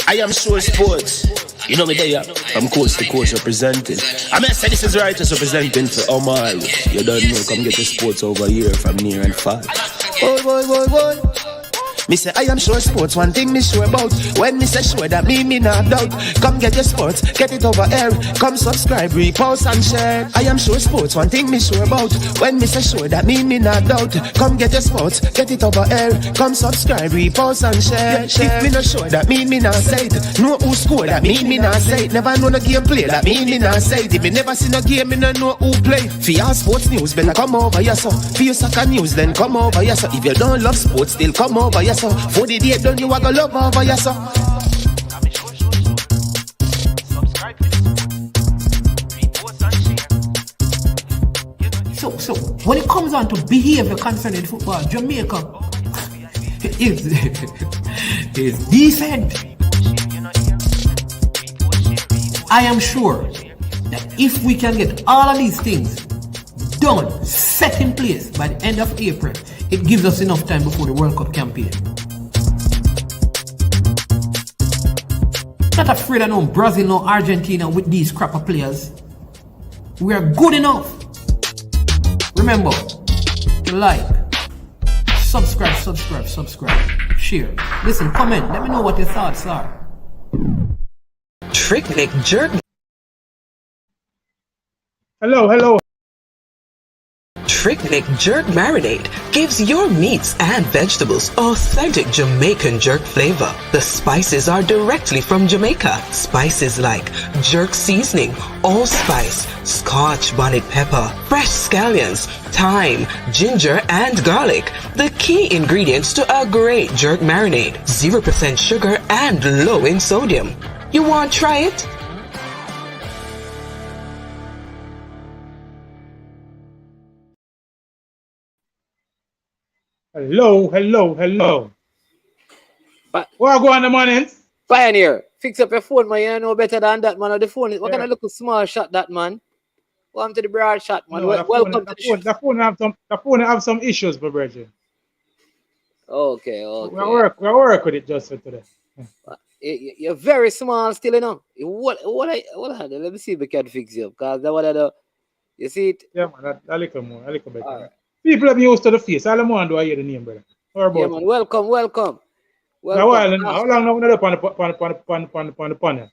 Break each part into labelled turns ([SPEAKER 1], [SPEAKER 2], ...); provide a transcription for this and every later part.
[SPEAKER 1] I am sure sports. You know me there, from coast to coast representing. I mean, I say this is right, just representing for Omar. You don't know, come get the sports over here from near and far. Boy. Me say I am sure sports, one thing me sure about. When me say sure, that me not doubt. Come get your sports, get it over air. Come subscribe, repost and share. I am sure sports, one thing me sure about. When me say sure, that me not doubt. Come get your sports, get it over air. Come subscribe, repost and share. If me not sure, that me not say it. Know who score, that me not say it. Never know no game play, that me not say it. If me never see no game, me no know who play. For your sports news, better come over here so. For your soccer news, then come over here so. If you don't love sports, still come over here so. For the date done, you are gonna love over here so.
[SPEAKER 2] So when it comes on to behavior concerning football, Jamaica is decent. I am sure that if we can get all of these things done, set in place by the end of April, it gives us enough time before the World Cup campaign. Not afraid of no Brazil, no Argentina with these crapper players. We are good enough. Remember to like, subscribe, share. Listen, comment. Let me know what your thoughts are.
[SPEAKER 3] Trick Nick Jerk.
[SPEAKER 4] Hello.
[SPEAKER 3] Trick Nick Jerk Marinade gives your meats and vegetables authentic Jamaican jerk flavor. The spices are directly from Jamaica. Spices like jerk seasoning, allspice, Scotch bonnet pepper, fresh scallions, thyme, ginger, and garlic. The key ingredients to a great jerk marinade. 0% sugar and low in sodium. You want to try it?
[SPEAKER 4] Hello. What go on the morning?
[SPEAKER 5] Pioneer, fix up your phone, man. You know better than that, man. The phone, what kind of little small shot that, man? Welcome to the broad shot, man.
[SPEAKER 4] No,
[SPEAKER 5] Welcome
[SPEAKER 4] the
[SPEAKER 5] to the
[SPEAKER 4] phone. The phone have some issues, my brother.
[SPEAKER 5] Okay.
[SPEAKER 4] We work with it just for today.
[SPEAKER 5] You're very small still, you know. What? Let me see if we can fix you, because that one of the, you see it?
[SPEAKER 4] Yeah, man. A little better.
[SPEAKER 5] All right.
[SPEAKER 4] People have been used to the face. All the more do I hear the name, brother. How about
[SPEAKER 5] Yeah, man. Welcome.
[SPEAKER 4] How long now we're on the panel?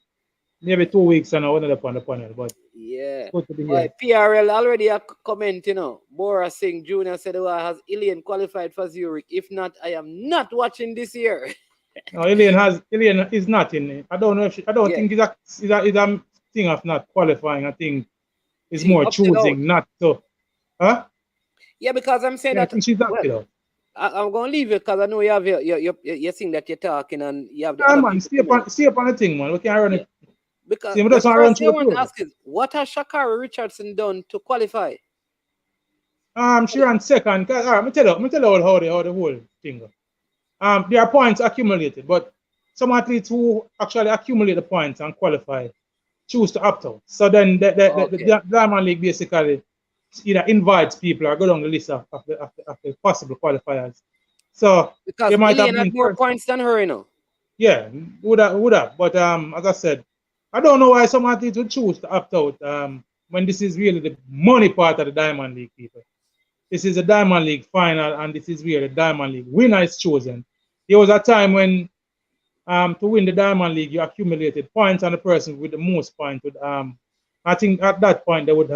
[SPEAKER 4] Maybe 2 weeks and now we're on the panel, but
[SPEAKER 5] yeah.
[SPEAKER 4] good to be here.
[SPEAKER 5] PRL already a comment, you know. Bora Singh Jr. said, has Ilian qualified for Zurich? If not, I am not watching this year.
[SPEAKER 4] No, Ilian is not in it. I don't know if I don't think it's a thing of not qualifying. I think it's more choosing not to. Huh?
[SPEAKER 5] Yeah, because I'm saying
[SPEAKER 4] I
[SPEAKER 5] that.
[SPEAKER 4] think she's opted out.
[SPEAKER 5] I'm going to leave you because I know you have you're saying that you're talking and you have the
[SPEAKER 4] Yeah, man, stay upon the thing, man. We can't run it.
[SPEAKER 5] Because the first thing I want to ask is, what has Shakari Richardson done to qualify?
[SPEAKER 4] She ran second. All right, let me tell you how the whole thing goes. There are points accumulated, but some athletes who actually accumulate the points and qualify choose to opt out. So then the Diamond League basically either invites people or go down the list of the possible qualifiers. So
[SPEAKER 5] because
[SPEAKER 4] they might
[SPEAKER 5] Ilian had more points than her, you know.
[SPEAKER 4] Yeah, would have. But as I said, I don't know why some athletes would choose to opt out when this is really the money part of the Diamond League, people. This is a Diamond League final, and this is where the Diamond League winner is chosen. There was a time when to win the Diamond League, you accumulated points, and the person with the most points would I think at that point they would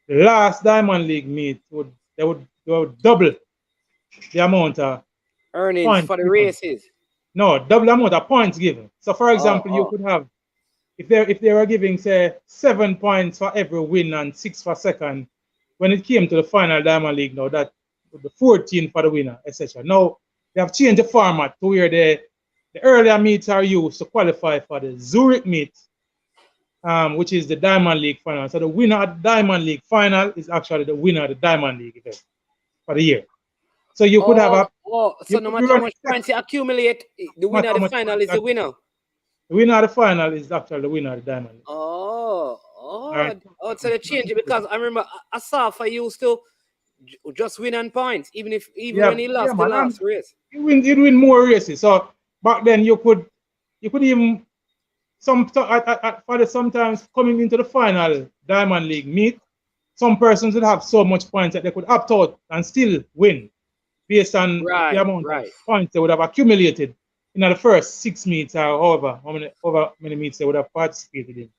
[SPEAKER 4] the last Diamond League meet they would double the amount of
[SPEAKER 5] earnings for the races.
[SPEAKER 4] No, double the amount of points given. So for example, you could have if they were giving say 7 points for every win and 6 for second, when it came to the final Diamond League now that the 14 for the winner, etc. Now they have changed the format to where the earlier meets are used to qualify for the Zurich meet, which is the Diamond League final. So the winner of the Diamond League final is actually the winner of the Diamond League event for the year. So you could have
[SPEAKER 5] so no matter how much points you accumulate, the winner of the final is the winner.
[SPEAKER 4] The winner of the final is actually the winner of the Diamond League.
[SPEAKER 5] Right. So they changed it because I remember Asafa used to just win on points, even when he lost the last race.
[SPEAKER 4] He'd win more races. So back then you could you could even sometimes coming into the final Diamond League meet, some persons would have so much points that they could opt out and still win based on the amount of points they would have accumulated in the first 6 meets or however many meets they would have participated in.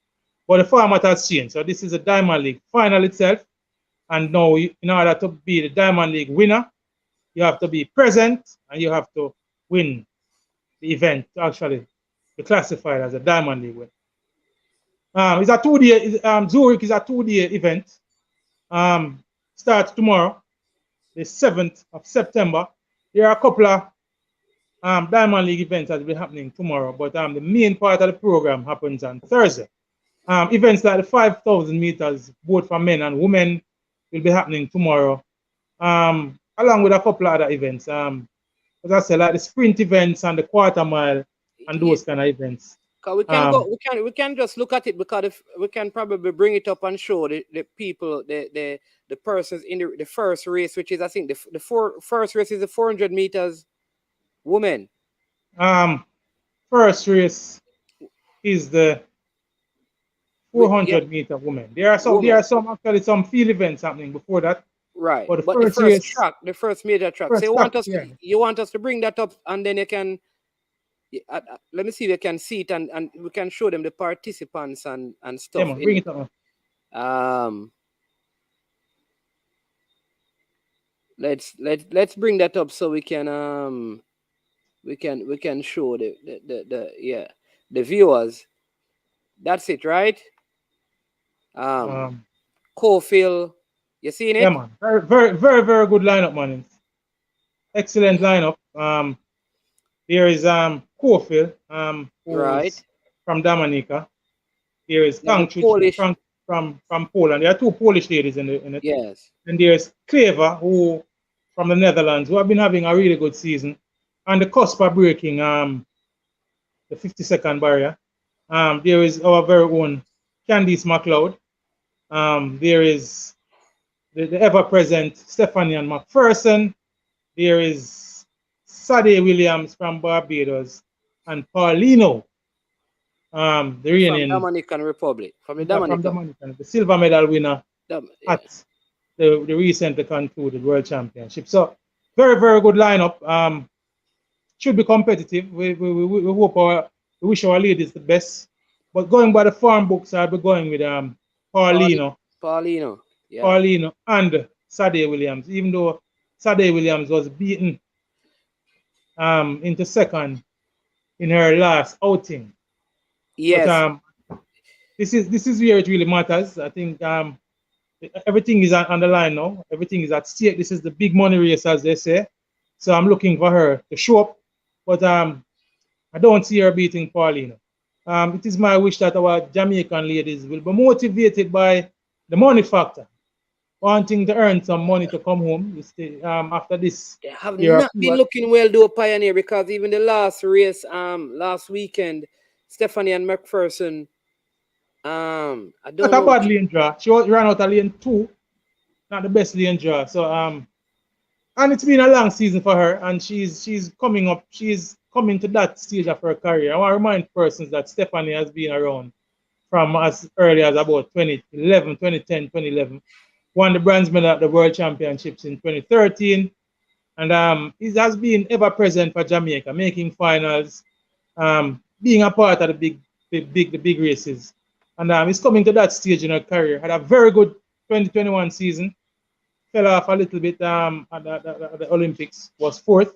[SPEAKER 4] But the format has changed. So this is a Diamond League final itself. And now, in order to be the Diamond League winner, you have to be present and you have to win the event to actually be classified as a Diamond League winner. It's a 2-day. Zurich is a 2-day event. Starts tomorrow, the 7th of September. There are a couple of Diamond League events that will be happening tomorrow, but the main part of the program happens on Thursday. Events like the 5,000 meters, both for men and women, will be happening tomorrow, along with a couple of other events. As I said, like the sprint events and the quarter mile and those kind of events.
[SPEAKER 5] We can just look at it, because if we can probably bring it up and show the people, the persons in the first race, which is, I think the first race is the 400 meters women.
[SPEAKER 4] First race is the 400 meter women. There are some field events happening before that.
[SPEAKER 5] Right.
[SPEAKER 4] But
[SPEAKER 5] the first major track. So you want us to bring that up, and then you can let me see if you can see it, and we can show them the participants and stuff.
[SPEAKER 4] Yeah, man, bring it up.
[SPEAKER 5] Let's bring that up so we can show the viewers. That's it, right? Cofield, you seen it?
[SPEAKER 4] Yeah, man. Very, very, very, very good lineup, man. Excellent lineup. There is Cofield,
[SPEAKER 5] right,
[SPEAKER 4] from Dominica. There is Polish from Poland. There are 2 Polish ladies in it.
[SPEAKER 5] Yes. And
[SPEAKER 4] there's Clever, who from the Netherlands, who have been having a really good season. And the cusp of breaking the 50-second barrier. There is our very own Candice McLeod. There is the ever-present Stephanie Ann McPherson. There is Sadie Williams from Barbados, and Paulino, the reigning
[SPEAKER 5] Dominican Republic, from the
[SPEAKER 4] Dominican, the silver medal winner at the recently concluded World Championship. So very, very good lineup. Should be competitive. We hope we wish our ladies the best. But going by the form books, I'll be going with Paulino.
[SPEAKER 5] Yeah.
[SPEAKER 4] Paulino and Sadie Williams, even though Sadie Williams was beaten into second in her last outing.
[SPEAKER 5] Yes.
[SPEAKER 4] But, this is where it really matters. I think everything is on the line now. Everything is at stake. This is the big money race, as they say. So I'm looking for her to show up. But I don't see her beating Paulino. It is my wish that our Jamaican ladies will be motivated by the money factor, wanting to earn some money to come home after this.
[SPEAKER 5] They have not been looking well, though, Pioneer, because even the last race last weekend, Stephanie Ann McPherson, I don't know.
[SPEAKER 4] Not a bad lane draw. She ran out of lane 2, not the best lane draw. So and it's been a long season for her, and she's coming up. She's coming to that stage of her career. I want to remind persons that Stephanie has been around from as early as about 2011. Won the bronze medal at the World Championships in 2013, and it has been ever present for Jamaica, making finals, being a part of the big races, and it's coming to that stage in her career. Had a very good 2021 season. Fell off a little bit at the Olympics. Was 4th.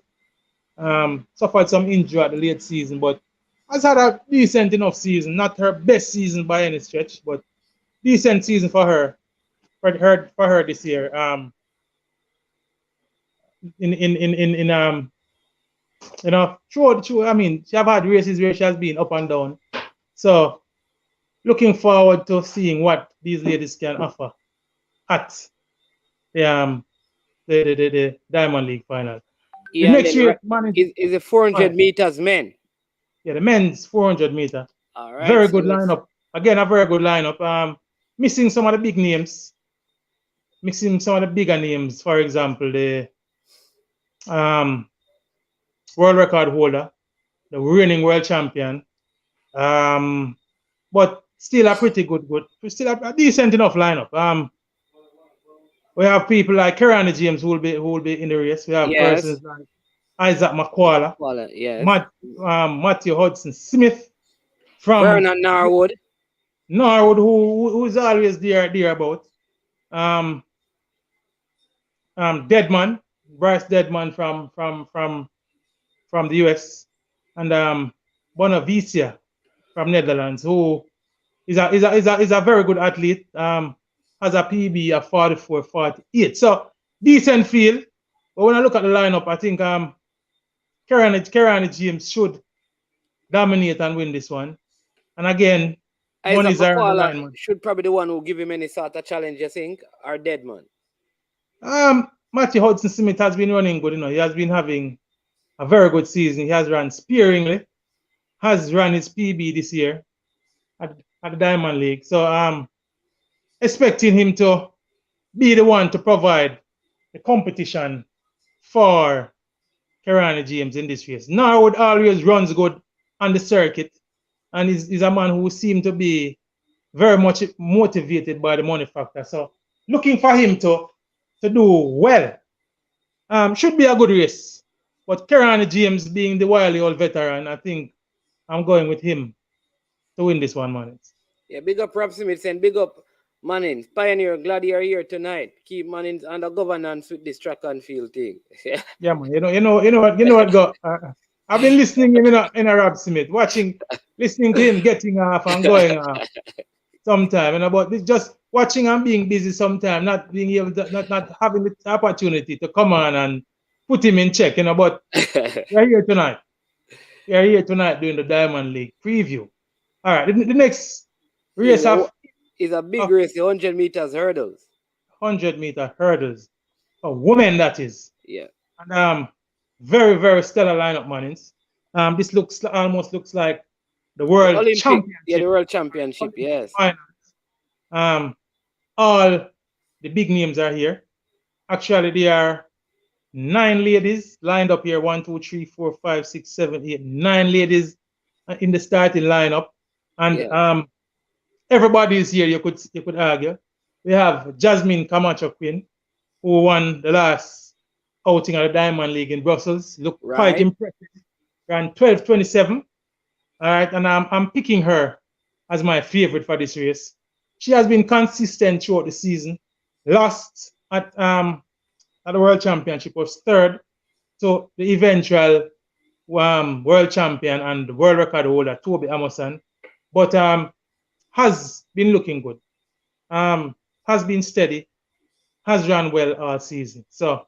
[SPEAKER 4] Suffered some injury at the late season, but has had a decent enough season. Not her best season by any stretch, but decent season for her. For her this year. True. I mean, she have had races where she has been up and down. So, looking forward to seeing what these ladies can offer at the Diamond League final.
[SPEAKER 5] Yeah, the next year is the 400 meters men.
[SPEAKER 4] Yeah, the men's 400 meter.
[SPEAKER 5] All right.
[SPEAKER 4] Very good lineup. Again, a very good lineup. Missing some of the big names. Mixing some of the bigger names, for example, the world record holder, the reigning world champion, But still a pretty good, still a decent enough lineup. We have people like Kerani James who will be in the race. We have
[SPEAKER 5] Yes.
[SPEAKER 4] persons like Isaac McQuarrie,
[SPEAKER 5] Well, yes.
[SPEAKER 4] Matthew Hudson Smith from
[SPEAKER 5] Vernon Norwood.
[SPEAKER 4] Norwood, who's always thereabout. Deadman, Bryce Deadman from the US, and Bonavicia from Netherlands, who is a very good athlete. Has a PB of 44-48. So decent field. But when I look at the lineup, I think Kerani James should dominate and win this one. And again, monies are on the line.
[SPEAKER 5] Should probably the one who give him any sort of challenge, you think, or Deadman?
[SPEAKER 4] Matthew Hudson Smith has been running good, He has been having a very good season. He has run sparingly, has run his PB this year at the Diamond League. So expecting him to be the one to provide the competition for Kerani James in this race. Norwood always runs good on the circuit, and is a man who seems to be very much motivated by the money factor. So looking for him to do well. Should be a good race. But Kerani James being the wily old veteran, I think I'm going with him to win this one, Mannings.
[SPEAKER 5] Yeah, big up Rob Smith and big up Mannings. Pioneer, glad you're here tonight. Keep Mannings under governance with this track and field thing.
[SPEAKER 4] Yeah, man. You know what? I've been listening to him in a Rob Smith, listening to him getting off and going off sometime. But it's just watching and being busy sometime, not being able to, not having the opportunity to come on and put him in check. But you're here tonight. You're here tonight doing the Diamond League preview. All right, the next race
[SPEAKER 5] is a big race, the 100 meters hurdles.
[SPEAKER 4] 100-meter hurdles. For women, that is.
[SPEAKER 5] Yeah.
[SPEAKER 4] And very, very stellar lineup, Mannings. This almost looks like the World Championship.
[SPEAKER 5] Yeah, the World Championship, yes.
[SPEAKER 4] All the big names are here. Actually, there are 9 ladies lined up here. 1, 2, 3, 4, 5, 6, 7, 8, 9 ladies in the starting lineup. And everybody is here, you could argue. We have Jasmine Camacho Quinn, who won the last outing at the Diamond League in Brussels. Looked quite impressive. Ran 12:27. All right, and I'm picking her as my favorite for this race. She has been consistent throughout the season. Lost at the World Championship, was third to the eventual world champion and world record holder Toby Amerson, but has been looking good. Has been steady, has run well all season. So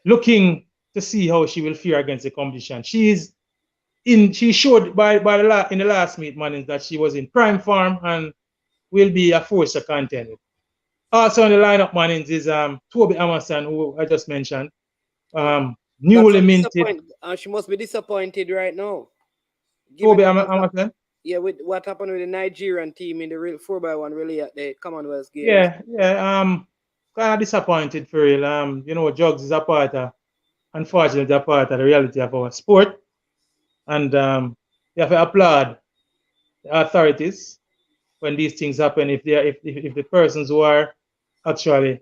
[SPEAKER 4] looking to see how she will fare against the competition. She showed in the last meet, Mannings, that she was in prime form and will be a force to contend with. Also in the lineup, Mannings, is Toby Amerson, who I just mentioned. Newly minted.
[SPEAKER 5] She must be disappointed right now.
[SPEAKER 4] Toby Amerson?
[SPEAKER 5] Yeah, with what happened with the Nigerian team in the 4x1 relay at the Commonwealth Games.
[SPEAKER 4] Yeah. Kind of disappointed for real. Drugs is unfortunately, a part of the reality of our sport. And you have to applaud the authorities when these things happen. If the persons who are actually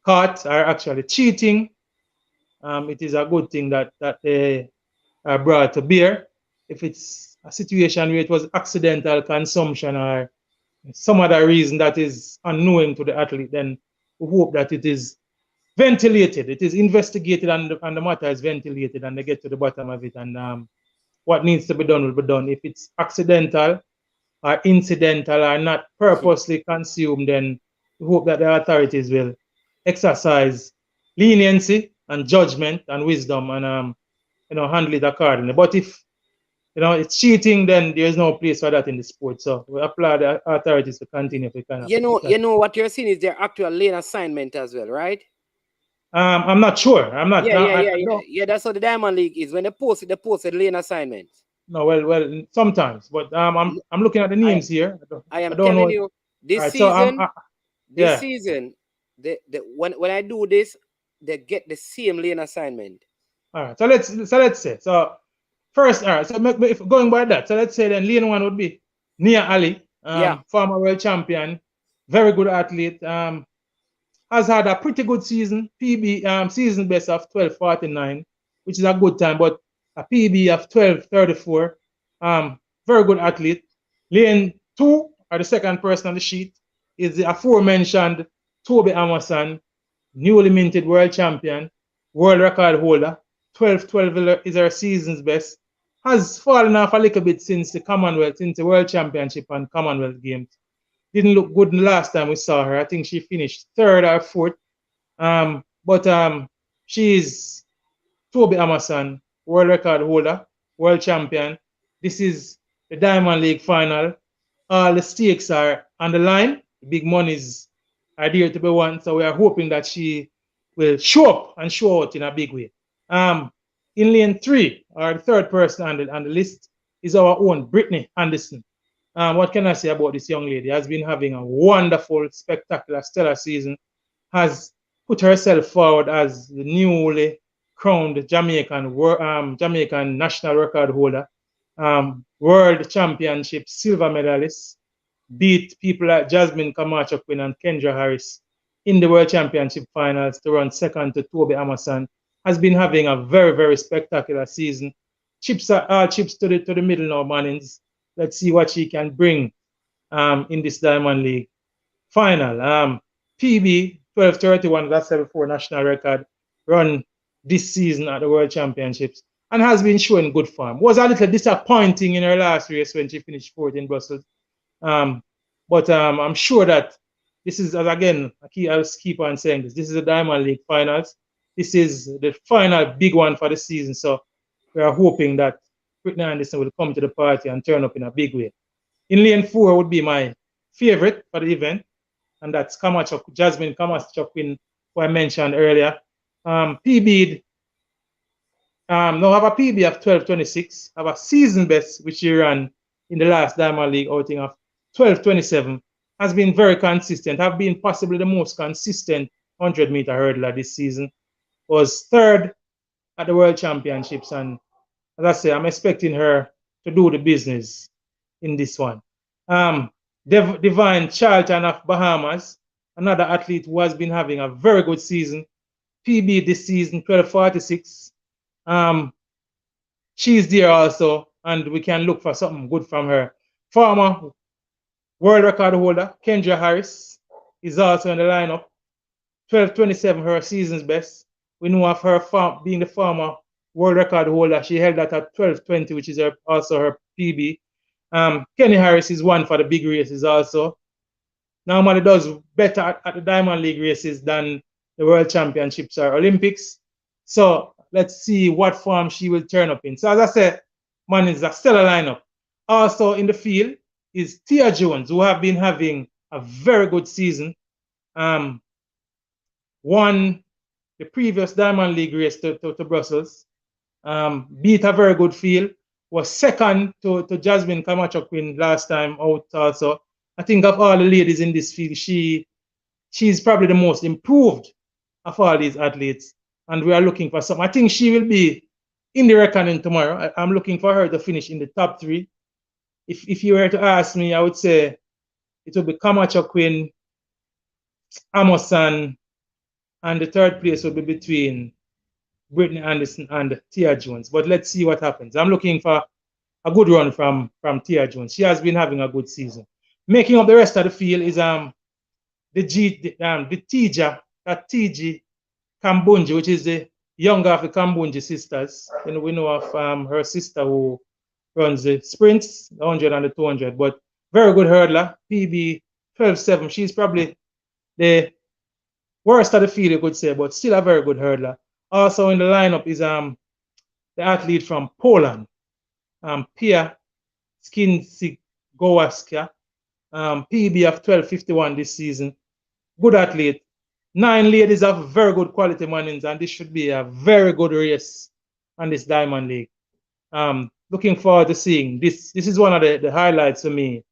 [SPEAKER 4] caught are actually cheating, it is a good thing that they are brought to bear. If it's a situation where it was accidental consumption or some other reason that is unknowing to the athlete, then we hope that it is ventilated, it is investigated, and the matter is ventilated, and they get to the bottom of it, and what needs to be done will be done. If it's accidental or incidental or not purposely consumed, then we hope that the authorities will exercise leniency and judgment and wisdom and handle it accordingly. But if it's cheating, then there's no place for that in the sport. So we applaud the authorities to continue to kind of.
[SPEAKER 5] You know what you're seeing is their actual lane assignment as well, right?
[SPEAKER 4] I'm not sure. I'm not.
[SPEAKER 5] Yeah. That's how the Diamond League is. When they posted lane assignment.
[SPEAKER 4] No, well, sometimes, but I'm looking at the names here.
[SPEAKER 5] I am telling you, this season, when I do this, they get the same lane assignment.
[SPEAKER 4] All right. So let's say First, all right, so if going by that, so let's say then lane 1 would be Nia Ali,
[SPEAKER 5] Yeah.
[SPEAKER 4] former world champion, very good athlete, has had a pretty good season, PB season best of 12:49, which is a good time, but a PB of 12:34. Very good athlete. Lane 2, or the second person on the sheet, is the aforementioned Toby Amerson, newly minted world champion, world record holder. 12:12 is her season's best. Has fallen off a little bit since the Commonwealth, since the World Championship and Commonwealth Games. Didn't look good the last time we saw her. I think she finished third or fourth. But she's Toby Amerson, world record holder, world champion. This is the Diamond League final. All the stakes are on the line. The big monies are there to be won. So we are hoping that she will show up and show out in a big way. In lane 3, or the third person on the list, is our own Brittany Anderson. What can I say about this young lady? Has been having a wonderful, spectacular, stellar season. Has put herself forward as the newly crowned Jamaican national record holder, world championship silver medalist, beat people like Jasmine Camacho Quinn and Kendra Harris in the world championship finals to run second to Toby Amerson. Has been having a very, very spectacular season. Chips to the middle now, Mannings. Let's see what she can bring in this Diamond League final. PB 12:31, that's her before national record, run this season at the World Championships and has been showing good form. Was a little disappointing in her last race when she finished fourth in Brussels. But I'm sure that this is, again, I'll keep on saying this. This is the Diamond League finals. This is the final big one for the season. So we are hoping that Brittany Anderson will come to the party and turn up in a big way. In lane 4 would be my favorite for the event, and that's Jasmine Camacho Quinn, who I mentioned earlier. PB, now have a PB of 12:26, have a season best, which she ran in the last Diamond League outing of 12:27. Has been very consistent, have been possibly the most consistent 100-meter hurdler this season. Was third at the World Championships, and as I say, I'm expecting her to do the business in this one. Divine Charlton of Bahamas, another athlete who has been having a very good season. PB this season, 12:46. She's there also, and we can look for something good from her. Former world record holder, Kendra Harris, is also in the lineup. 12:27, her season's best. We know of her being the former world record holder. She held that at 12:20, which is also her PB. Kenny Harris is one for the big races also. Normally does better at the Diamond League races than the World Championships or Olympics. So let's see what form she will turn up in. So as I said, man, it's a stellar lineup. Also in the field is Tia Jones, who have been having a very good season. Won the previous Diamond League race to Brussels. Beat a very good field. Was second to Jasmine Camacho Quinn last time out also. I think of all the ladies in this field, she's probably the most improved of all these athletes. And we are looking for some. I think she will be in the reckoning tomorrow. I'm looking for her to finish in the top 3. If you were to ask me, I would say it would be Camacho Quinn, Amerson, and the third place would be between Brittany Anderson and Tia Jones. But let's see what happens. I'm looking for a good run from Tia Jones. She has been having a good season. Making up the rest of the field is the TG Kambunji, which is the younger of the Kambunji sisters. And we know of her sister who runs the sprints, the 100 and the 200. But very good hurdler, PB 12:7. She's probably the worst of the field, you could say, but still a very good hurdler. Also in the lineup is the athlete from Poland, Pia Skinsigowska, PB of 12:51 this season. Good athlete. 9 ladies of very good quality Mannings, and this should be a very good race on this Diamond League. Looking forward to seeing this. This is one of the highlights for me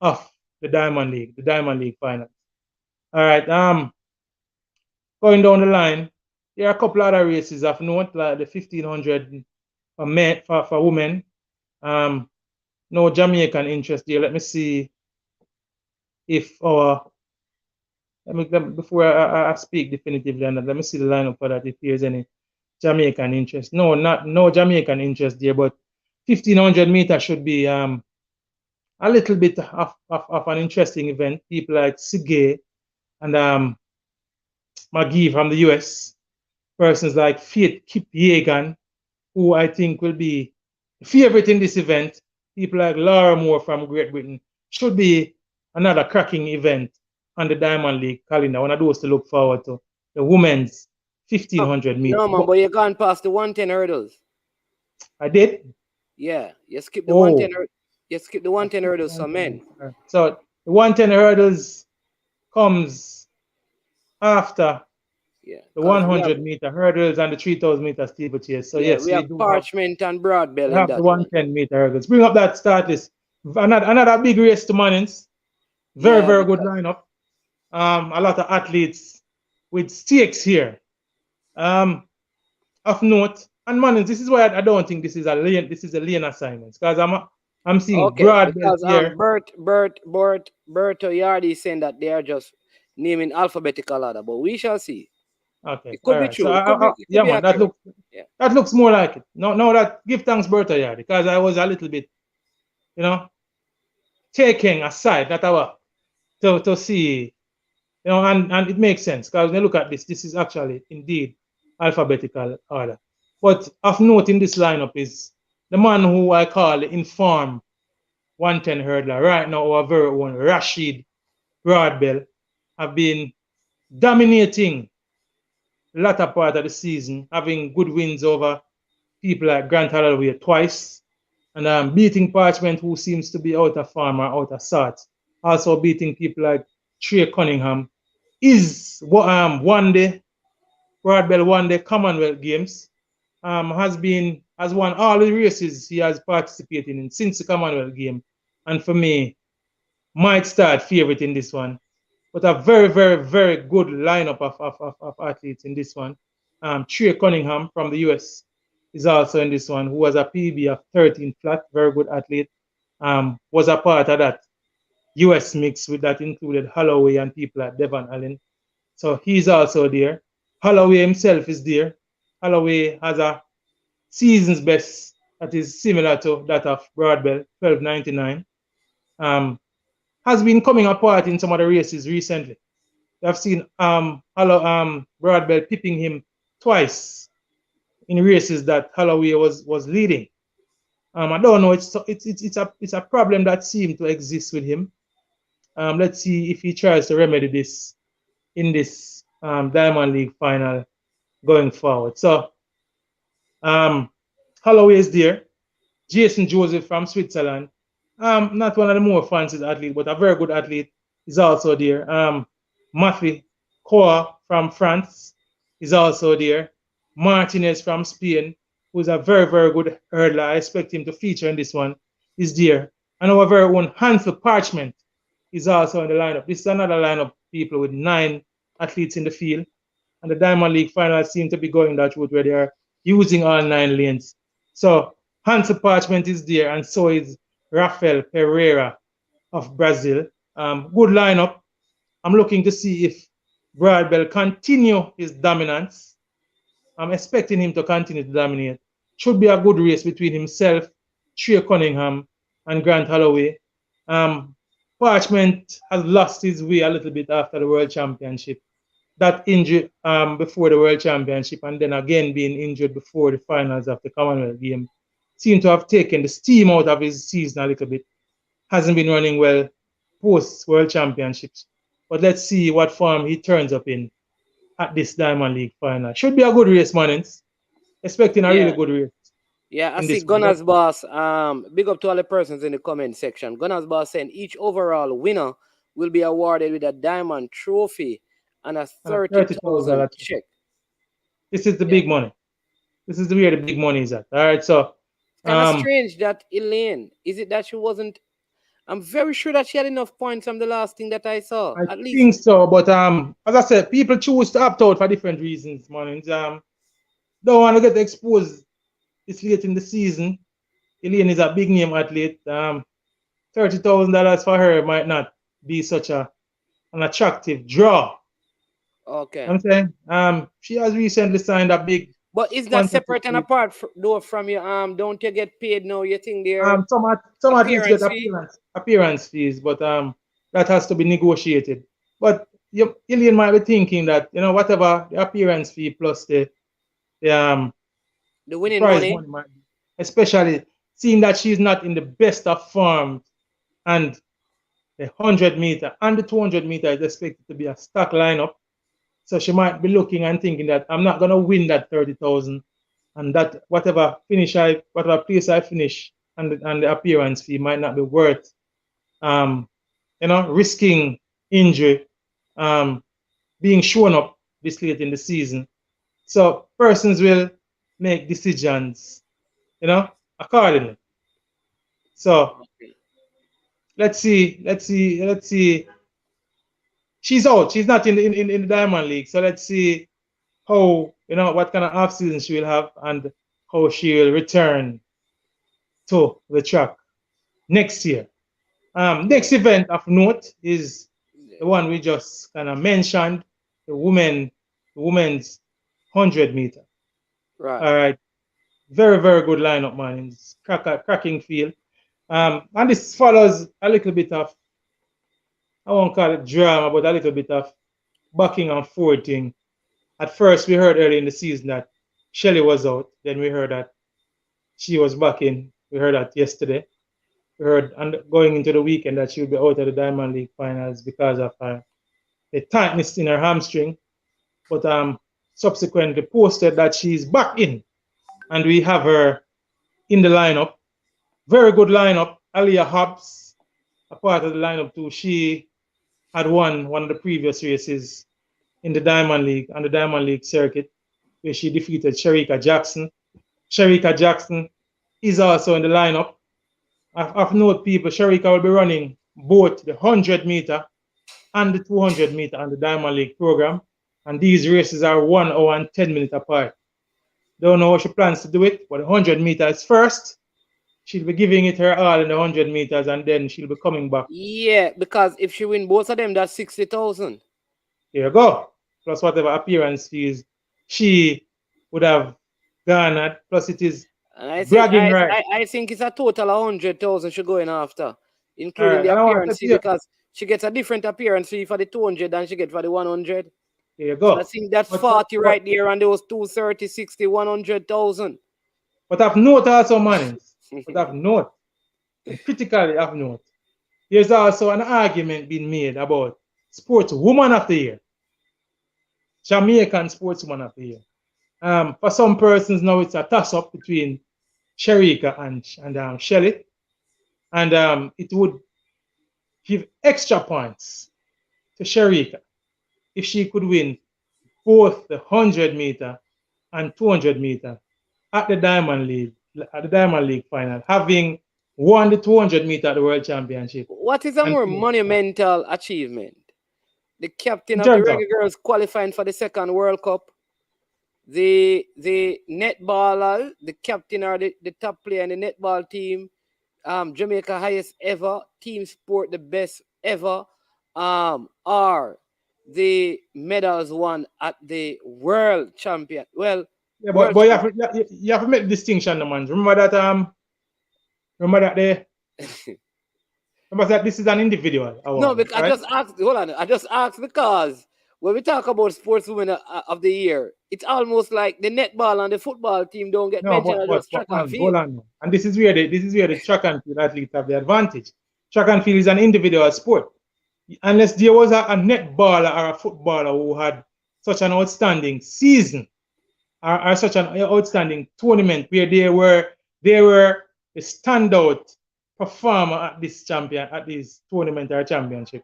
[SPEAKER 4] of the Diamond League finals. All right. Going down the line, there are a couple other races of note, like the 1500 men for women. No Jamaican interest there. Let me see if our before I speak definitively on that, let me see the lineup for that if there's any Jamaican interest. No Jamaican interest there, but 1500 meters should be a little bit of an interesting event. People like Sige and McGee from the US, persons like Faith Kipyegon, who I think will be favorite in this event. People like Laura Moore from Great Britain should be another cracking event on the Diamond League calendar. One of those to look forward to. The women's 1500 meters.
[SPEAKER 5] No, man, but you can't pass the 110 hurdles.
[SPEAKER 4] I did?
[SPEAKER 5] Yeah, you skip the 110 hurdles. You skip the 110 hurdles for men.
[SPEAKER 4] So the 110 hurdles comes after the 100 meter hurdles and the 3000 meter steeplechase. So yes,
[SPEAKER 5] we have Parchment and Broadbell.
[SPEAKER 4] We have the 110 meter hurdles. Bring up that start list. Another big race to mornings. Very good lineup. A lot of athletes with stakes here. Of note, and mornings. This is why I don't think this is a lane assignment, because I'm seeing Broadbell here.
[SPEAKER 5] Berto Yardi is saying that they are just naming alphabetical order, but we shall see.
[SPEAKER 4] Okay.
[SPEAKER 5] It could be true.
[SPEAKER 4] That looks more like it. No, that give thanks Berto Yardi, because I was a little bit, taking aside that hour to see, and it makes sense, because when you look at this is actually indeed alphabetical order. But of note in this lineup is the man who I call the informed 110 hurdler right now, our very own Rashid Broadbell, have been dominating the latter part of the season, having good wins over people like Grant Holloway twice, and beating Parchment, who seems to be out of form or out of sorts. Also beating people like Trey Cunningham. Broadbell won the Commonwealth Games. Has won all the races he has participated in since the Commonwealth game, and for me, might start favorite in this one. But a very good lineup of athletes in this one. Trey Cunningham from the US is also in this one, who has a PB of 13 flat, very good athlete. Was a part of that US mix with that included Holloway and people like Devon Allen. So he's also there. Holloway himself is there. Holloway has a season's best that is similar to that of Broadbell, 12.99. Has been coming apart in some of the races recently. I've seen Broadbell pipping him twice in races that Holloway was leading. I don't know. It's a problem that seemed to exist with him. Let's see if he tries to remedy this in this Diamond League final going forward. So Holloway is there. Jason Joseph from Switzerland. Not one of the more fancy athletes, but a very good athlete is also there. Matthew Coa from France is also there. Martinez from Spain, who's a very good hurdler. I expect him to feature in this one, is there. And our very own Hansel Parchment is also in the lineup. This is another lineup, people, with 9 athletes in the field. And the Diamond League finals seem to be going that route where they are using all 9 lanes. So Hansel Parchment is there, and so is Rafael Pereira of Brazil. Good lineup. I'm looking to see if Broadbell continue his dominance. I'm expecting him to continue to dominate. Should be a good race between himself, Trey Cunningham, and Grant Holloway. Parchment has lost his way a little bit after the World Championship. That injury before the World Championship, and then again being injured before the finals of the Commonwealth game, seemed to have taken the steam out of his season a little bit. Hasn't been running well post World Championships. But let's see what form he turns up in at this Diamond League final. Should be a good race, Mannings. Expecting a really good race.
[SPEAKER 5] Yeah, I see Gunners Boss. Big up to all the persons in the comment section. Gunners Boss saying each overall winner will be awarded with a diamond trophy and a 30,000 check.
[SPEAKER 4] This is the big money. This is where the big money is at. All right, so
[SPEAKER 5] kind of strange that Elaine, is it that she wasn't? I'm very sure that she had enough points from the last thing that I saw.
[SPEAKER 4] I think so, but as I said, people choose to opt out for different reasons, man. Don't want to get exposed it's late in the season. Elaine is a big name athlete. $30,000 for her might not be such an attractive draw.
[SPEAKER 5] Okay.
[SPEAKER 4] I'm saying she has recently signed a big
[SPEAKER 5] But is that
[SPEAKER 4] sponsorship
[SPEAKER 5] separate and
[SPEAKER 4] deal.
[SPEAKER 5] apart though from your don't you get paid now? You think they're
[SPEAKER 4] Some athletes get
[SPEAKER 5] appearance fee?
[SPEAKER 4] appearance fees, but that has to be negotiated. But Ilian might be thinking that whatever the appearance fee plus the
[SPEAKER 5] winning
[SPEAKER 4] prize
[SPEAKER 5] money.
[SPEAKER 4] money might be, especially seeing that she's not in the best of form, and the 100 meter and the 200 meter is expected to be a stock lineup. So she might be looking and thinking that I'm not gonna win that 30,000, and that whatever place I finish and the appearance fee might not be worth risking injury, being shown up this late in the season. So persons will make decisions, accordingly. So let's see. She's out. She's not in the Diamond League. So let's see how what kind of off season she will have and how she will return to the track next year. Next event of note is the one we just kind of mentioned, the women's 100 meter.
[SPEAKER 5] Right.
[SPEAKER 4] All right. Very, very good lineup, man. It's cracking field. And this follows a little bit of, I won't call it drama, but a little bit of backing and forthing. At first, we heard early in the season that Shelley was out. Then we heard that she was back in. We heard that yesterday. We heard going into the weekend that she would be out of the Diamond League finals because of the tightness in her hamstring. But subsequently posted that she's back in. And we have her in the lineup. Very good lineup. Aliyah Hobbs, a part of the lineup too. She had won one of the previous races in the Diamond League, on the Diamond League circuit, where she defeated Shericka Jackson. Shericka Jackson is also in the lineup. Of note, people, Shericka will be running both the 100 meter and the 200 meter on the Diamond League program. And these races are 1 hour and 10 minutes apart. Don't know how she plans to do it, but the 100 meters first. She'll be giving it her all in the 100 meters, and then she'll be coming back.
[SPEAKER 5] Yeah, because if she win both of them, that's 60,000.
[SPEAKER 4] Here you go. Plus whatever appearance fees she would have garnered. Plus it is bragging right.
[SPEAKER 5] I think it's a total of 100,000 she's going after, including
[SPEAKER 4] Right,
[SPEAKER 5] the
[SPEAKER 4] and I want
[SPEAKER 5] appearance
[SPEAKER 4] to
[SPEAKER 5] fee,
[SPEAKER 4] see it.
[SPEAKER 5] because she gets a different appearance fee for the 200 than she gets for the 100.
[SPEAKER 4] Here you go.
[SPEAKER 5] So I think that's
[SPEAKER 4] But-
[SPEAKER 5] 40
[SPEAKER 4] but-
[SPEAKER 5] right there, and those 230, 60, 100,000.
[SPEAKER 4] But I've note also, man. But I've note, critically I've note, there's also an argument being made about Sportswoman of the Year. Jamaican Sportswoman of the Year. For some persons now it's a toss-up between Shericka and Shelley. And it would give extra points to Shericka if she could win both the 100 meter and 200 meter at the Diamond League final, having won the 200 meter at the World Championship.
[SPEAKER 5] What is a
[SPEAKER 4] And-
[SPEAKER 5] more monumental achievement? The captain
[SPEAKER 4] In
[SPEAKER 5] of the
[SPEAKER 4] terms of-
[SPEAKER 5] Reggae Girls qualifying for the second World Cup, the netballer, the captain or the top player in the netball team, Jamaica highest ever team sport, the best ever, are the medals won at the World Champion. Well,
[SPEAKER 4] Yeah, but you have to make the distinction, man. Remember that remember that this is an individual award,
[SPEAKER 5] no, because
[SPEAKER 4] right?
[SPEAKER 5] I just asked. Hold on, I just asked because when we talk about sportswoman of the year, it's almost like the netball and the football team don't get mentioned. I just track and
[SPEAKER 4] hold
[SPEAKER 5] field.
[SPEAKER 4] on. And this is where the track and field athletes have the advantage. Track and field is an individual sport. Unless there was a netballer or a footballer who had such an outstanding season or such an outstanding tournament where they were the standout performer at this tournament or championship,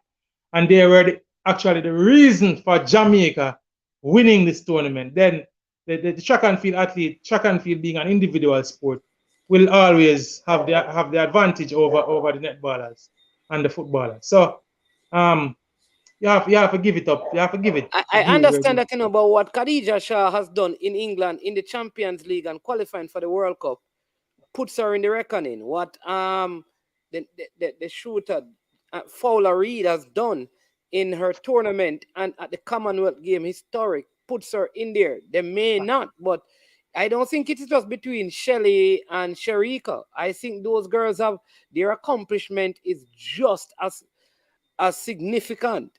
[SPEAKER 4] and they were actually the reason for Jamaica winning this tournament, then the track and field being an individual sport, will always have the advantage over the netballers and the footballers. So You have to give it up. You have to give it.
[SPEAKER 5] I understand that, but what Khadija Shah has done in England in the Champions League and qualifying for the World Cup puts her in the reckoning. What the shooter Fowler Reed has done in her tournament and at the Commonwealth game historic puts her in there. They may not, but I don't think it's just between Shelly and Sharika. I think those girls have their accomplishment is just as significant.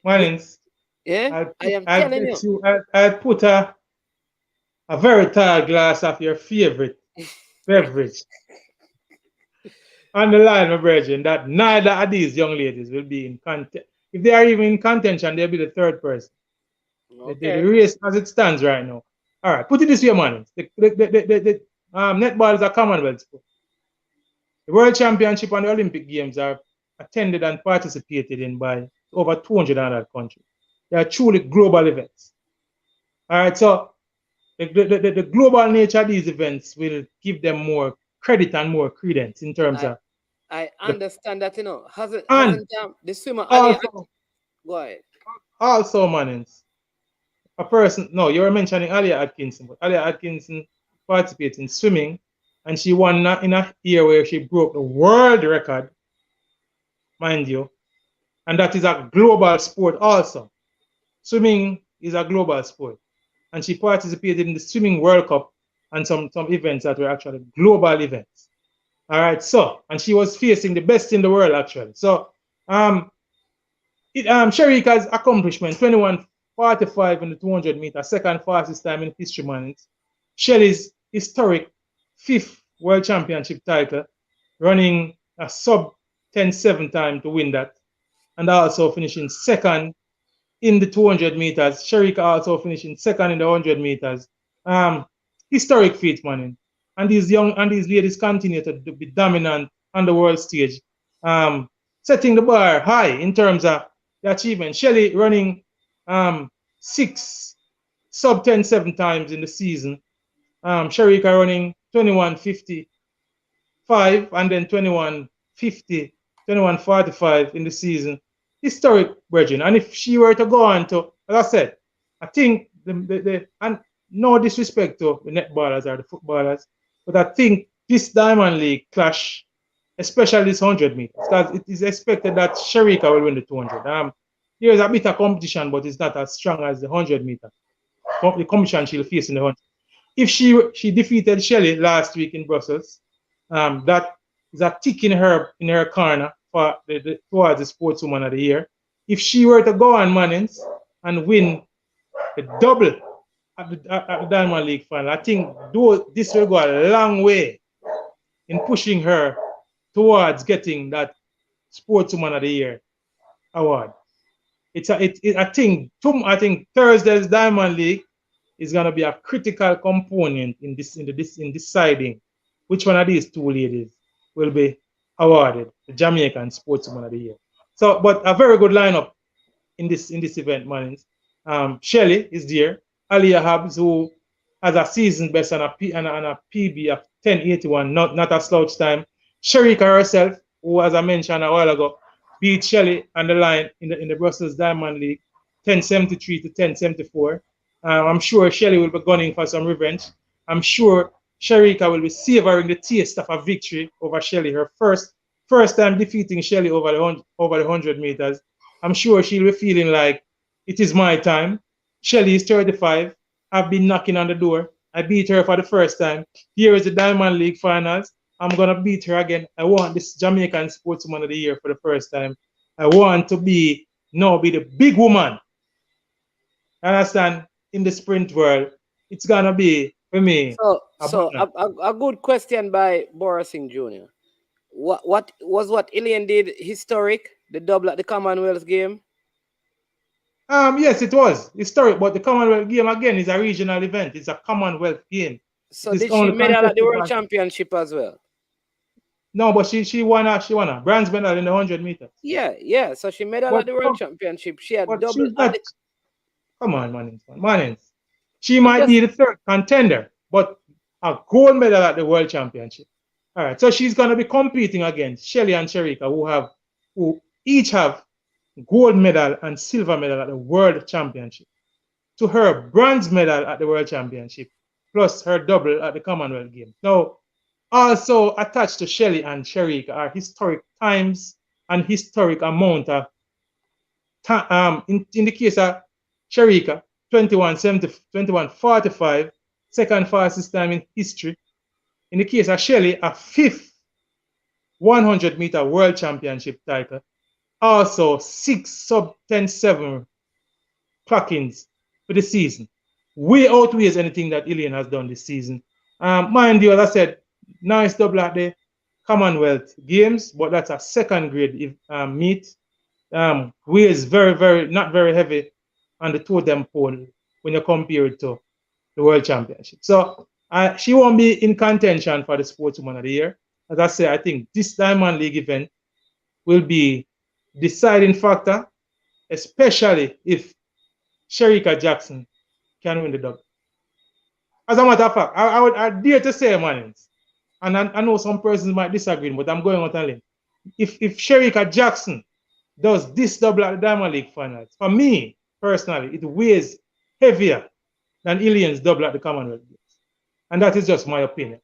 [SPEAKER 4] Mannings,
[SPEAKER 5] I am telling you.
[SPEAKER 4] I'd put a very tall glass of your favorite beverage on the line, my brethren, that neither of these young ladies will be in contention. If they are even in contention, they'll be the third person.
[SPEAKER 5] Okay.
[SPEAKER 4] The race as it stands right now. All right, put it this way, man. The netball is a Commonwealth sport. The World Championship and the Olympic Games are attended and participated in by over 200 other countries. They are truly global events. All right, so the global nature of these events will give them more credit and more credence in terms of.
[SPEAKER 5] I understand that, hasn't the swimmer
[SPEAKER 4] also,
[SPEAKER 5] go ahead.
[SPEAKER 4] Also, Mannings, a person, no, you were mentioning Alia Atkinson, but Alia Atkinson participates in swimming, and she won in a year where she broke the world record, mind you, and that is a global sport also. Swimming is a global sport, and she participated in the Swimming World Cup and some events that were actually global events. All right, so, and she was facing the best in the world actually. So, Sharika's accomplishment, 21:45 in the 200 meters, second fastest time in history, man. Shelly's historic 5th World Championship title, running a sub 10:7 time to win that, and also finishing second in the 200 meters. Sharika also finishing second in the 100 meters. Historic feat, man. And these ladies continue to be dominant on the world stage, setting the bar high in terms of the achievement. Shelly running 6 sub 10:7 times in the season. Sharika running 21:55 and then 21:50, 21:45 in the season. Historic, Virgin. And if she were to go on to, as I said, I think and no disrespect to the netballers or the footballers, but I think this Diamond League clash, especially this 100 meters, because it is expected that Sharika will win the 200. There is a bit of competition, but it's not as strong as the 100 meter. The competition she'll face in the 100. If she defeated Shelly last week in Brussels, that is a tick in her corner for towards the Sportswoman of the Year. If she were to go on Mannings and win the double at the Diamond League final, I think this will go a long way in pushing her towards getting that Sportswoman of the Year award. I think Thursday's Diamond League is going to be a critical component in deciding which one of these two ladies will be awarded the Jamaican Sportswoman of the Year. So, but a very good lineup in this event, man. Shelly is there. Aliyah Habs, who has a season best and a PB of 10:81, not a slouch time. Sharika herself, who, as I mentioned a while ago, beat Shelly on the line in the Brussels Diamond League, 10:73 to 10:74. I'm sure Shelly will be gunning for some revenge. I'm sure Sharika will be savoring the taste of a victory over Shelly, her first time defeating Shelly over the 100 meters. I'm sure she'll be feeling like it is my time. Shelly is 35. I've been knocking on the door. I beat her for the first time. Here is the Diamond League finals. I'm going to beat her again. I want this Jamaican Sportswoman of the Year for the first time. I want to be the big woman. Understand? In the sprint world, it's going to be, for me.
[SPEAKER 5] So a good question by Boris Singh Jr. What Ilian did historic, the double at the Commonwealth game?
[SPEAKER 4] Yes, it was historic, but the Commonwealth game again is a regional event. It's a Commonwealth game.
[SPEAKER 5] So did she medal at the World Championship as well?
[SPEAKER 4] No, but she won a bronze medal in the 100 meters.
[SPEAKER 5] Yeah. So she medal at the World Championship. She had double.
[SPEAKER 4] Come on, Mannings. She might be the third contender, but a gold medal at the World Championship. All right, so she's going to be competing against Shelly and Sharika, who each have gold medal and silver medal at the World Championship, to her bronze medal at the World Championship, plus her double at the Commonwealth Games. Now, also attached to Shelly and Sherika are historic times and historic amount of in the case of Sherika, 21:45, second fastest time in history. In the case of Shelly, a fifth 100-meter world championship title. Also 6 sub-10.7 clockings for the season. Way outweighs anything that Ilian has done this season. Mind you, as I said, nice double at the Commonwealth Games, but that's a second grade meet. Weighs not very heavy on the totem pole when you compare it to the World Championship. So she won't be in contention for the Sportswoman of the Year. As I say, I think this Diamond League event will be deciding factor, especially if Sherika Jackson can win the double. As a matter of fact, I dare to say, man, and I know some persons might disagree, but I'm going out on a limb. If Sherika Jackson does this double at the Diamond League finals, for me personally, it weighs heavier than Ilian's double at the Commonwealth Games. And that is just my opinion.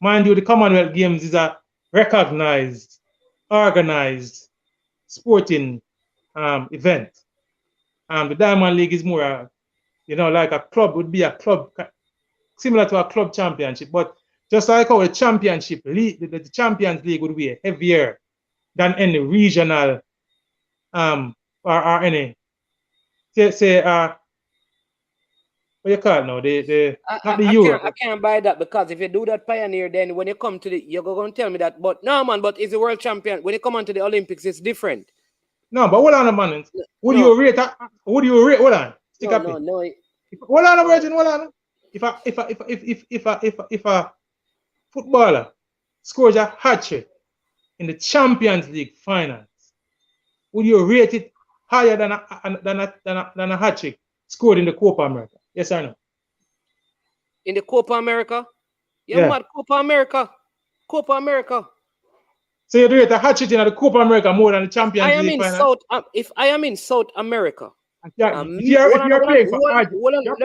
[SPEAKER 4] Mind you, the Commonwealth Games is a recognized, organized sporting event. The Diamond League is more, like a club, would be a club, similar to a club championship. But just like how the championship league, the Champions League would be heavier than any regional or any, what you call it now? Not the Euro.
[SPEAKER 5] I can't buy that, because if you do that Pioneer, then when you come to you're going to tell me that. But no, man, but it's the world champion. When you come onto the Olympics, it's different.
[SPEAKER 4] No, but hold on, man. Would you rate? Hold on. Stick up.
[SPEAKER 5] No.
[SPEAKER 4] Hold on, Virgin. Hold on. If a footballer scores a hat trick in the Champions League finals, would you rate it higher than a hat trick scored in the Copa America? Yes or no?
[SPEAKER 5] In the Copa America? Yeah, mad Copa America. Copa America.
[SPEAKER 4] So you rate a hat trick in the Copa America more than the Champions League final?
[SPEAKER 5] If I am in South America.
[SPEAKER 4] If you're playing for Argentina,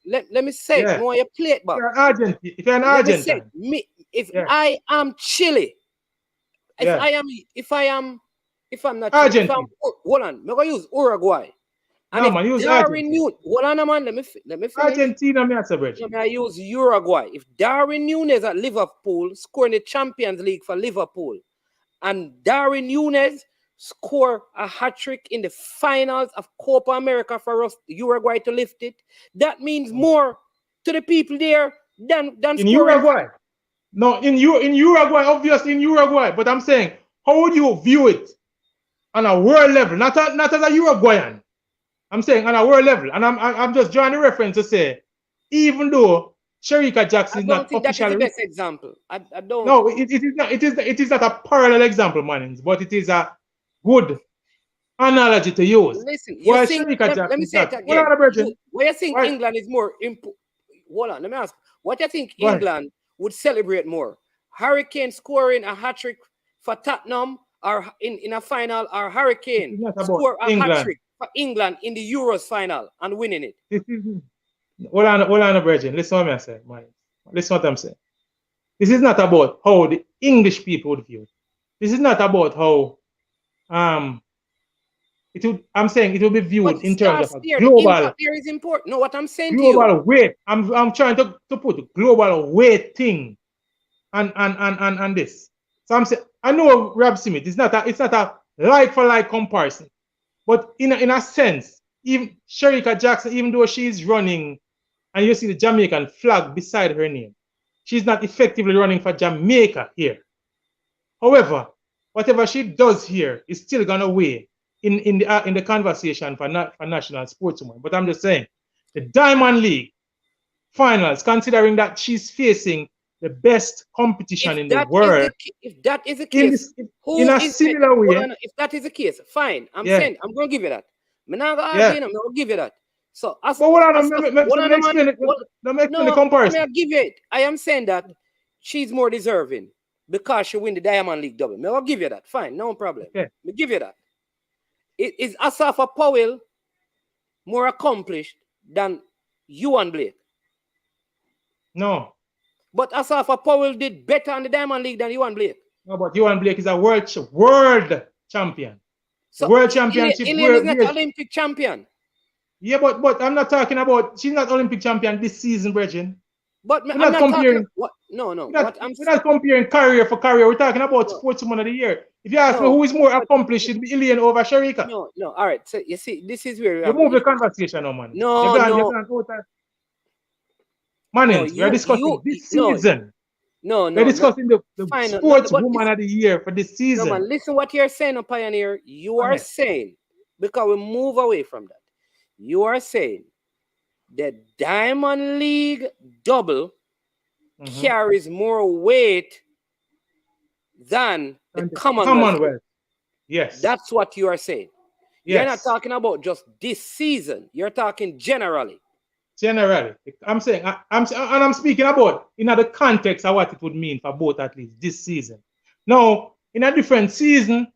[SPEAKER 5] let me say it. More you play it back.
[SPEAKER 4] If you're an Argentine.
[SPEAKER 5] If I am Chile, if I'm not
[SPEAKER 4] Argentina.
[SPEAKER 5] Hold on, I'm gonna use Uruguay. And
[SPEAKER 4] no, man, use Argentina.
[SPEAKER 5] Hold on, man, let me finish.
[SPEAKER 4] Argentina,
[SPEAKER 5] I use Uruguay. If Darwin Núñez at Liverpool scoring the Champions League for Liverpool, and Darwin Núñez score a hat-trick in the finals of Copa America for us, Uruguay, to lift it, that means more to the people there than
[SPEAKER 4] in Uruguay. No, in Uruguay, obviously in Uruguay. But I'm saying, how would you view it on a world level? Not as a Uruguayan. I'm saying on a world level. And I'm just drawing a reference to say, even though Sherika Jackson is not officially...
[SPEAKER 5] That is the best example. I don't...
[SPEAKER 4] No, it is not. It is not a parallel example, man. But it is a good analogy to use.
[SPEAKER 5] Listen, let me say it again. Where you think England is more important? Hold on, let me ask. What do you think England would celebrate more? Hurricane scoring a hat-trick for Tottenham, or in a final, or Hurricane score a hat-trick for England in the Euros final and winning it?
[SPEAKER 4] Hold on, Virgin. Listen what I'm saying, man. Listen what I'm saying. This is not about how the English people would view it. This is not about how I'm saying it will be viewed in terms of a global.
[SPEAKER 5] There is important. No, what I'm saying
[SPEAKER 4] global
[SPEAKER 5] to you.
[SPEAKER 4] weight. I'm trying to put global weight thing and this. So I'm saying, I know Rob Smith. It's not a like for like comparison, but in a sense, even Sherika Jackson, even though she's running, and you see the Jamaican flag beside her name, she's not effectively running for Jamaica here. However, whatever she does here is still gonna weigh in the conversation for national sportswoman. But I'm just saying, the Diamond League finals, considering that she's facing the best competition in the world.
[SPEAKER 5] If that is the case,
[SPEAKER 4] in a similar way.
[SPEAKER 5] If that is the case, fine. I'm saying I'm gonna give you that. I'm not gonna give you that. So let me explain the comparison.
[SPEAKER 4] I
[SPEAKER 5] give you it. I am saying that she's more deserving. because she win the Diamond League double. I'll give you that. Fine, no problem.
[SPEAKER 4] Okay.
[SPEAKER 5] Me give you that. Is Asafa Powell more accomplished than Ewan Blake?
[SPEAKER 4] No.
[SPEAKER 5] But Asafa Powell did better in the Diamond League than Ewan Blake.
[SPEAKER 4] No, but Ewan Blake is a world champion.
[SPEAKER 5] So
[SPEAKER 4] World championship.
[SPEAKER 5] Ilian is not Olympic champion.
[SPEAKER 4] Yeah, but I'm not talking about, she's not Olympic champion this season, Bridget.
[SPEAKER 5] But
[SPEAKER 4] we're not comparing.
[SPEAKER 5] No.
[SPEAKER 4] We're not comparing career for career. We're talking about sportswoman of the year. If you ask me who is more accomplished, it'd be Ilian over Sharika.
[SPEAKER 5] No. All right. So you see, this is where
[SPEAKER 4] you move the conversation, no man.
[SPEAKER 5] No.
[SPEAKER 4] We are discussing this season.
[SPEAKER 5] No.
[SPEAKER 4] We're discussing the sportswoman of the year for this season.
[SPEAKER 5] No, man. Listen what you're saying, Pioneer. You are saying, because we move away from that. You are saying the Diamond League double carries more weight than the Commonwealth.
[SPEAKER 4] Yes.
[SPEAKER 5] That's what you are saying.
[SPEAKER 4] Yes.
[SPEAKER 5] You're not talking about just this season. You're talking generally.
[SPEAKER 4] Generally. I'm saying, I'm speaking about in the context of what it would mean for both, at least this season. Now, in a different season,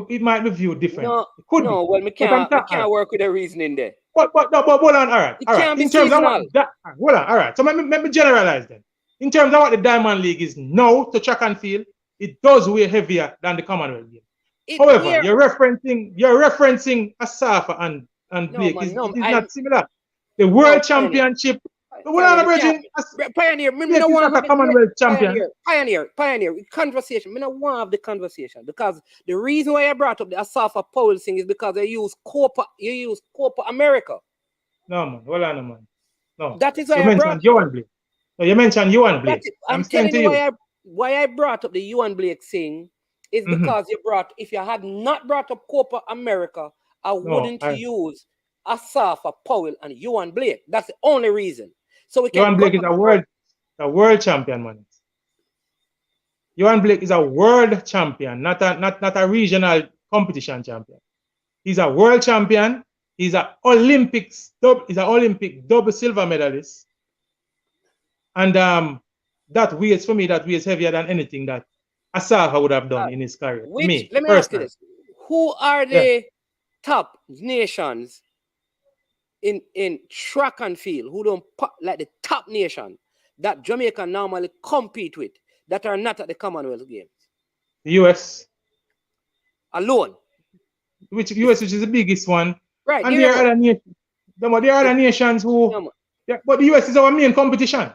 [SPEAKER 4] it might be viewed different.
[SPEAKER 5] Well, we can't work with the reasoning there.
[SPEAKER 4] But hold on, all right.
[SPEAKER 5] In terms of
[SPEAKER 4] hold on, all right. So let me generalize then. In terms of what the Diamond League is now to track and field, it does weigh heavier than the Commonwealth game. However, you're referencing Asafa and Blake. It's not similar. The World Championship.
[SPEAKER 5] Pioneer, me no want a Commonwealth champion. Pioneer, conversation. Me no want have the conversation because the reason why I brought up the Asafa Powell thing is because you use Copa America.
[SPEAKER 4] No man, hold on, man. No.
[SPEAKER 5] That is why
[SPEAKER 4] you mentioned Ewan Blake. No, you mentioned Ewan Blake.
[SPEAKER 5] I'm telling you why I brought up the Ewan Blake thing is because if you had not brought up Copa America, I wouldn't use Asafa Powell and Ewan Blake. That's the only reason. So we can.
[SPEAKER 4] Ewan Blake is a world champion, man. Ewan Blake is a world champion, not a regional competition champion. He's a world champion. He's an Olympic double silver medalist, and that weighs heavier than anything that Asafa would have done in his career.
[SPEAKER 5] Let me ask you this: who are the top nations in track and field who don't like the top nation that Jamaica normally compete with that are not at the Commonwealth Games?
[SPEAKER 4] The US
[SPEAKER 5] alone.
[SPEAKER 4] Which is the biggest one.
[SPEAKER 5] Right.
[SPEAKER 4] And there are other nations. There are other nations who but the US is our main competition.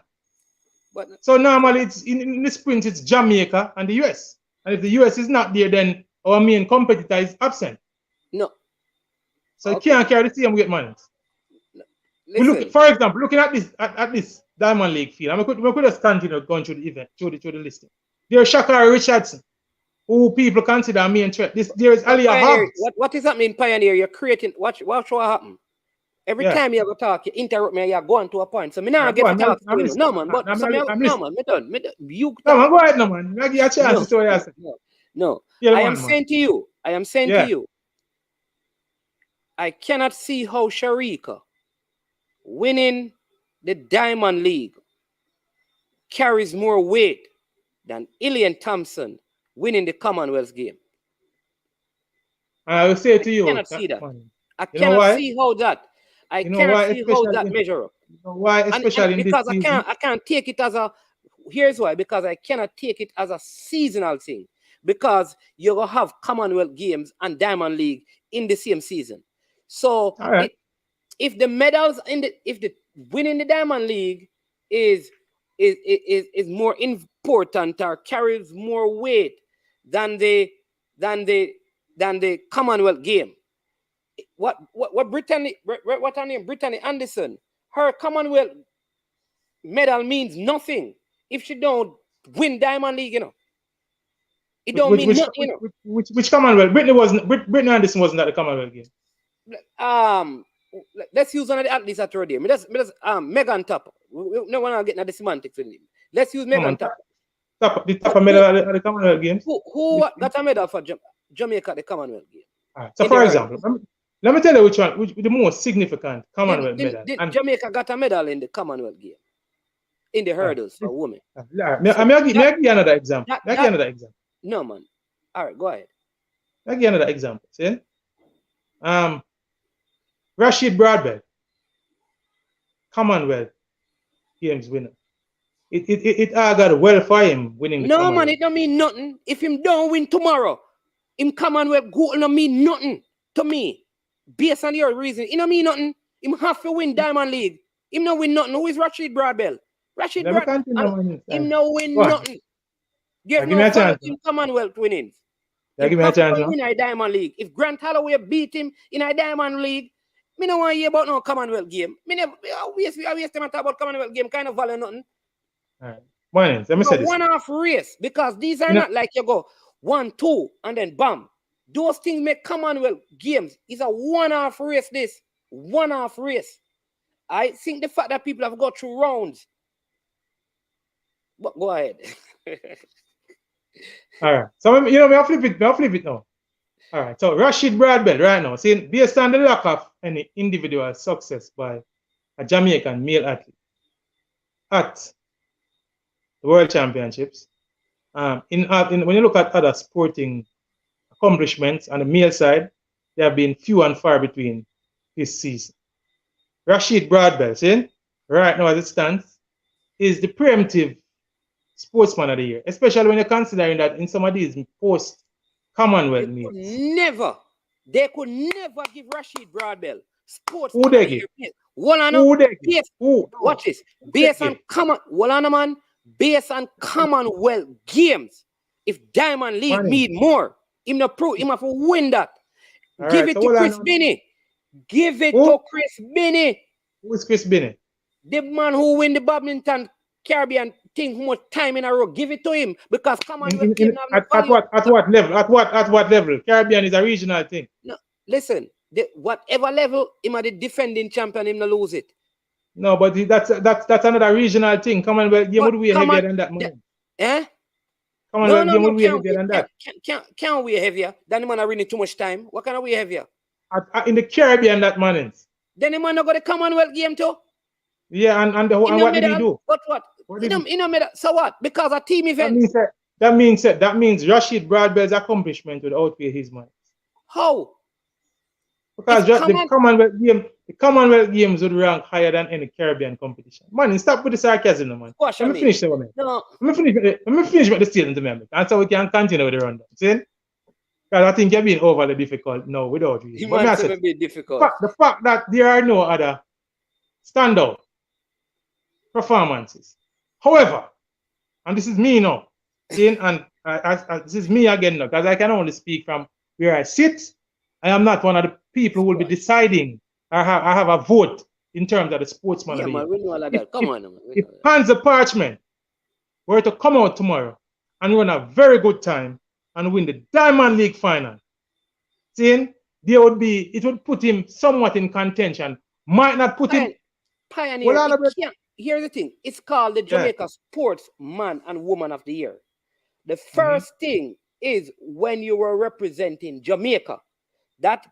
[SPEAKER 4] So normally it's in the sprint it's Jamaica and the US. And if the US is not there, then our main competitor is absent.
[SPEAKER 5] No.
[SPEAKER 4] So you can't carry the same weight, man. For example, looking at this Diamond League field, we could just continue going through the event, through the listing. There's Shakari Richardson, who people consider a main threat. There is Aliyah Hobbs.
[SPEAKER 5] What does that mean, Pioneer? You're creating. Watch what happen. Every time you ever talk, you interrupt me. You're going to a point. So me now get to talk. No man, but me done. You.
[SPEAKER 4] No man, go ahead, no man. I give you a chance to say what you say.
[SPEAKER 5] No. I am saying to you. I cannot see how Sharika winning the Diamond League carries more weight than Ilian Thompson winning the Commonwealth game.
[SPEAKER 4] I will say to you,
[SPEAKER 5] I cannot see that. I cannot see how that. I cannot see how that measure up.
[SPEAKER 4] You know why, especially in
[SPEAKER 5] because
[SPEAKER 4] this season?
[SPEAKER 5] I can't take it as a. Here's why. Because I cannot take it as a seasonal thing. Because you're gonna have Commonwealth Games and Diamond League in the same season. So if the medals if the winning the Diamond League is more important or carries more weight than the Commonwealth game. What Brittany, what her name? Brittany Anderson, her Commonwealth medal means nothing if she don't win Diamond League, you know. It don't mean nothing, you know.
[SPEAKER 4] Which Commonwealth? Brittany Anderson wasn't at the Commonwealth game.
[SPEAKER 5] Let's use one of the athletes at today. Megan Tupper. No one are getting at the semantics in him. Let's use Megan Tupper.
[SPEAKER 4] The Tupper medal at the Commonwealth Games.
[SPEAKER 5] Who got a medal for Jamaica at the Commonwealth game?
[SPEAKER 4] Right. So for example, let me tell you which the most significant Commonwealth medal.
[SPEAKER 5] Did Jamaica got a medal in the Commonwealth game? in the hurdles for women.
[SPEAKER 4] I'll give you another example.
[SPEAKER 5] No, man. All right, go ahead.
[SPEAKER 4] I'll give you another example. See? Rashid Broadbent, Commonwealth Games winner. It all got well for him winning the
[SPEAKER 5] No, man, it don't mean nothing. If him don't win tomorrow, him Commonwealth gold don't mean nothing to me. Based on your reason, it don't mean nothing. Him have to win Diamond League. Him no win nothing. Who is Rashid Broadbent? Rashid Broadbent, him no win nothing. Give me a chance. In Commonwealth winnings.
[SPEAKER 4] Give me a chance.
[SPEAKER 5] In a Diamond League. If Grant Holloway beat him in a Diamond League, me no want to hear about no Commonwealth game. Me never waste time talk about Commonwealth game. Kind of value nothing.
[SPEAKER 4] All right. Morning. Let me say this.
[SPEAKER 5] One-off race, because these are not like you go 1, 2, and then bam. Those things make Commonwealth games. It's a one-off race. This one-off race. I think the fact that people have got through rounds. But go ahead.
[SPEAKER 4] All right. So I'll flip it now. All right. So Rashid Broadbent right now, see, based on the lack of any individual success by a Jamaican male athlete at the World Championships, when you look at other sporting accomplishments on the male side, there have been few and far between this season. Rashid Broadbent, see, right now as it stands, is the preemptive sportsman of the year, especially when you're considering that in some of these post-Commonwealth meets.
[SPEAKER 5] They could never give Rashid Broadbent sportsman
[SPEAKER 4] Who
[SPEAKER 5] of
[SPEAKER 4] they
[SPEAKER 5] the
[SPEAKER 4] give?
[SPEAKER 5] year.
[SPEAKER 4] Watch
[SPEAKER 5] this. Based on Commonwealth games, if Diamond League need more, him have to win that. Give it to Chris Binney. Give it to Chris Binney.
[SPEAKER 4] Who is Chris Binney?
[SPEAKER 5] The man who win the badminton Caribbean thing how much time in a row. Give it to him, because Commonwealth
[SPEAKER 4] at what level? Caribbean is a regional thing.
[SPEAKER 5] No, listen. Whatever level, him are the defending champion, him not lose it.
[SPEAKER 4] No, but that's another regional thing. Commonwealth game would be heavier than that, man. Commonwealth game would be heavier than that.
[SPEAKER 5] Can't we heavier? Then the man are winning too much time. What kind of way heavier?
[SPEAKER 4] In the Caribbean, that man is.
[SPEAKER 5] Then the man not got the Commonwealth game too.
[SPEAKER 4] Yeah, and what did he do?
[SPEAKER 5] But what? So what? Because a team event.
[SPEAKER 4] That means Rashid Broadbent's accomplishment would outweigh his money.
[SPEAKER 5] How?
[SPEAKER 4] Because the Commonwealth games would rank higher than any Caribbean competition. Man, stop with the sarcasm, man. Let me finish the moment.
[SPEAKER 5] No.
[SPEAKER 4] Let me finish what the statement to me. And so we can continue with the rundown. See? Because I think you're being overly difficult now without reason.
[SPEAKER 5] Be difficult.
[SPEAKER 4] The fact that there are no other standout performances. However, and this is me now, and this is me again now, because I can only speak from where I sit. I am not one of the people who will be deciding. I have a vote in terms of the sportsman.
[SPEAKER 5] Yeah, man, we know all of that. Come on.
[SPEAKER 4] If Hans the Parchment were to come out tomorrow and run a very good time and win the Diamond League final, it would put him somewhat in contention. Might not put him.
[SPEAKER 5] Pioneer. Here's the thing. It's called the Jamaica Sportsman and Woman of the Year. The first thing is when you were representing Jamaica. That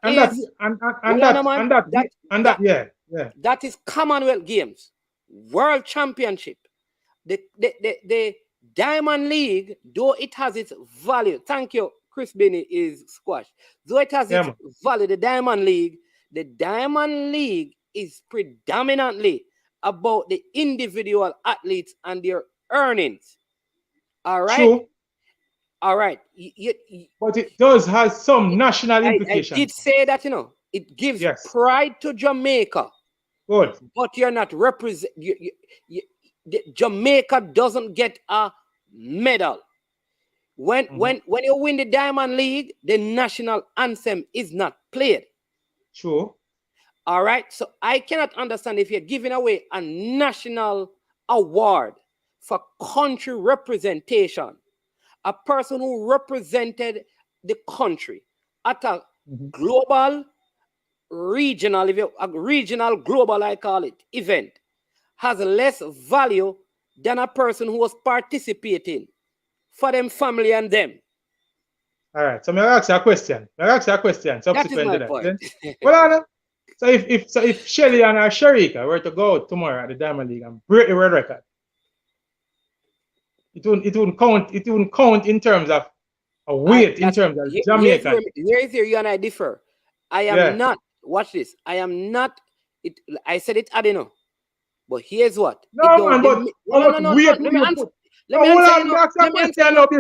[SPEAKER 5] is Commonwealth Games, World Championship. The Diamond League, though it has its value. Thank you, Chris Binney is squashed. Though it has its value, the Diamond League is predominantly about the individual athletes and their earnings. All right.
[SPEAKER 4] True.
[SPEAKER 5] All right.
[SPEAKER 4] But it does have some national implications.
[SPEAKER 5] I did say that, it gives pride to Jamaica.
[SPEAKER 4] Good.
[SPEAKER 5] But you're not Jamaica doesn't get a medal. When you win the Diamond League, the national anthem is not played.
[SPEAKER 4] True.
[SPEAKER 5] All right. So I cannot understand if you're giving away a national award for country representation. A person who represented the country at a global, regional, global, I call it, event, has less value than a person who was participating for them family and them.
[SPEAKER 4] All right. So I'm ask you a question. Subsequent to that.
[SPEAKER 5] Point.
[SPEAKER 4] Well, so if Shelly and Sharika were to go out tomorrow at the Diamond League and break the world record, it wouldn't count. It wouldn't count in terms of a weight, in terms of Jamaican.
[SPEAKER 5] Here's where you and I differ. I am not. Watch this. I am not. It. I said it. I don't know. But here's what.
[SPEAKER 4] No, man. But
[SPEAKER 5] no. Let me answer. Let me answer you. Let me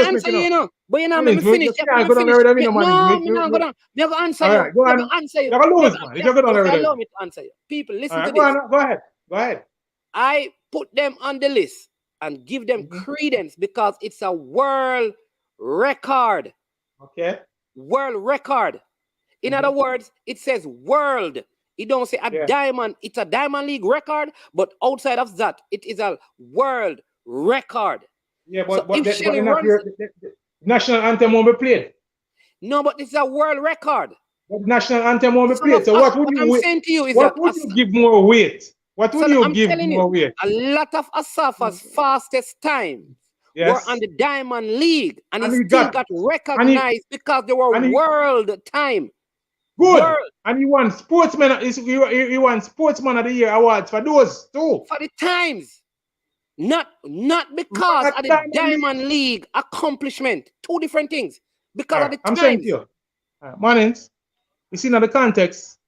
[SPEAKER 5] answer you. No, but you know, let me finish. No, go down. Me go answer you.
[SPEAKER 4] Go on.
[SPEAKER 5] Answer you.
[SPEAKER 4] You go lose, man. If you go down already.
[SPEAKER 5] Allow me to answer you. People, listen to
[SPEAKER 4] Go
[SPEAKER 5] this.
[SPEAKER 4] on. Go ahead.
[SPEAKER 5] I put them on the list and give them credence because it's a world record.
[SPEAKER 4] Okay.
[SPEAKER 5] World record. In other words, it says world. It don't say a diamond. It's a Diamond League record, but outside of that, it is a world record.
[SPEAKER 4] Yeah, but the national anthem won't be played.
[SPEAKER 5] No, but it's a world record.
[SPEAKER 4] But the national anthem won't be played. So what would you
[SPEAKER 5] saying to you is
[SPEAKER 4] what would you give more weight? What would you give more weight?
[SPEAKER 5] A lot of Asafa's fastest time were on the Diamond League, and he still got recognized because they were world time.
[SPEAKER 4] Good. And he won sportsman. He won Sportsman of the Year awards for those too.
[SPEAKER 5] For the times. Not because of the Diamond League accomplishment. Two different things. Because of the times. I'm saying to you,
[SPEAKER 4] Mannings, you see in the context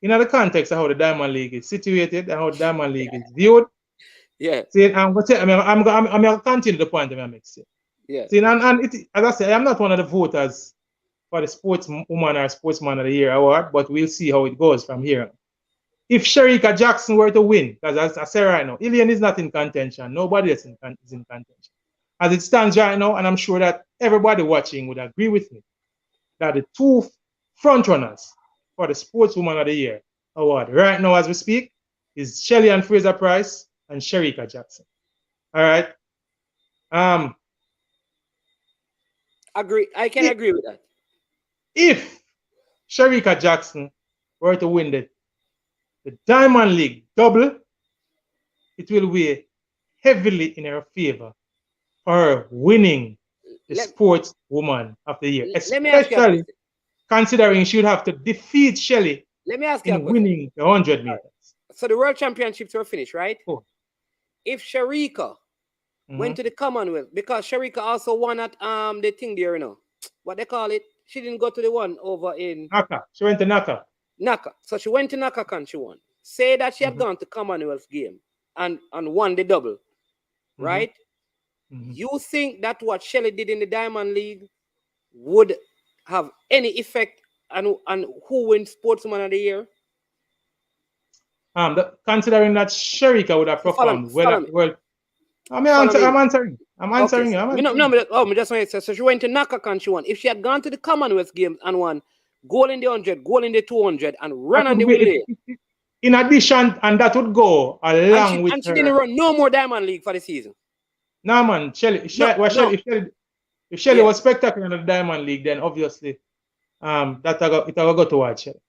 [SPEAKER 4] of how the Diamond League is situated and how the Diamond League is viewed.
[SPEAKER 5] Yeah.
[SPEAKER 4] See, I'm going to continue the point I'm making.
[SPEAKER 5] Yeah.
[SPEAKER 4] See, and as I say, I'm not one of the voters for the Sportswoman or Sportsman of the Year award, but we'll see how it goes from here. If Shericka Jackson were to win, because as I say right now, Ilian is not in contention. Nobody else is in contention. As it stands right now, and I'm sure that everybody watching would agree with me, that the two frontrunners for the Sportswoman of the Year award right now as we speak is Shelly and Fraser Price and Shericka Jackson. All right.
[SPEAKER 5] Agree. I can agree with that.
[SPEAKER 4] If Shericka Jackson were to win the Diamond League double, it will weigh heavily in her favor for her winning the Sportswoman of the Year, especially considering she would have to defeat Shelly in winning the 100 meters.
[SPEAKER 5] So the World Championships were finished, right?
[SPEAKER 4] Oh.
[SPEAKER 5] If Shericka went to the Commonwealth, because Shericka also won at the thing there, you know, what they call it. She didn't go to the one over in
[SPEAKER 4] Naka. She went to Naka.
[SPEAKER 5] So she went to Naka and she won. Say that she had gone to Commonwealth game and won the double, right? You think that what Shelly did in the Diamond League would have any effect on who wins Sportsman of the Year?
[SPEAKER 4] Considering that Shericka would have performed well. I'm answering.
[SPEAKER 5] I just want to say, so she went to Naka and she won. If she had gone to the Commonwealth Games and won goal in the 100, goal in the 200, and run on the relay.
[SPEAKER 4] In addition, and that would go along with her. And
[SPEAKER 5] she didn't run no more Diamond League for the season.
[SPEAKER 4] No, man. If Shelly was spectacular in the Diamond League, then obviously it will go towards Shelly.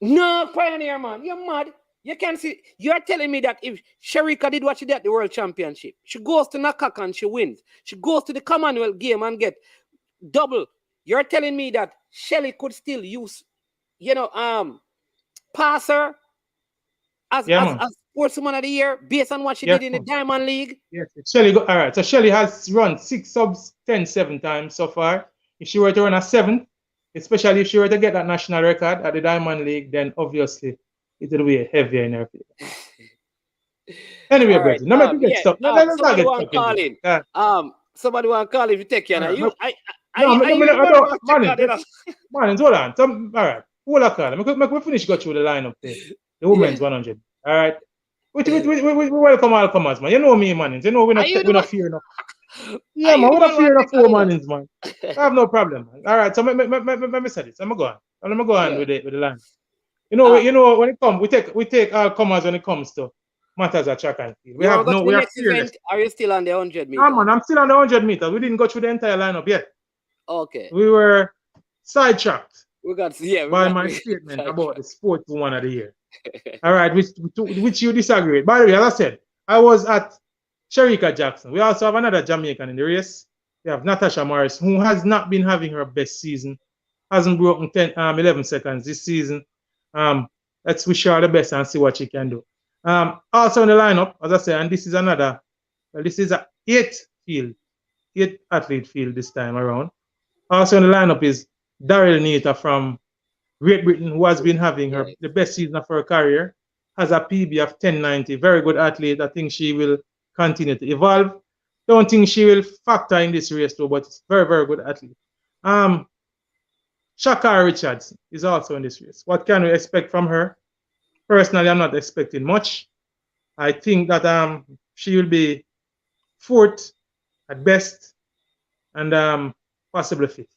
[SPEAKER 5] No, Pioneer, man. You're mad. You can see, you're telling me that if Shericka did what she did at the World Championship, she goes to Nakaka and she wins. She goes to the Commonwealth game and get double. You're telling me that Shelly could still use, pass her as Sportswoman of the Year based on what she did in the Diamond League?
[SPEAKER 4] Yes, Shelly. All right, so Shelly has run 6 subs 7 times so far. If she were to run a 7th, especially if she were to get that national record at the Diamond League, then obviously it will be heavier in her favor. Anyway, right. Let's not get stuck in.
[SPEAKER 5] Somebody want to call if you take care.
[SPEAKER 4] Man, hold on. All right. Hold on, we finish go through the lineup there. The women's 100. All right. We welcome all comers, man. You know me, man. You know we're not fear enough. Yeah, man. We're not fear enough 4 mannings, man. I have no problem, man. All right. So let me say this. I'm going to go on with the line. You know, when it comes, we take all comers when it comes to matters at track and field. We are fearless.
[SPEAKER 5] Are you still on the 100 meters?
[SPEAKER 4] Yeah, man, I'm still on the 100 meters. We didn't go through the entire lineup yet.
[SPEAKER 5] Okay.
[SPEAKER 4] We were sidetracked
[SPEAKER 5] by
[SPEAKER 4] my statement about the Sportswoman of the Year. All right, which you disagree with. By the way, as I said, I was at Shericka Jackson. We also have another Jamaican in the race. We have Natasha Morris, who has not been having her best season. Hasn't broken 11 seconds this season. Let's wish her the best and see what she can do. Also in the lineup, as I said, and this is eight athlete field this time around. Also in the lineup is Daryl Nita from Great Britain, who has been having the best season of her career, has a PB of 1090. Very good athlete. I think she will continue to evolve. Don't think she will factor in this race though, but it's very, very good athlete. Shakara Richards is also in this race. What can we expect from her? Personally, I'm not expecting much. I think that she will be fourth at best and possibly fifth.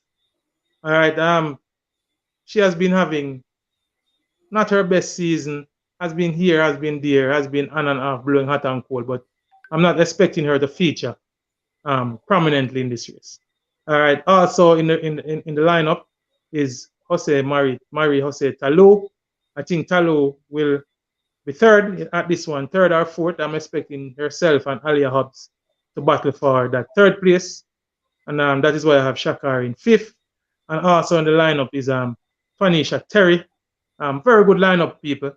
[SPEAKER 4] All right. She has been having not her best season, has been here, has been there, has been on and off, blowing hot and cold, but I'm not expecting her to feature prominently in this race. All right. Also in the lineup is Marie Jose Talou. I think Talou will be third at this one, third or fourth. I'm expecting herself and Alia Hobbs to battle for that third place. And that is why I have Shakar in fifth. And also in the lineup is Fanisha Terry. Very good lineup, people.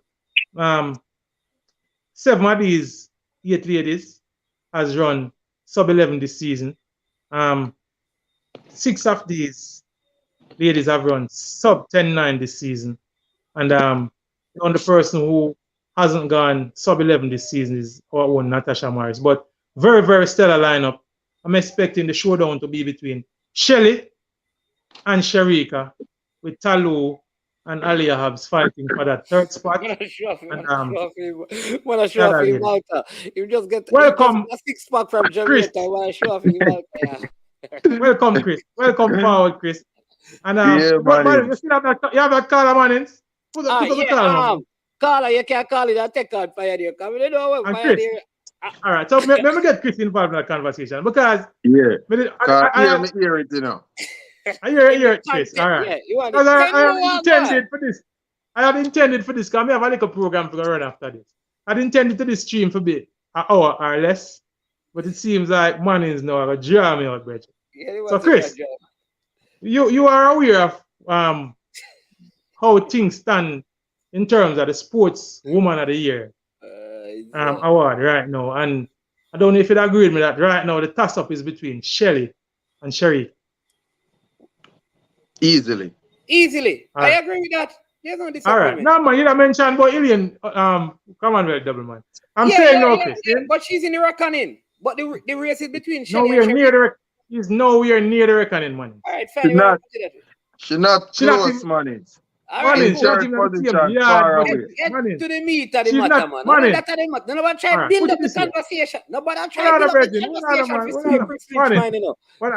[SPEAKER 4] 7 of these 8 ladies has run sub-11 this season. 6 of these ladies have run sub-10-9 this season. And the only person who hasn't gone sub-11 this season is our own Natasha Morris. But very, very stellar lineup. I'm expecting the showdown to be between Shelly and Sharika, with Talou and Alia Habs fighting for that third spot.
[SPEAKER 5] You just get
[SPEAKER 4] welcome
[SPEAKER 5] a 6-pack from Jamaica.
[SPEAKER 4] Welcome, Chris. Welcome forward, Chris. And you still have that caller, Mannings? Put up the caller.
[SPEAKER 5] Caller, you can't call it a take out Pioneer. You know what Pioneer.
[SPEAKER 4] All right, so let me get Chris involved in that conversation because
[SPEAKER 6] I hear it, you know.
[SPEAKER 4] I hear it, Chris. All right. I had intended for this because I have a little program to run after this. I had intended to this stream for be an hour or less, but it seems like Mannings now are draw me out, Bridget. So Chris, you are aware of how things stand in terms of the Sports Woman of the Year award right now, and I don't know if you'd agree with me that right now the toss-up is between Shelly and Sherry.
[SPEAKER 6] Easily.
[SPEAKER 5] I agree with that. There's no disagreement.
[SPEAKER 4] All right. No, man, you didn't mention about Ilian Commonwealth double, man. I'm saying no, Chris.
[SPEAKER 5] But she's in the reckoning. But the race is between Shelly
[SPEAKER 4] and Sherry. He's nowhere near the reckoning, man.
[SPEAKER 5] All right, fine.
[SPEAKER 6] She's not close, man.
[SPEAKER 4] She's not even
[SPEAKER 6] to
[SPEAKER 5] the meat of the matter, man. Nobody try to build up the conversation. Nobody try to build up the conversation.
[SPEAKER 4] What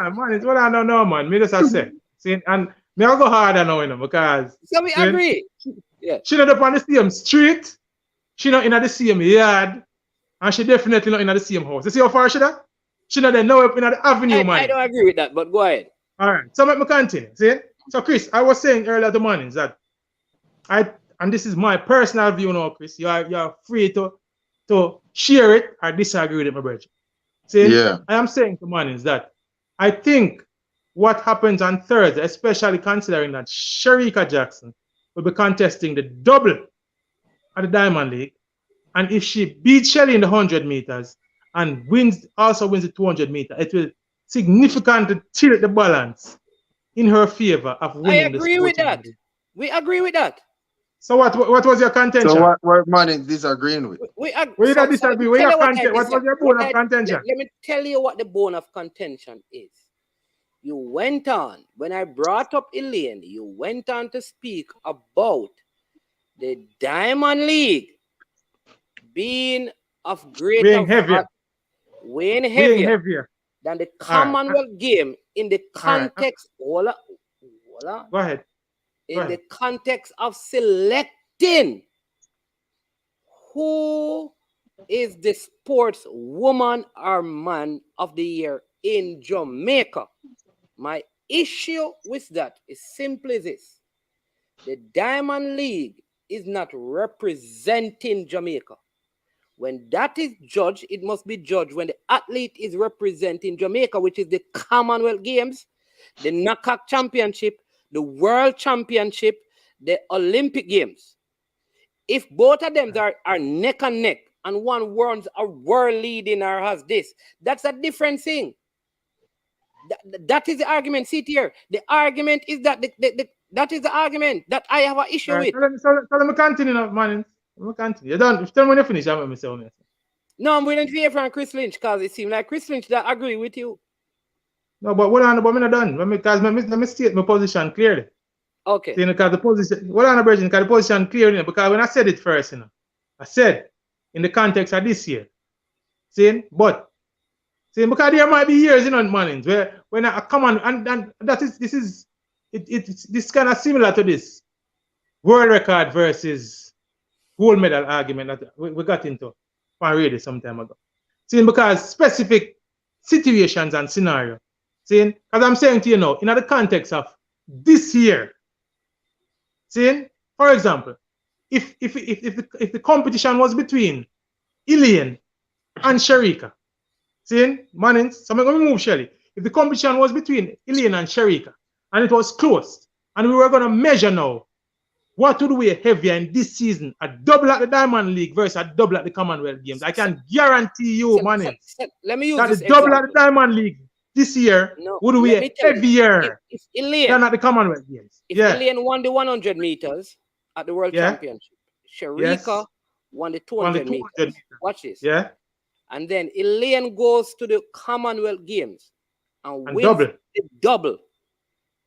[SPEAKER 4] I don't know, man. Me just say. See, and me I'll go harder now, you know, because
[SPEAKER 5] so we agree. Yeah.
[SPEAKER 4] She not up on the same street, she not in the same yard, and she definitely not in the same house. You see how far she that? She not there now up in the avenue, man.
[SPEAKER 5] I don't agree with that, but go ahead.
[SPEAKER 4] All right, so let me continue. See? So Chris, I was saying earlier this morning that and this is my personal view now, Chris. You're free to share it or disagree with it, my brother. See?
[SPEAKER 6] Yeah.
[SPEAKER 4] I am saying to Mannings that I think what happens on Thursday, especially considering that Sharika Jackson will be contesting the double at the Diamond League, and if she beats Shelly in the 100 meters and also wins the 200 meters, it will significantly tilt the balance in her favor of winning.
[SPEAKER 5] I agree with that. We agree with that.
[SPEAKER 4] So what was your contention?
[SPEAKER 6] So what Mannings disagreeing with?
[SPEAKER 5] We
[SPEAKER 4] disagree. What was your bone of contention?
[SPEAKER 5] Let me tell you what the bone of contention is. You went on, when I brought up Elaine, you went on to speak about the Diamond League being of greater weighing heavier than the Commonwealth game in the context. Go
[SPEAKER 4] ahead.
[SPEAKER 5] In the context of selecting who is the sports woman or man of the year in Jamaica. My issue with that is simply this. The Diamond League is not representing Jamaica. When that is judged, it must be judged when the athlete is representing Jamaica, which is the Commonwealth Games, the Knockout Championship, the World Championship, the Olympic Games. If both of them are neck and neck, and one runs a world leading or has this. That's a different thing. That is the argument. See here. The argument is that that is the argument that I have an issue with.
[SPEAKER 4] Let me continue now, man. Let me continue. You done. Tell me when you finish, I'm going to say.
[SPEAKER 5] No, I'm willing to hear from Chris Lynch because it seems like Chris Lynch that agree with you.
[SPEAKER 4] No, but what on about me not done? Because let me state my position clearly.
[SPEAKER 5] Okay.
[SPEAKER 4] See, because the position, what on because the position clearly, because when I said it first, I said in the context of this year. See, because there might be years, Mannings, where when I come on and this is kind of similar to this world record versus gold medal argument that we got into on radio some time ago. See, because specific situations and scenario. See, as I'm saying to you now, in the context of this year. See, for example, if the competition was between Ilian and Sharika, see, Mannings, so I'm going to move Shelly. If the competition was between Ilian and Sharika and it was close, and we were going to measure now what would weigh heavier in this season, a double at the Diamond League versus a double at the Commonwealth Games, I can guarantee you, Mannings,
[SPEAKER 5] let me use
[SPEAKER 4] that
[SPEAKER 5] this
[SPEAKER 4] the double
[SPEAKER 5] example.
[SPEAKER 4] at the Diamond League this year would weigh heavier
[SPEAKER 5] if Ilian,
[SPEAKER 4] than at the Commonwealth Games.
[SPEAKER 5] If Ilian won the 100 meters at the World Championship, Sharika won the 200 meters. Watch this.
[SPEAKER 4] Yeah.
[SPEAKER 5] And then Ilian goes to the Commonwealth Games and wins
[SPEAKER 4] double.
[SPEAKER 5] the double.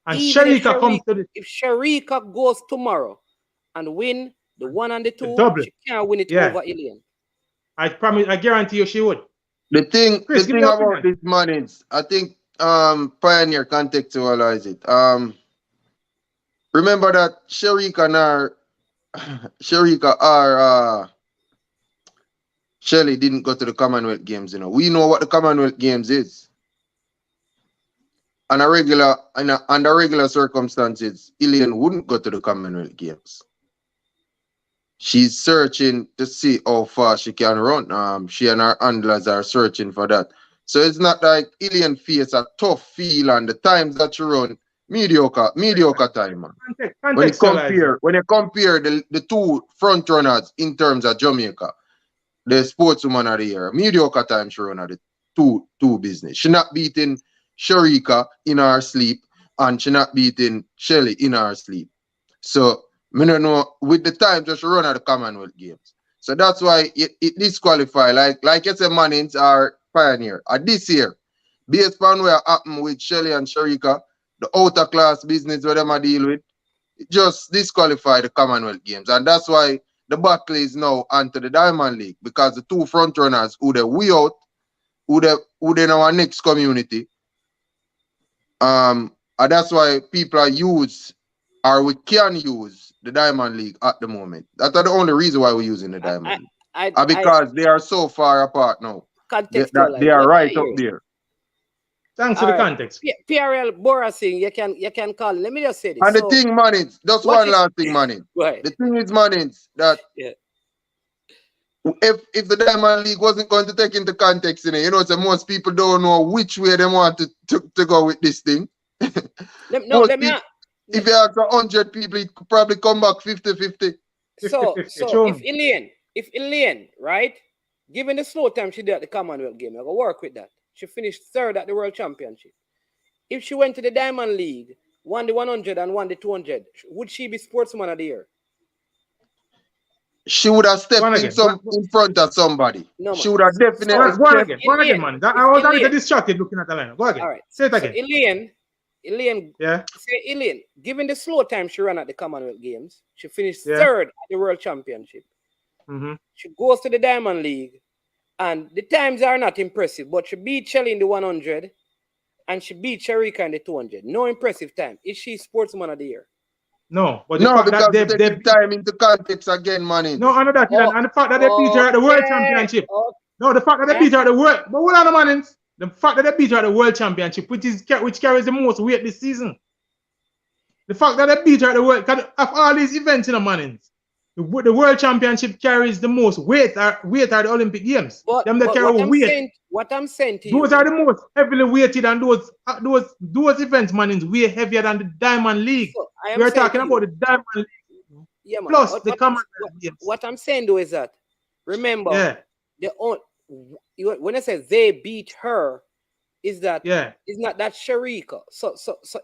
[SPEAKER 4] And Sharika comes to the...
[SPEAKER 5] If Sharika goes tomorrow and win the 1 and the 2, she can't win it over Ilian.
[SPEAKER 4] I promise, I guarantee you she would.
[SPEAKER 6] The thing about this money is, I think Pioneer can contextualize it. Remember that Sharika or Shelly didn't go to the Commonwealth Games. We know what the Commonwealth Games is. Under regular circumstances, Ilian wouldn't go to the Commonwealth Games. She's searching to see how far she can run. She and her handlers are searching for that. So it's not like Ilian face a tough feel and the times that she run, mediocre time, man. When you compare the two front runners in terms of Jamaica, the sportswoman of the year, mediocre time she run at the two business. She not beating Sharika in her sleep and she not beating Shelly in her sleep. So I don't know with the time just run at the Commonwealth Games. So that's why it disqualify. Like you said, Mannings are Pioneer. This year, based on what happened with Shelly and Sharika, the outer class business where them are deal with, it just disqualify the Commonwealth Games. And that's why the battle is now onto the Diamond League, because the two front runners who they we out, who they in our next community. And that's why people we can use the Diamond League at the moment. That's the only reason why we're using the Diamond League. Because they are so far apart now. They are right up there.
[SPEAKER 4] Thanks for the context.
[SPEAKER 5] PRL Borasing, you can call. Let me just say this.
[SPEAKER 6] And the thing, Mannings, just one last thing, Mannings. The thing is, Mannings, that if the Diamond League wasn't going to take into context, so most people don't know which way they want to go with this thing. If you ask 100 people, it could probably come back 50-50.
[SPEAKER 5] So if Ilian, right, given the slow time she did at the Commonwealth game, I go work with that. She finished third at the World Championship. If she went to the Diamond League, won the 100 and won the 200, would she be sportsman of the year?
[SPEAKER 6] She would have stepped in front of somebody.
[SPEAKER 5] No,
[SPEAKER 6] she would have definitely.
[SPEAKER 4] Go again, man. I was a little distracted looking at the line. Go again.
[SPEAKER 5] All right.
[SPEAKER 4] Say it again.
[SPEAKER 5] So Ilian, given the slow time she ran at the Commonwealth Games, she finished third at the World Championship. She goes to the Diamond League, and the times are not impressive, but she beat Shelly in the 100, and she beat Sharika in the 200. No impressive time. Is she sportsman of the year?
[SPEAKER 4] No, but
[SPEAKER 6] because they take time into context again, Manny.
[SPEAKER 4] No, I know that. And the fact that they beat her at the World Championship. No, the fact that they beat her at the World. But hold on, Mannings. The fact that they beat her at the World Championship, which carries the most weight this season. The fact that they beat her at the World, of all these events in the Mannings, the World Championship carries the most weight at the Olympic Games.
[SPEAKER 5] What I'm saying to you,
[SPEAKER 4] those are the most heavily weighted, and those events, Mannings, way heavier than the Diamond League. So we're talking about the Diamond League plus the Commonwealth Games.
[SPEAKER 5] What I'm saying though is that Remember,
[SPEAKER 4] Yeah.
[SPEAKER 5] When I say they beat her, is that
[SPEAKER 4] Yeah.
[SPEAKER 5] is not that Sharika. So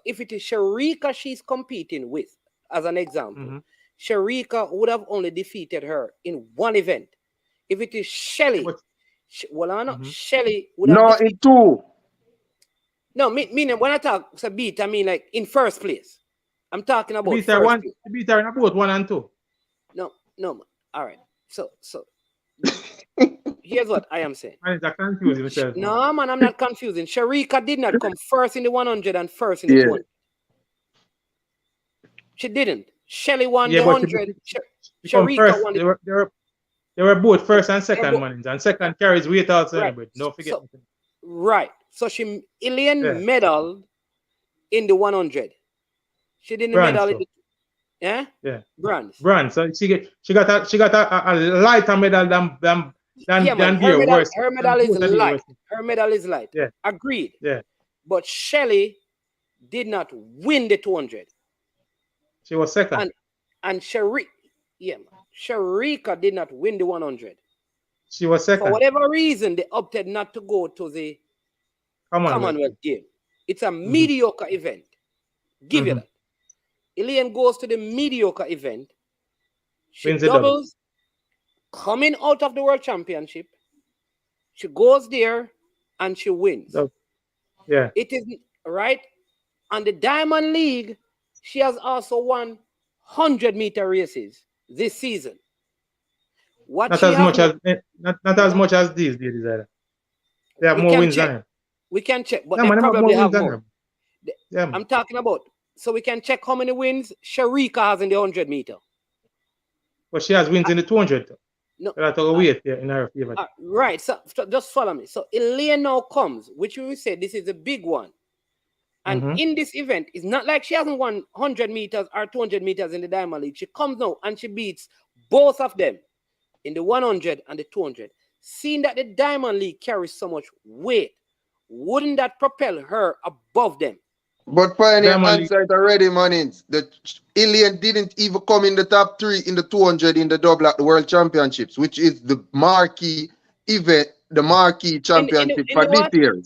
[SPEAKER 5] if it is Sharika she's competing with, as an example,
[SPEAKER 4] Mhm.
[SPEAKER 5] Sharika would have only defeated her in one event. If it is Shelly,
[SPEAKER 4] But-
[SPEAKER 5] Shelly would have
[SPEAKER 6] No,
[SPEAKER 5] defeated.
[SPEAKER 6] in two.
[SPEAKER 5] No, meaning when I talk beat, I mean like in first place. I'm talking about
[SPEAKER 4] beat her
[SPEAKER 5] first
[SPEAKER 4] one.
[SPEAKER 5] place.
[SPEAKER 4] Beat her in both 1 and 2.
[SPEAKER 5] No, man. All right. So here's what I am saying.
[SPEAKER 4] And it's confusing myself.
[SPEAKER 5] No, man, I'm not confusing. Sharika did not come first in the 100 and first in the
[SPEAKER 6] Yeah.
[SPEAKER 5] 200. She didn't. Shelly won
[SPEAKER 4] Yeah,
[SPEAKER 5] the
[SPEAKER 4] but
[SPEAKER 5] 100.
[SPEAKER 4] she come
[SPEAKER 5] Sharika
[SPEAKER 4] first.
[SPEAKER 5] won
[SPEAKER 4] They were both first and second
[SPEAKER 5] both-
[SPEAKER 4] Mannings, and second carries weight also.
[SPEAKER 5] Right.
[SPEAKER 4] Anyway. Don't forget.
[SPEAKER 5] So, right. So Ilian
[SPEAKER 4] Yeah.
[SPEAKER 5] medaled in the 100. She didn't
[SPEAKER 4] Bronze,
[SPEAKER 5] medal in
[SPEAKER 4] so.
[SPEAKER 5] the
[SPEAKER 4] Yeah.
[SPEAKER 5] bronze.
[SPEAKER 4] Bronze. So she got a lighter medal than
[SPEAKER 5] Yeah, man.
[SPEAKER 4] Deer. Worse.
[SPEAKER 5] Her medal is
[SPEAKER 4] Both of Deer
[SPEAKER 5] light.
[SPEAKER 4] worse.
[SPEAKER 5] Her medal is light.
[SPEAKER 4] Yeah.
[SPEAKER 5] Agreed.
[SPEAKER 4] Yeah.
[SPEAKER 5] But Shelly did not win the 200.
[SPEAKER 4] She was second.
[SPEAKER 5] And Sharika did not win the 100.
[SPEAKER 4] She was second.
[SPEAKER 5] For whatever reason, they opted not to go to the Commonwealth game. It's a mediocre event. Give you that. Ilian goes to the mediocre event. She
[SPEAKER 4] Wins the
[SPEAKER 5] doubles, coming out of the World Championship. She goes there and she wins.
[SPEAKER 4] Yeah.
[SPEAKER 5] It is right. And the Diamond League, she has also won 100-meter races this season.
[SPEAKER 4] Not as much as these ladies either. They have more wins than her.
[SPEAKER 5] We can check, but
[SPEAKER 4] Yeah,
[SPEAKER 5] they
[SPEAKER 4] man,
[SPEAKER 5] probably have
[SPEAKER 4] than
[SPEAKER 5] more.
[SPEAKER 4] her. Yeah, man.
[SPEAKER 5] I'm talking about, so we can check how many wins Sharika has in the 100-meter.
[SPEAKER 4] But she has wins in the 200.
[SPEAKER 5] No,
[SPEAKER 4] That's a weight in her favor.
[SPEAKER 5] right. So just follow me. So Elaine now comes, which we say this is a big one. And in this event, it's not like she hasn't won 100 meters or 200 meters in the Diamond League. She comes now and she beats both of them in the 100 and the 200. Seeing that the Diamond League carries so much weight, wouldn't that propel her above them?
[SPEAKER 6] But Pioneer hindsight already, Mannings. The Ilian didn't even come in the top 3 in the 200 in the double at the World Championships, which is the marquee event, the marquee championship for this year.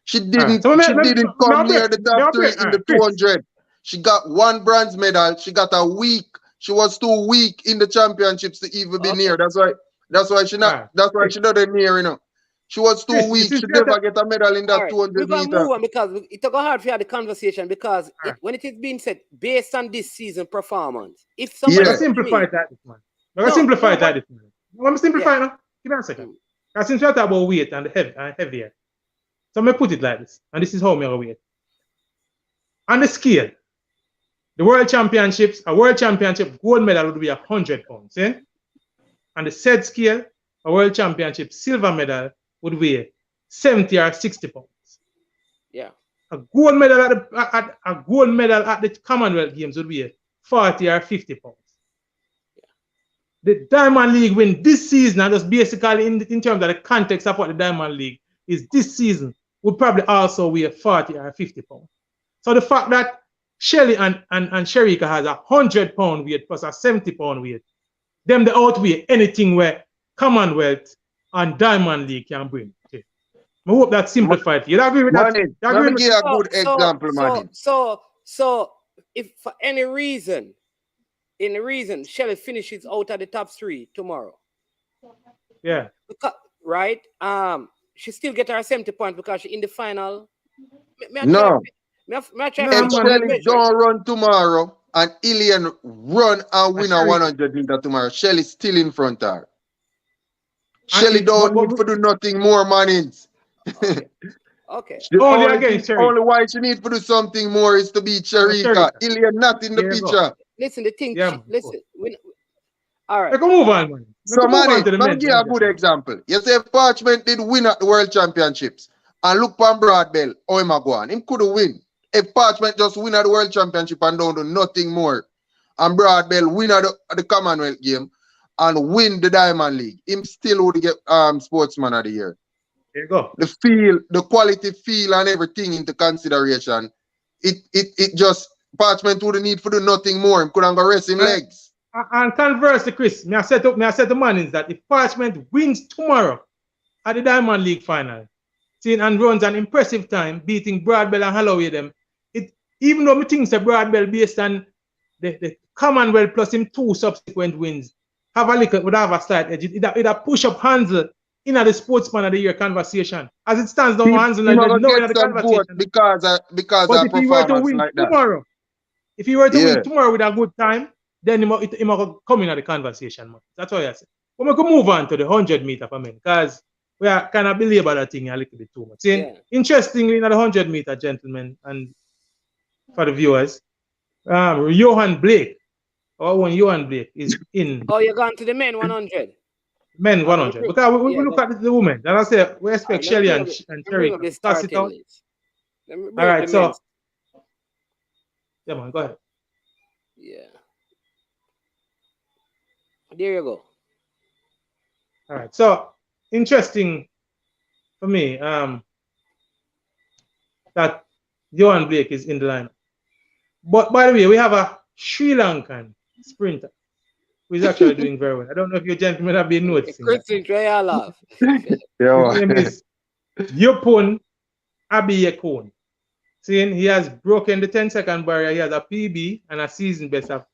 [SPEAKER 6] She didn't come near the top 3 in the 200. She got 1 bronze medal. She got a week. She was too weak in the championships to even be near. That's why she not. That's why she not near. You know, she was too weak. She never get a medal in that 200
[SPEAKER 5] we're gonna
[SPEAKER 6] meter.
[SPEAKER 5] move on because it took hard for you the conversation because when it is being said based on this season performance, if somebody
[SPEAKER 4] simplify that, man. Let me simplify that. Let me simplify now. Give me a second. Since we talk about weight and heavier, so let me put it like this, and this is how I weight. On the scale, the World Championships, a World Championship gold medal would be 100 pounds. Eh? On the said scale, a World Championship silver medal would weigh 70 or 60 pounds.
[SPEAKER 5] Yeah.
[SPEAKER 4] A gold medal at the Commonwealth Games would be 40 or 50 pounds.
[SPEAKER 5] Yeah.
[SPEAKER 4] The Diamond League win this season, and just basically in terms of the context of what the Diamond League is this season, would probably also weigh 40 or 50 pounds. So the fact that Shelly and Sharika has a 100-pound weight plus a 70-pound weight, them they outweigh anything where Commonwealth and Diamond League can bring. Okay. I hope that simplified. You agree with that?
[SPEAKER 6] Let me give a good example, man.
[SPEAKER 5] So if for any reason, Shelly finishes out at the top 3 tomorrow.
[SPEAKER 4] Yeah.
[SPEAKER 5] Right? She still get her 70 points because she in the final.
[SPEAKER 6] No.
[SPEAKER 5] If
[SPEAKER 6] Shelly don't run tomorrow and Ilian run and win a 100 meter tomorrow, Shelly still in front of her. Shelly don't need to do nothing more, Mannings.
[SPEAKER 5] Okay.
[SPEAKER 6] Only why she need to do something more is to beat Sharika. Ilian not in the picture.
[SPEAKER 5] Listen, the thing. Listen. All right.
[SPEAKER 4] Let's move on, man.
[SPEAKER 6] So, Mannings, let me give a good example. You say Parchment did win at the World Championships. And look for Broadbell, how him a go on. Him could win. If Parchment just win at the World Championship and don't do nothing more, and Broadbell win at the Commonwealth game and win the Diamond League, him still would get Sportsman of the Year.
[SPEAKER 4] There you go.
[SPEAKER 6] The feel, the quality feel and everything into consideration. It just Parchment wouldn't need to do nothing more. Him couldn't go rest him legs.
[SPEAKER 4] And conversely, Chris, me I said to Mannings that if Parchment wins tomorrow at the Diamond League final, seeing and runs an impressive time, beating Broadbell and Holloway them, it even though me think that Broadbell based on the Commonwealth plus him 2 subsequent wins, would have a slight edge. It push up Hansel in the sportsman of the year conversation. As it stands now, Hansel
[SPEAKER 6] He
[SPEAKER 4] and
[SPEAKER 6] might
[SPEAKER 4] no in
[SPEAKER 6] get
[SPEAKER 4] the
[SPEAKER 6] some vote
[SPEAKER 4] conversation.
[SPEAKER 6] because
[SPEAKER 4] But
[SPEAKER 6] of
[SPEAKER 4] if he were to
[SPEAKER 6] performance
[SPEAKER 4] win
[SPEAKER 6] like that.
[SPEAKER 4] tomorrow, if he were to
[SPEAKER 6] Yeah.
[SPEAKER 4] win tomorrow with a good time, then he might come in at the conversation, man. That's what I say. But we can move on to the 100 meter for men, because we are kind of belabor that thing a little bit too much. See, interestingly, in the 100 meter, gentlemen, and for the viewers, Johan Blake, our one Johan Blake, is in.
[SPEAKER 5] Oh, you're going to the men 100.
[SPEAKER 4] Men 100. Because we look at the women. And I say, we expect Shelly and Cherry to toss it out. All right, so. Yeah, man, go ahead.
[SPEAKER 5] Yeah. There you go.
[SPEAKER 4] All right, so interesting for me that Johan Blake is in the lineup. But by the way, we have a Sri Lankan sprinter who is actually doing very well. I don't know if you gentlemen have been noticing.
[SPEAKER 5] Christian, try your laugh.
[SPEAKER 4] His name is Yupun Abiyekon. Seeing he has broken the 10-second barrier. He has a PB and a season best of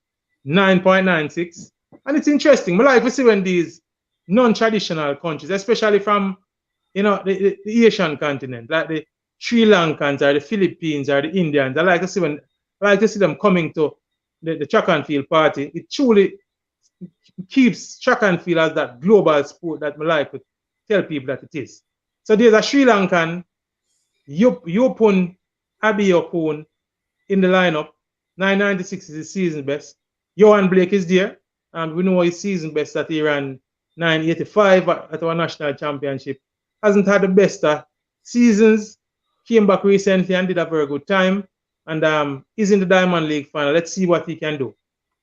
[SPEAKER 4] 9.96. And it's interesting. I like to see when these non-traditional countries, especially from the Asian continent, like the Sri Lankans or the Philippines or the Indians, I like to see them coming to the track and field party. It truly keeps track and field as that global sport that I like to tell people that it is. So there's a Sri Lankan, Yopun Abiyokun in the lineup. 996 is his season best. Johan Blake is there. We know his season best that he ran 985 at our national championship. Hasn't had the best seasons. Came back recently and did a very good time. And is in the Diamond League final. Let's see what he can do.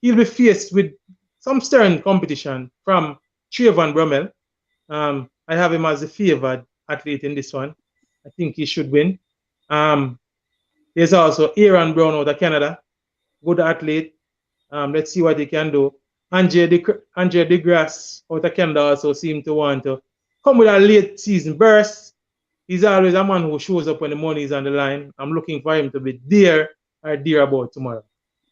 [SPEAKER 4] He'll be faced with some stern competition from Trayvon Brummel. I have him as the favored athlete in this one. I think he should win. There's also Aaron Brown out of Canada. Good athlete. Let's see what he can do. Andre DeGrasse out of Canada also seemed to want to come with a late season burst. He's always a man who shows up when the money is on the line. I'm looking for him to be there or dear about tomorrow.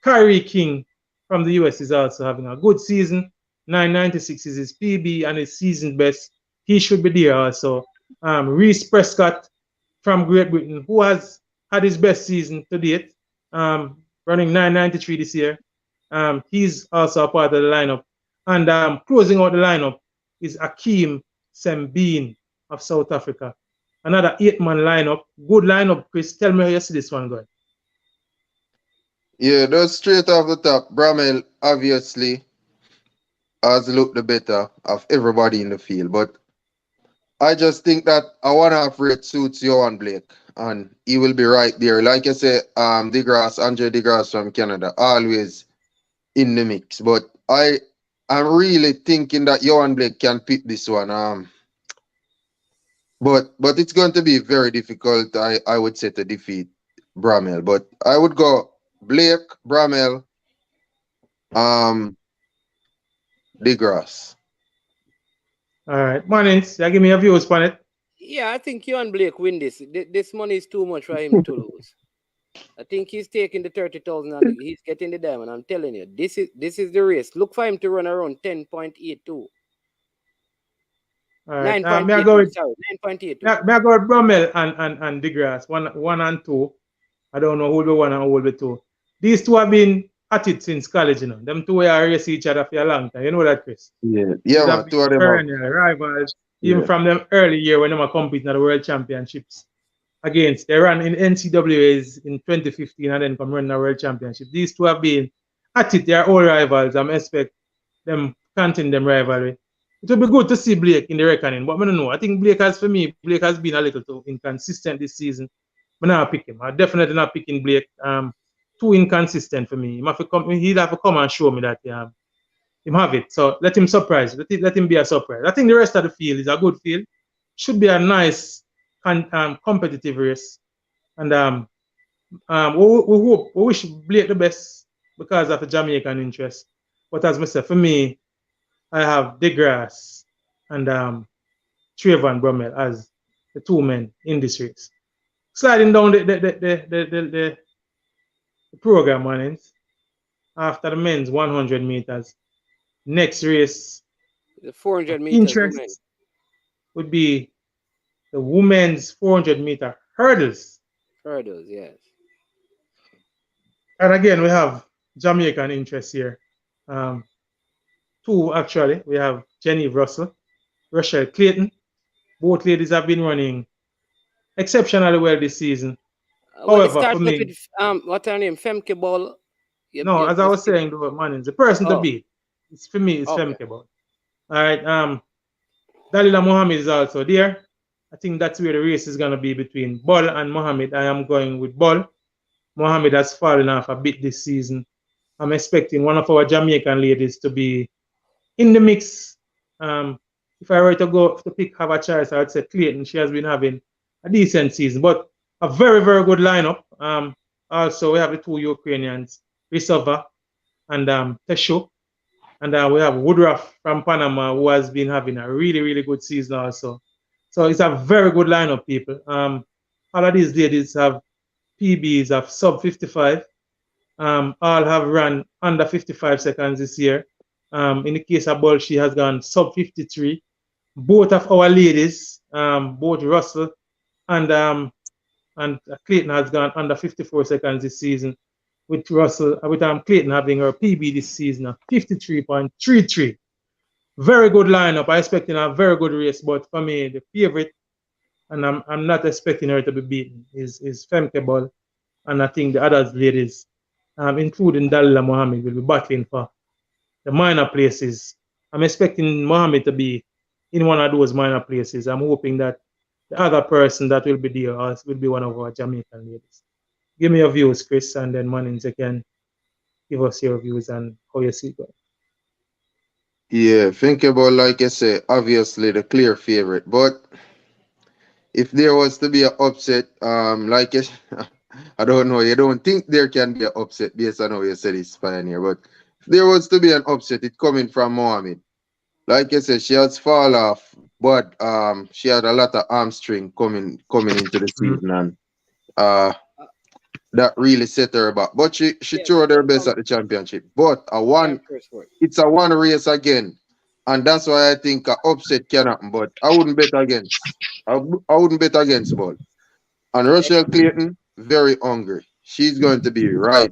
[SPEAKER 4] Kyrie King from the US is also having a good season. 996 is his PB and his season best. He should be there also. Reese Prescott from Great Britain, who has had his best season to date, running 993 this year. He's also a part of the lineup. And closing out the lineup is Akeem Sembine of South Africa. Another 8-man lineup. Good lineup, Chris. Tell me how you see this one going.
[SPEAKER 6] Yeah, that's straight off the top. Bramel obviously has looked the better of everybody in the field. But I just think that a one-half rate suits Johan Blake. And he will be right there. Like I say, Andre DeGrasse from Canada, always in the mix. But I'm really thinking that Johan Blake can pick this one. But it's going to be very difficult, I would say, to defeat Bramel. But I would go Blake, Bramel, DeGrasse.
[SPEAKER 4] All right, Mannings, give me your views on it.
[SPEAKER 5] Yeah, I think you and Blake win this. This money is too much for him to lose. I think he's taking the 30,000 and he's getting the diamond. I'm telling you, this is the race. Look for him to run around 10.82.
[SPEAKER 4] All right.
[SPEAKER 5] 9.82.
[SPEAKER 4] May I go with
[SPEAKER 5] 9.82.
[SPEAKER 4] May I go with Brummel and DeGrasse, one and two. I don't know who will be one and who will be two. These two have been at it since college, Them two are racing each other for a long time. You know that, Chris?
[SPEAKER 6] Yeah,
[SPEAKER 4] man, two of them are rivals. Even from them early year when they were competing at the World Championships against. They ran in NCAAs in 2015 and then come run the World Championship. These two have been at it. They are all rivals. I expect them continue them rivalry. It would be good to see Blake in the reckoning, but I don't know. I think Blake has been a little too inconsistent this season. I'm not pick him. I'm definitely not picking Blake. Too inconsistent for me. He'll have to come and show me that him have it. So let him surprise. Let him be a surprise. I think the rest of the field is a good field. Should be a nice competitive race. And we wish Blake the best because of the Jamaican interest. But as I said, for me, I have DeGrasse and Trayvon Bromell as the two men in this race. Sliding down the program, man, after the men's 100 meters. Next race,
[SPEAKER 5] The 400 meters
[SPEAKER 4] interest
[SPEAKER 5] women.
[SPEAKER 4] would be the women's 400-meter hurdles.
[SPEAKER 5] Hurdles, yes.
[SPEAKER 4] And again, we have Jamaican interest here. Two, actually. We have Genevieve Russell, Rochelle Clayton. Both ladies have been running exceptionally well this season.
[SPEAKER 5] Well, it
[SPEAKER 4] However, for
[SPEAKER 5] starts
[SPEAKER 4] me,
[SPEAKER 5] with what's her name? Femke Ball.
[SPEAKER 4] no, as I was saying, though, man, the person to
[SPEAKER 5] Oh.
[SPEAKER 4] beat, it's for me, it's
[SPEAKER 5] Okay.
[SPEAKER 4] Femke Ball. All right. Dalila Mohammed is also there. I think that's where the race is going to be between Ball and Mohammed. I am going with Ball. Mohammed has fallen off a bit this season. I'm expecting one of our Jamaican ladies to be in the mix. If I were to go to have a choice, I would say Clayton. She has been having a decent season, but a very, very good lineup. Also, we have the two Ukrainians, Risova and Tesho. And we have Woodruff from Panama, who has been having a really, really good season also. So it's a very good lineup, people. All of these ladies have PBs of sub 55. All have run under 55 seconds this year. In the case of Ball, she has gone sub 53. Both of our ladies, both Russell and Clayton has gone under 54 seconds this season. With Clayton having her PB this season of 53.33. Very good lineup. I'm expecting a very good race, but for me, the favorite, and I'm not expecting her to be beaten, is Femke Ball. And I think the other ladies, including Dalila Mohammed, will be battling for the minor places. I'm expecting Mohammed to be in one of those minor places. I'm hoping that the other person that will be there will be one of our Jamaican ladies. Give me your views, Chris, and then Mannings, you can give us your views and how you see it going.
[SPEAKER 6] Yeah, think about, like I say, obviously the clear favorite. But if there was to be an upset, like I don't know, you don't think there can be an upset based on how you said it's Pioneer, but if there was to be an upset, it coming from Mohammed. Like I said, she has fall off, but she had a lot of hamstring coming into the season, and that really set her back. But she tried her best at the championship. But it's a one race again. And that's why I think an upset can happen. But I wouldn't bet against. I wouldn't bet against Ball. And Rochelle Clayton, very hungry. She's going to be right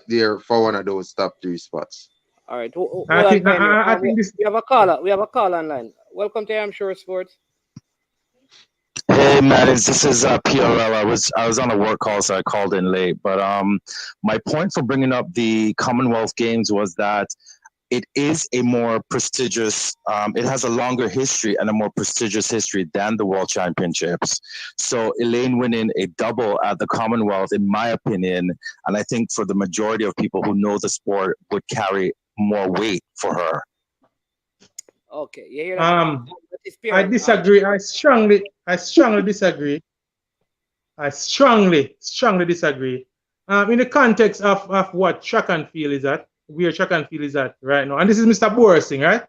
[SPEAKER 6] there for one of those top 3 spots.
[SPEAKER 5] All right.
[SPEAKER 4] I think
[SPEAKER 5] we have a caller. We have a call online. Welcome to I'm Sure Sports.
[SPEAKER 7] Hey, Maddens, this is PRL. I was on a work call, so I called in late. But my point for bringing up the Commonwealth Games was that it is a more prestigious, it has a longer history and a more prestigious history than the World Championships. So Elaine winning a double at the Commonwealth, in my opinion, and I think for the majority of people who know the sport, would carry more weight for her.
[SPEAKER 5] Okay, you hear that?
[SPEAKER 4] I disagree. I strongly disagree. I strongly disagree. In the context of what track and field is at, where track and field is at right now, and this is Mr. Borising, right?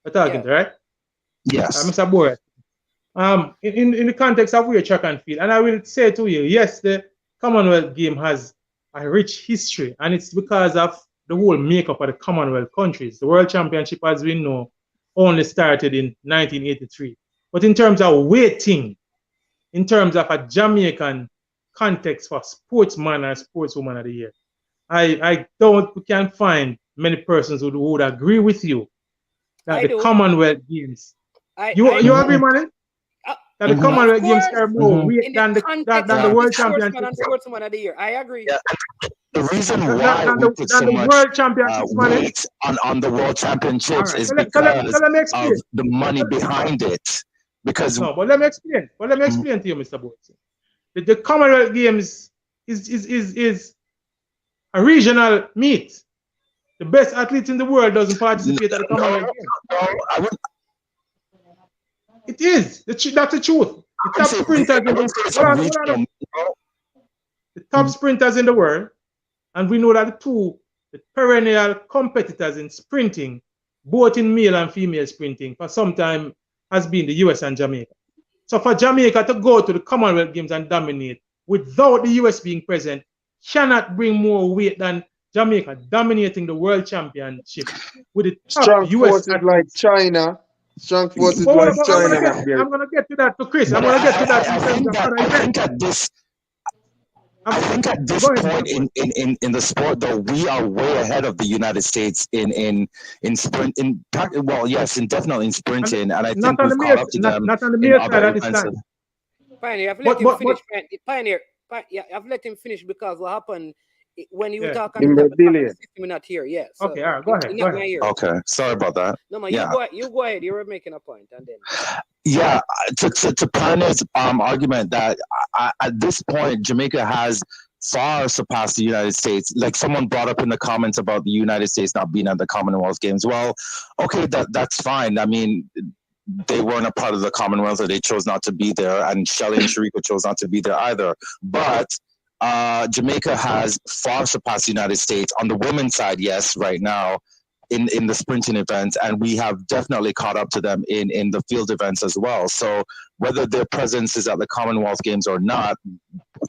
[SPEAKER 4] We're talking to, right?
[SPEAKER 7] Yes.
[SPEAKER 4] Mr. Boris. In the context of where track and field, and I will say to you, yes, the Commonwealth game has a rich history, and it's because of the whole makeup of the Commonwealth countries. The World Championship, as we know, only started in 1983. But in terms of weighting, in terms of a Jamaican context for sportsman or sportswoman of the year, I can find many persons who would agree with you that the Commonwealth Games. You agree, man? That the Commonwealth Games carry more weight than the World Championship.
[SPEAKER 5] Sportsman of the year. I agree.
[SPEAKER 7] Yeah. The reason why we put so much weight on the World Championships is because of the money behind it. Because
[SPEAKER 4] no, but let me explain. To you, Mr. Boats. The Commonwealth Games is a regional meet. The best athletes in the world doesn't participate at the Commonwealth Games. It is. That's the truth. The top sprinters in the world, and we know that the the perennial competitors in sprinting, both in male and female sprinting, for some time has been the US and Jamaica. So for Jamaica to go to the Commonwealth Games and dominate without the US being present cannot bring more weight than Jamaica dominating the World Championship with the top
[SPEAKER 6] Strong
[SPEAKER 4] US
[SPEAKER 6] forces like China. Strong forces
[SPEAKER 4] But
[SPEAKER 6] like
[SPEAKER 4] I'm
[SPEAKER 6] China.
[SPEAKER 4] gonna get to that to Chris. I'm
[SPEAKER 7] But
[SPEAKER 4] gonna get to that
[SPEAKER 7] I
[SPEAKER 4] in terms
[SPEAKER 7] think
[SPEAKER 4] of
[SPEAKER 7] that
[SPEAKER 4] other
[SPEAKER 7] I
[SPEAKER 4] events.
[SPEAKER 7] think at this I think at this
[SPEAKER 4] Go ahead,
[SPEAKER 7] point
[SPEAKER 4] Mr. Boy.
[SPEAKER 7] in the sport, though, we are way ahead of the United States in sprint. Definitely in sprinting, and I
[SPEAKER 4] Not
[SPEAKER 7] think
[SPEAKER 4] on the
[SPEAKER 7] we've caught
[SPEAKER 4] male,
[SPEAKER 7] up to them
[SPEAKER 4] not on the
[SPEAKER 7] in
[SPEAKER 4] male
[SPEAKER 7] other
[SPEAKER 4] side at this
[SPEAKER 7] events.
[SPEAKER 4] time.
[SPEAKER 5] Pioneer, I've let
[SPEAKER 4] But
[SPEAKER 5] him
[SPEAKER 4] but
[SPEAKER 5] finish.
[SPEAKER 4] but
[SPEAKER 5] Pioneer, yeah, I've let him finish because what happened when you
[SPEAKER 4] yeah.
[SPEAKER 5] talk on
[SPEAKER 6] In
[SPEAKER 5] the top of the
[SPEAKER 6] Brazilian.
[SPEAKER 5] system, we're not here. Yeah, so
[SPEAKER 4] Okay, all right, go ahead,
[SPEAKER 5] in
[SPEAKER 4] go
[SPEAKER 5] my
[SPEAKER 4] ahead.
[SPEAKER 5] ear.
[SPEAKER 7] Okay, sorry about that.
[SPEAKER 5] No, man,
[SPEAKER 7] Yeah.
[SPEAKER 5] you go ahead. You were making a point, and then
[SPEAKER 7] Yeah, to Pioneer's argument that at this point Jamaica has far surpassed the United States. Like someone brought up in the comments about the United States not being at the Commonwealth Games. Well, okay, that's fine. I mean, they weren't a part of the Commonwealth, or they chose not to be there, and Shelley and Sharika chose not to be there either. But Jamaica has far surpassed the United States on the women's side. Yes, right now. In the sprinting events, and we have definitely caught up to them in the field events as well. So whether their presence is at the Commonwealth Games or not,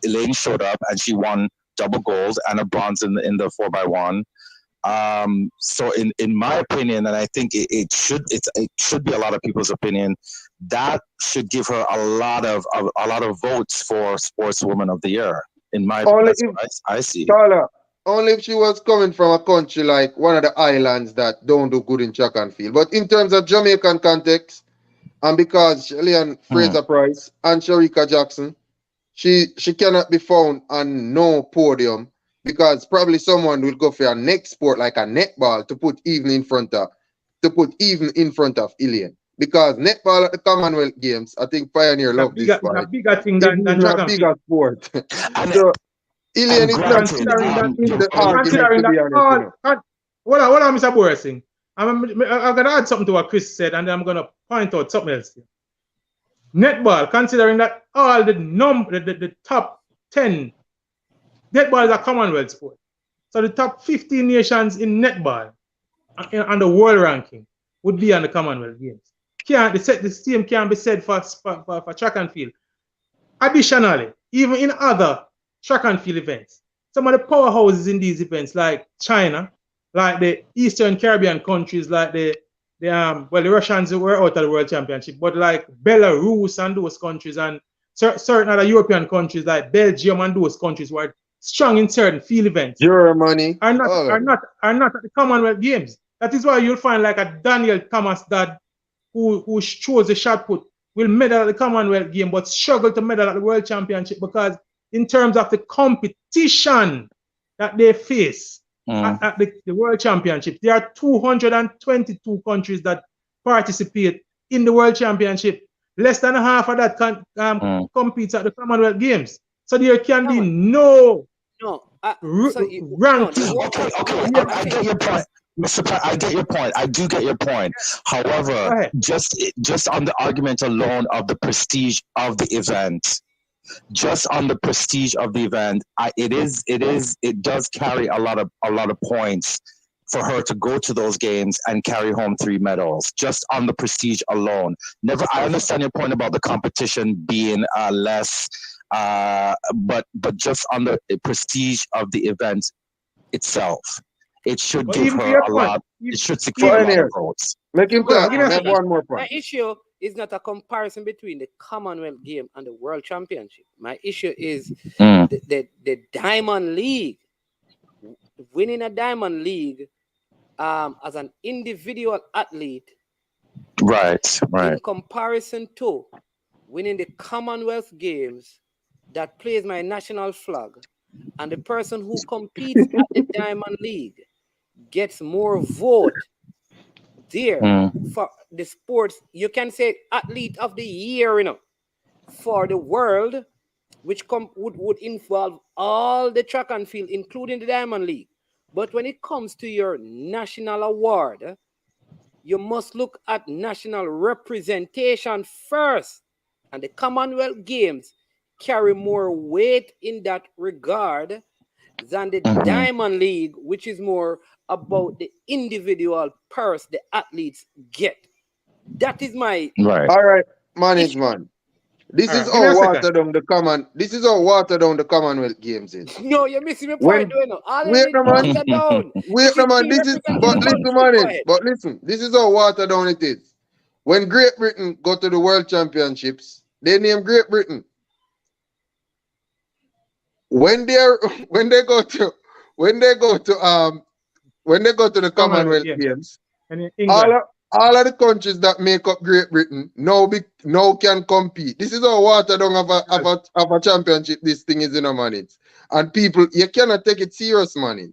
[SPEAKER 7] Elaine showed up and she won double gold and a bronze in the 4x1. So in my opinion, and I think it should be a lot of people's opinion, that should give her a lot of votes for Sportswoman of the Year. In my opinion, that's what I see.
[SPEAKER 6] Tyler, only if she was coming from a country like one of the islands that don't do good in track and field. But in terms of Jamaican context, and because Leon Fraser Price and Sharika Jackson, she cannot be found on no podium because probably someone will go for a next sport like a netball to put even in front of Ilian. Because netball at the Commonwealth Games, I think Pioneer love this fight.
[SPEAKER 4] It's a bigger thing than track and field.
[SPEAKER 6] Sport. So Ilian is not considering that in the argument, to be honest.
[SPEAKER 4] Hold on, Mr. Borising. I'm gonna add something to what Chris said, and then I'm gonna point out something else here. Netball, considering that all the top 10 netball is a Commonwealth sport. So the top 15 nations in netball on the world ranking would be on the Commonwealth Games. The same can be said for track and field. Additionally, even in other track and field events, some of the powerhouses in these events, like China, like the Eastern Caribbean countries, like the Russians were out of the World Championship, but like Belarus and those countries, and certain other European countries like Belgium and those countries were strong in certain field events.
[SPEAKER 6] Germany
[SPEAKER 4] are not at the Commonwealth Games. That is why you'll find like a Daniel Thomas dad who chose the shot put will medal at the Commonwealth Game, but struggle to medal at the World Championship because in terms of the competition that they face at the World Championship, there are 222 countries that participate in the World Championship. Less than half of that competes at the Commonwealth Games. So there can be no rank.
[SPEAKER 7] Okay, I get your point. Mr. Pat, I get your point. I do get your point. However, just on the argument alone of the prestige of the event, it does carry a lot of points for her to go to those games and carry home 3 medals just on the prestige alone. I understand your point about the competition being less, but just on the prestige of the event itself. It should give her a lot. It should secure a lot of votes.
[SPEAKER 6] Make him talk. One more point.
[SPEAKER 5] My issue is not a comparison between the Commonwealth Game and the World Championship. My issue is the Diamond League. Winning a Diamond League as an individual athlete,
[SPEAKER 7] right,
[SPEAKER 5] in comparison to winning the Commonwealth Games that plays my national flag, and the person who competes at the Diamond League gets more vote there for the sports. You can say athlete of the year, for the world, which would involve all the track and field, including the Diamond League. But when it comes to your national award, you must look at national representation first. And the Commonwealth Games carry more weight in that regard than the Diamond League, which is more about the individual purse the athletes get. That is my
[SPEAKER 7] Right.
[SPEAKER 6] All right, management. This
[SPEAKER 4] All
[SPEAKER 6] is
[SPEAKER 4] right, give me
[SPEAKER 6] how
[SPEAKER 4] a second.
[SPEAKER 6] watered down the common. This is how watered down the Commonwealth Games is.
[SPEAKER 5] no, you're missing my
[SPEAKER 6] When
[SPEAKER 5] point. Doing all you
[SPEAKER 6] wait
[SPEAKER 5] need
[SPEAKER 6] no
[SPEAKER 5] to
[SPEAKER 6] man,
[SPEAKER 5] water down.
[SPEAKER 6] wait
[SPEAKER 5] This
[SPEAKER 6] no
[SPEAKER 5] is
[SPEAKER 6] man.
[SPEAKER 5] still
[SPEAKER 6] This is
[SPEAKER 5] representing
[SPEAKER 6] but
[SPEAKER 5] the
[SPEAKER 6] listen,
[SPEAKER 5] country. Go
[SPEAKER 6] man.
[SPEAKER 5] ahead.
[SPEAKER 6] But listen, this is how watered down it is. When Great Britain go to the World Championships, they name Great Britain. When they when they go to when they go to the
[SPEAKER 4] Commonwealth
[SPEAKER 6] Commonwealth
[SPEAKER 4] Games.
[SPEAKER 6] Games,
[SPEAKER 4] And in
[SPEAKER 6] all
[SPEAKER 4] England.
[SPEAKER 6] all of the countries that make up Great Britain now can compete. This is how watered down of a championship this thing is in a man. And people, you cannot take it serious, man.
[SPEAKER 4] All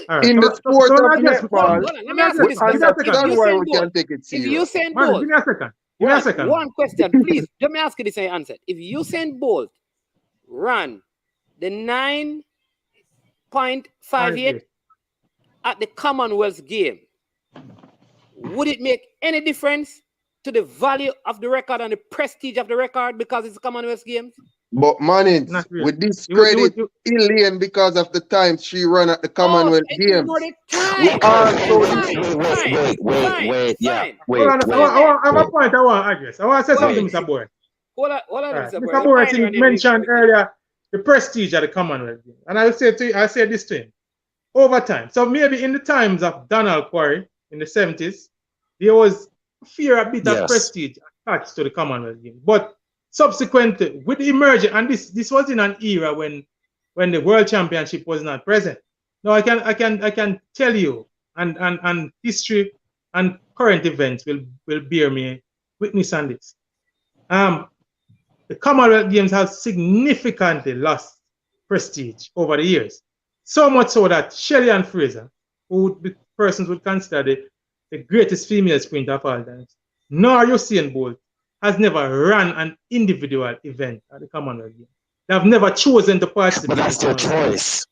[SPEAKER 4] right.
[SPEAKER 6] In the
[SPEAKER 4] So
[SPEAKER 6] sport of
[SPEAKER 4] let me address.
[SPEAKER 6] netball,
[SPEAKER 5] Hold on, let
[SPEAKER 4] Let
[SPEAKER 5] me
[SPEAKER 4] me
[SPEAKER 5] ask you
[SPEAKER 4] address.
[SPEAKER 5] this
[SPEAKER 4] Give me a
[SPEAKER 5] question.
[SPEAKER 4] second.
[SPEAKER 6] understand
[SPEAKER 5] If
[SPEAKER 6] why
[SPEAKER 5] Usain
[SPEAKER 6] we can
[SPEAKER 5] Bolt,
[SPEAKER 6] take it
[SPEAKER 5] if
[SPEAKER 6] serious.
[SPEAKER 5] Usain
[SPEAKER 4] Man,
[SPEAKER 5] Bolt,
[SPEAKER 4] give me a second. Give me a second.
[SPEAKER 5] one question, please. Let me ask you this answer. If Usain Bolt ran the 9.58 at the Commonwealth game, would it make any difference to the value of the record and the prestige of the record because it's the Commonwealth Games?
[SPEAKER 6] But man,
[SPEAKER 4] Not really.
[SPEAKER 6] with discredit Elaine because of the time she ran at the Commonwealth
[SPEAKER 5] it is
[SPEAKER 6] Games.
[SPEAKER 5] more the
[SPEAKER 6] We
[SPEAKER 5] time.
[SPEAKER 6] also
[SPEAKER 7] Wait,
[SPEAKER 4] Hold on. I have a point I want to address. I want to say something, Mr. Boyd.
[SPEAKER 5] Hold on,
[SPEAKER 4] Mr.
[SPEAKER 5] Mr.
[SPEAKER 4] Boyd mentioned earlier the prestige of the Commonwealth Games. And I said this to him. Over time. So maybe in the times of Donald Quarry in the 70s, there was fear a bit of prestige attached to the Commonwealth Games. But subsequently, with the emergence, and this was in an era when the World Championship was not present. Now I can tell you, and history and current events will bear me witness on this. The Commonwealth Games has significantly lost prestige over the years. So much so that Shelley and Fraser, who persons would consider the greatest female sprinter of all time, nor Usain Bolt has never run an individual event at the Commonwealth Games. They have never chosen to participate.
[SPEAKER 7] But that's their choice.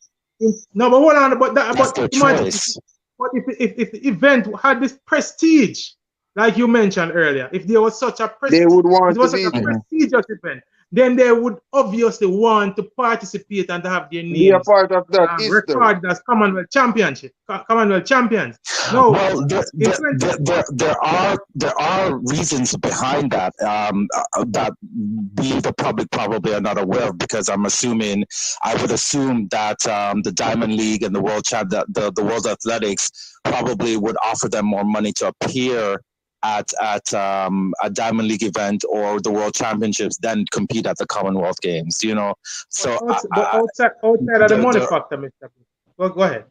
[SPEAKER 4] No, but hold on. But
[SPEAKER 7] that's their choice.
[SPEAKER 4] But if the event had this prestige, like you mentioned earlier, if there was such a prestige,
[SPEAKER 6] they would want
[SPEAKER 4] it was
[SPEAKER 6] to
[SPEAKER 4] such
[SPEAKER 6] be
[SPEAKER 4] a prestigious event, then they would obviously want to participate and to have their names
[SPEAKER 6] be a part of that history.
[SPEAKER 4] Recorded as Commonwealth champions. No,
[SPEAKER 7] well, there are reasons behind that that we the public probably are not aware of, because I would assume that the Diamond League and the World the World Athletics probably would offer them more money to appear at a Diamond League event or the World Championships than compete at the Commonwealth Games, you know. So
[SPEAKER 4] outside of the money factor, Mr. Go ahead.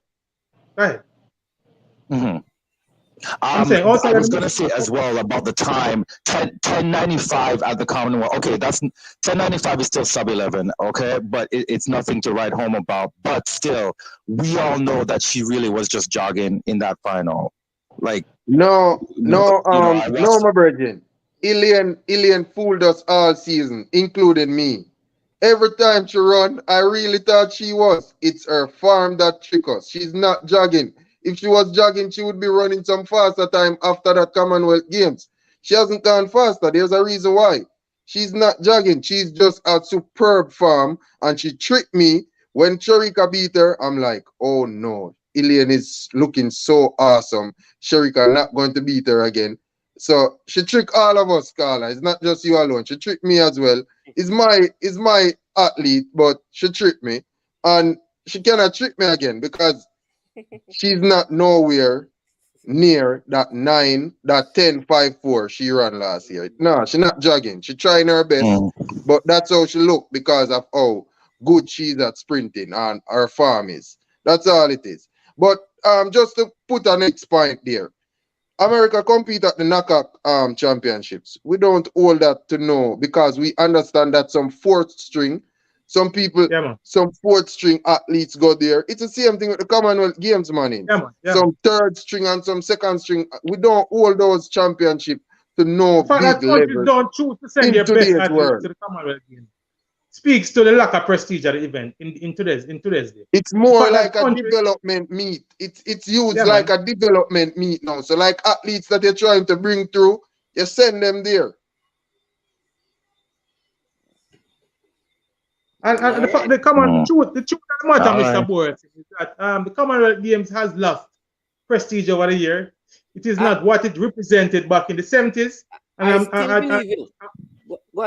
[SPEAKER 7] Mm-hmm.
[SPEAKER 4] I'm saying
[SPEAKER 7] I was going to say as well about the time, 10.95 at the Commonwealth. Okay, that's 10.95 is still sub 11. Okay, but it's nothing to write home about. But still, we all know that she really was just jogging in that final. Like
[SPEAKER 6] no, my virgin. Ilian fooled us all season, including me. Every time she run, I really thought she was. It's her farm that trick us. She's not jogging. If she was jogging, she would be running some faster time after that Commonwealth Games. She hasn't gone faster. There's a reason why. She's not jogging. She's just a superb farm, and she tricked me. When Sharika beat her, I'm like, oh no, Ilian is looking so awesome. Sharika not going to beat her again. So she tricked all of us, Carla. It's not just you alone. She tricked me as well. It's my athlete, but she tricked me. And she cannot trick me again because she's not nowhere near that 10.54 she ran last year. No, she's not jogging. She's trying her best, but that's how she look because of how good she's at sprinting and her farm is. That's all it is. But just to put a next point there, America compete at the knockout championships. We don't hold that to know because we understand that some fourth string athletes go there. It's the same thing with the Commonwealth Games, man. Some third string and some second string. We don't hold those championships to know big level.
[SPEAKER 4] Don't choose to send their best athletes to the Commonwealth Games. Speaks to the lack of prestige of the event in today's day.
[SPEAKER 6] It's more like a development meet. It's used like a development meet now. So like athletes that you're trying to bring through, you send them there.
[SPEAKER 4] And the common truth of the matter,
[SPEAKER 7] All
[SPEAKER 4] Mr.
[SPEAKER 7] right.
[SPEAKER 4] Boris, is that the Commonwealth Games has lost prestige over the year. It is not what it represented back in the 70s. And
[SPEAKER 5] I still believe it.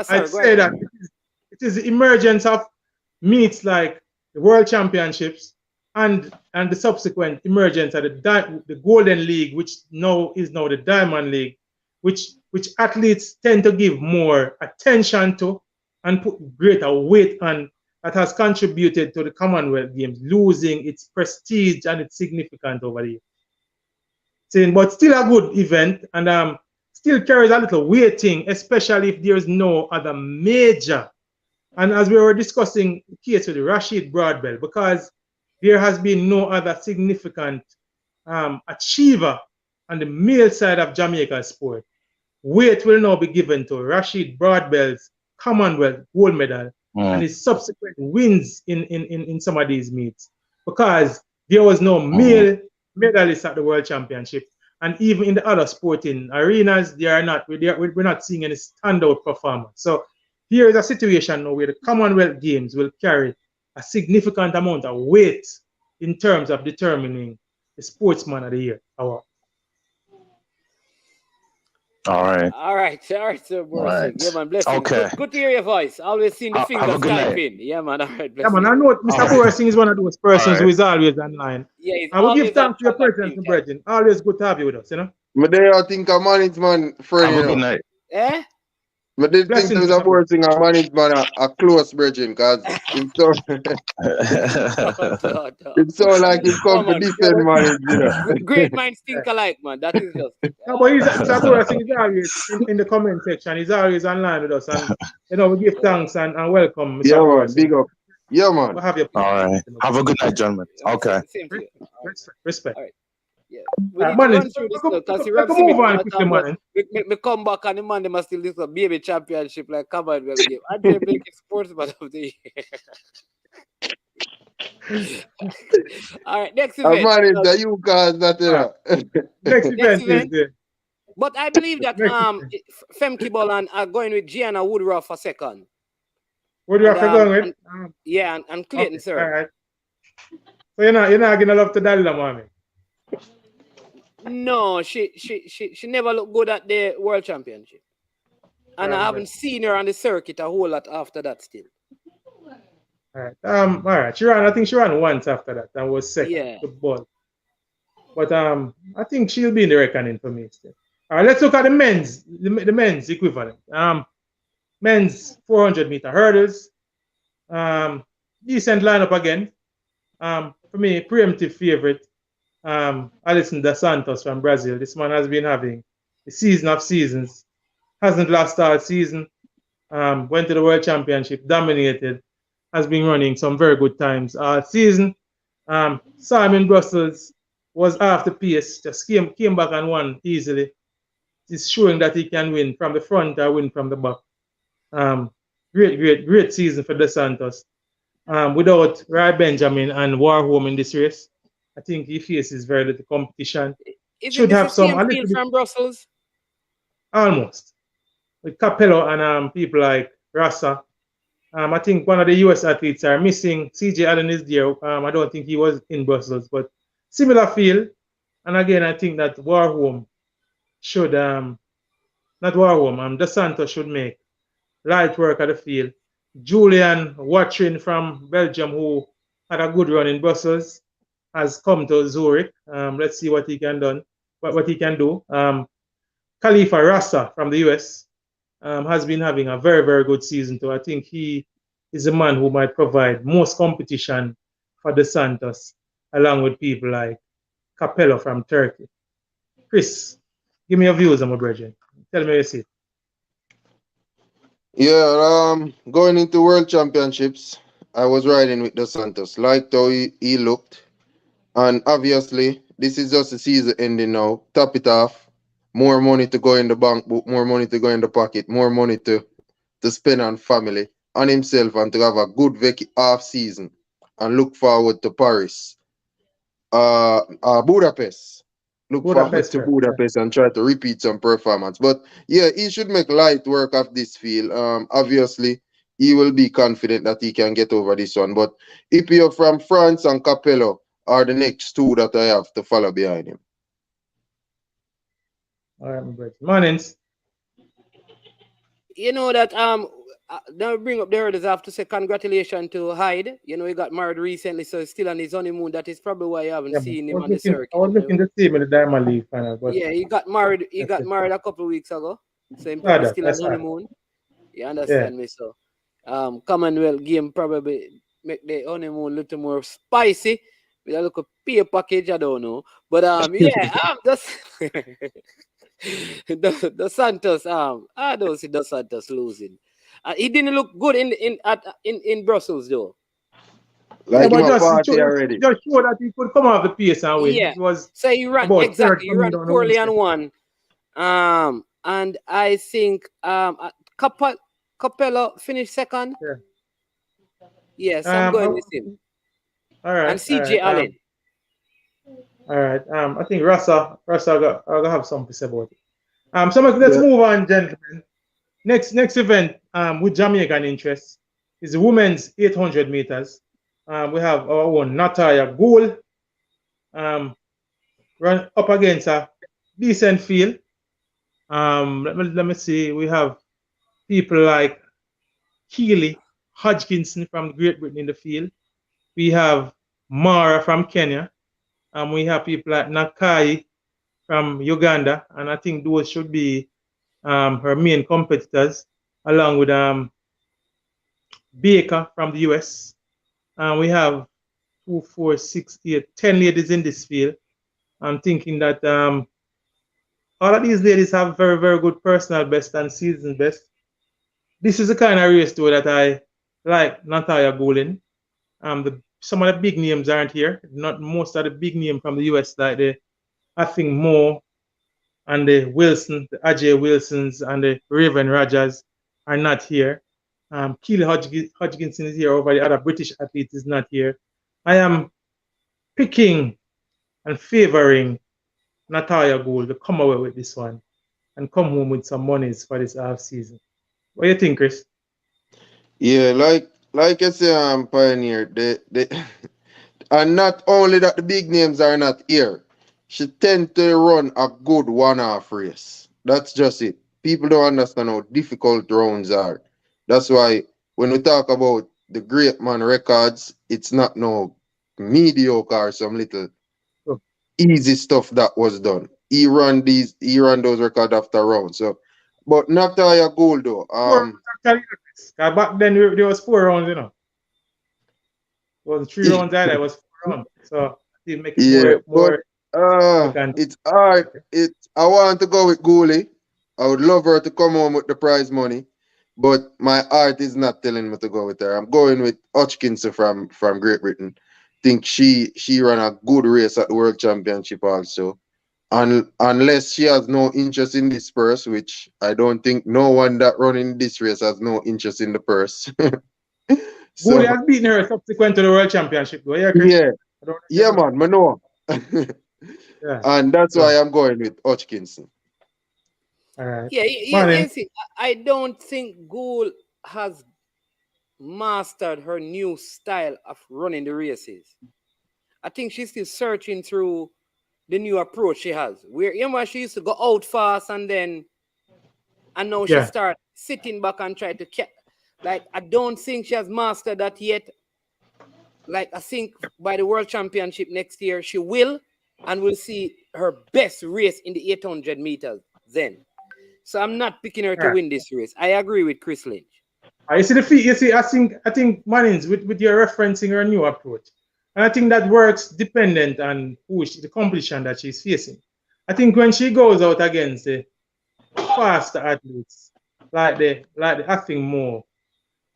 [SPEAKER 4] I'd
[SPEAKER 5] Go
[SPEAKER 4] say
[SPEAKER 5] ahead.
[SPEAKER 4] that it is the emergence of meets like the World Championships and the subsequent emergence of the Golden League, which now is the Diamond League, which athletes tend to give more attention to and put greater weight on, that has contributed to the Commonwealth Games losing its prestige and its significance over the years. But still a good event, and still carries a little weighting, especially if there's no other major. And as we were discussing the case with Rashid Broadbell, because there has been no other significant achiever on the male side of Jamaica's sport, weight will now be given to Rashid Broadbell's Commonwealth gold medal and his subsequent wins in some of these meets, because there was no male medalist at the World Championship. And even in the other sporting arenas, we're not seeing any standout performance. So here is a situation now where the Commonwealth Games will carry a significant amount of weight in terms of determining the Sportsman of the Year award.
[SPEAKER 5] All right, sir.
[SPEAKER 7] Right.
[SPEAKER 5] Yeah, man, blessing.
[SPEAKER 7] Okay.
[SPEAKER 5] Good to hear your voice. Always seeing the
[SPEAKER 7] Have
[SPEAKER 5] fingers
[SPEAKER 7] a good night.
[SPEAKER 5] typing. Yeah, man. All right,
[SPEAKER 4] Yeah, man,
[SPEAKER 5] blessing.
[SPEAKER 4] I know Mr. Borising is one of those persons
[SPEAKER 7] All
[SPEAKER 4] who is always online.
[SPEAKER 5] Yeah, he's
[SPEAKER 4] I will
[SPEAKER 5] always
[SPEAKER 4] give thanks
[SPEAKER 5] on
[SPEAKER 4] for your
[SPEAKER 5] track at
[SPEAKER 4] presence,
[SPEAKER 5] things,
[SPEAKER 4] brethren. Always good to have you with us, you know.
[SPEAKER 6] But there I think a management friend,
[SPEAKER 7] Have a
[SPEAKER 6] you
[SPEAKER 7] good
[SPEAKER 6] know.
[SPEAKER 7] night.
[SPEAKER 5] Eh?
[SPEAKER 6] But they think
[SPEAKER 4] Blessings,
[SPEAKER 6] there's a
[SPEAKER 4] Mr. Boris.
[SPEAKER 6] Boris a management a close bridging, because him so it sound like him
[SPEAKER 5] Oh,
[SPEAKER 6] come to
[SPEAKER 5] man.
[SPEAKER 6] defend manage, you know.
[SPEAKER 5] Great minds think alike, man. That is just.
[SPEAKER 4] No, but Mr. Borising is always in the comment section. He's always online with us. And, you know, we give thanks and welcome Mr.
[SPEAKER 6] Yeah, man,
[SPEAKER 4] Borising.
[SPEAKER 6] big up. Yeah, man.
[SPEAKER 4] We'll have your
[SPEAKER 7] All right. Have a good night, gentlemen. Okay.
[SPEAKER 5] Same to you.
[SPEAKER 4] Respect.
[SPEAKER 5] All right. Yeah. We need
[SPEAKER 4] man,
[SPEAKER 5] to run through this stuff because he
[SPEAKER 4] let's
[SPEAKER 5] Rob Smith
[SPEAKER 4] move on
[SPEAKER 5] wanna
[SPEAKER 4] quickly,
[SPEAKER 5] talk about
[SPEAKER 4] man.
[SPEAKER 5] me come back and the man they must still this a baby championship like Commonwealth game. And they make it sportsman of the year. All right, next
[SPEAKER 6] I
[SPEAKER 5] event.
[SPEAKER 6] manage the you cause that, you know.
[SPEAKER 4] Next event is
[SPEAKER 5] event.
[SPEAKER 4] the
[SPEAKER 5] But I believe that Femke Boland are going with Gianna Woodruff for second.
[SPEAKER 4] what do you have to go with?
[SPEAKER 5] Yeah, and Clayton
[SPEAKER 4] Okay,
[SPEAKER 5] third.
[SPEAKER 4] all right. So you're not gonna love to Dalila, mommy.
[SPEAKER 5] No, she never looked good at the World Championship. And I haven't seen her on the circuit a whole lot after that still.
[SPEAKER 4] All right. All right. I think she ran once after that and was second.
[SPEAKER 5] Yeah.
[SPEAKER 4] Football. But I think she'll be in the reckoning for me still. All right, let's look at the men's equivalent. Men's 400-meter hurdles. Decent lineup again. For me, preemptive favorite. Alisson dos Santos from Brazil. This man has been having the season of seasons. Hasn't lost all season. Went to the World Championship, dominated. Has been running some very good times all season. Saw him in Brussels, was off the pace, just came back and won easily. He's showing that he can win from the front or win from the back. Great season for dos Santos. Without Rai Benjamin and Warholm in this race, I think he faces very little competition.
[SPEAKER 5] Should have some field from Brussels.
[SPEAKER 4] Almost. With Capello and people like Rassa. I think one of the US athletes are missing. CJ Allen is there. I don't think he was in Brussels, but similar field. And again, I think that Warholm should not Warholm, dos Santos should make light work at the field. Julian Watrin from Belgium, who had a good run in Brussels, has come to Zurich. Let's see what he can do. Khalifa Rassa from the US has been having a very, very good season too. I think he is a man who might provide most competition for dos Santos, along with people like Capello from Turkey. Chris, give me your views on my brethren. Tell me what you see.
[SPEAKER 6] Yeah, going into World Championships, I was riding with dos Santos. Liked how he looked. And obviously, this is just the season ending now. Top it off. More money to go in the bank book, more money to go in the pocket, more money to spend on family, on himself, and to have a good off season. And look forward to Paris. Budapest. Look forward to Budapest and try to repeat some performance. But yeah, he should make light work of this field. Obviously, he will be confident that he can get over this one. But Ipio from France and Capello are the next two that I have to follow behind him.
[SPEAKER 4] All right, my brother. Mornings.
[SPEAKER 5] You know that now bring up the hurdles. I have to say congratulations to Hyde. You know, he got married recently, so he's still on his honeymoon. That is probably why you haven't
[SPEAKER 4] Yeah,
[SPEAKER 5] seen
[SPEAKER 4] I
[SPEAKER 5] him
[SPEAKER 4] was
[SPEAKER 5] on the
[SPEAKER 4] looking,
[SPEAKER 5] circuit.
[SPEAKER 4] I was looking to see him in the Diamond League final, but
[SPEAKER 5] Yeah, he got married. He
[SPEAKER 4] that's
[SPEAKER 5] got
[SPEAKER 4] it.
[SPEAKER 5] married a couple of weeks ago, so he's
[SPEAKER 4] Saw
[SPEAKER 5] probably
[SPEAKER 4] that.
[SPEAKER 5] still
[SPEAKER 4] I
[SPEAKER 5] on
[SPEAKER 4] saw it.
[SPEAKER 5] honeymoon. You
[SPEAKER 4] Yeah.
[SPEAKER 5] understand me? So, Commonwealth game probably make the honeymoon a little more spicy with a little pay package. I don't know, but yeah, that's the Santos. I don't see the Santos losing. He didn't look good in Brussels though.
[SPEAKER 4] Yeah,
[SPEAKER 6] Like him
[SPEAKER 4] but
[SPEAKER 6] a
[SPEAKER 4] just
[SPEAKER 6] party already.
[SPEAKER 4] just show that he could come off the pace and win.
[SPEAKER 5] Yeah,
[SPEAKER 4] It was
[SPEAKER 5] so he ran
[SPEAKER 4] about third
[SPEAKER 5] exactly. He
[SPEAKER 4] coming
[SPEAKER 5] ran
[SPEAKER 4] down the
[SPEAKER 5] poorly
[SPEAKER 4] Wednesday.
[SPEAKER 5] and won. And I think Capello finished second.
[SPEAKER 4] Yeah.
[SPEAKER 5] Yes, I'm going with him.
[SPEAKER 4] All right.
[SPEAKER 5] And CJ Allen.
[SPEAKER 4] All right. I think Rasa I have something to say about it. So let's
[SPEAKER 6] Yeah.
[SPEAKER 4] move on, gentlemen. Next event with Jamaican interest is the women's 800 meters. We have our own Natalia Gould run up against a decent field. Let me see. We have people like Keely Hodgkinson from Great Britain in the field. We have Mara from Kenya. We have people like Nakai from Uganda, and I think those should be her main competitors, along with Baker from the US. We have 2, 4, 6, 8, 10 ladies in this field. I'm thinking that all of these ladies have very, very good personal best and season best. This is the kind of race though that I like Natalia Gould. Some of the big names aren't here. Not most of the big names from the US, like I think Moore and the Wilson, the Ajay Wilsons and the Raven Rogers are not here. Keely Hodgkinson is here over the other British athlete is not here. I am picking and favoring Natalia Gould to come away with this one and come home with some monies for this half season. What do you think, Chris?
[SPEAKER 6] Yeah, like I say, Pioneer, and not only that the big names are not here, she tend to run a good one-half race. That's just it. People don't understand how difficult rounds are. That's why when we talk about the great man records, it's not no mediocre or some little easy stuff that was done. He ran those records after round. So, but Natalia Gould though,
[SPEAKER 4] back then there was 4 rounds, you know. It was 3 rounds there, it was 4 rounds. So it make it more
[SPEAKER 6] it's hard. I want to go with Gouli. I would love her to come home with the prize money, but my heart is not telling me to go with her. I'm going with Hodgkinson from Great Britain. Think she ran a good race at the World Championship also. And unless she has no interest in this purse, which I don't think no one that running this race has no interest in the purse.
[SPEAKER 4] So, Gouli has beaten her subsequent to the World Championship, though. Yeah, Chris?
[SPEAKER 6] Yeah, man, I know.
[SPEAKER 4] Yeah.
[SPEAKER 6] And that's why I'm going with Hodgkinson.
[SPEAKER 4] All right.
[SPEAKER 5] Yeah, see, I don't think Gould has mastered her new style of running the races. I think she's still searching through the new approach she has. Where she used to go out fast and now she start sitting back and try to catch. Like, I don't think she has mastered that yet. Like, I think by the World Championship next year, she will, and we'll see her best race in the 800 meters then. So I'm not picking her to win this race. I agree with Chris Lynch.
[SPEAKER 4] You see the feet. You see, I think Mannings with your referencing her new approach, and I think that works dependent on the competition that she's facing. I think when she goes out against the faster athletes, like the acting more,